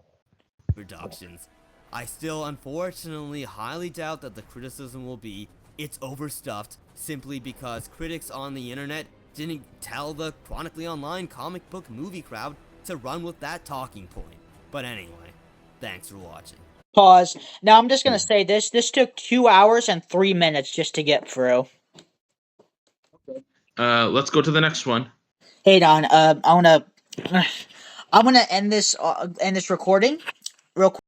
productions, I still unfortunately highly doubt that the criticism will be it's overstuffed simply because critics on the internet didn't tell the chronically online comic book movie crowd to run with that talking point. But anyway, thanks for watching. Pause. Now I'm just gonna say this. This took 2 hours and 3 minutes just to get through. Let's go to the next one. Hey Don, I'm gonna end this recording real quick.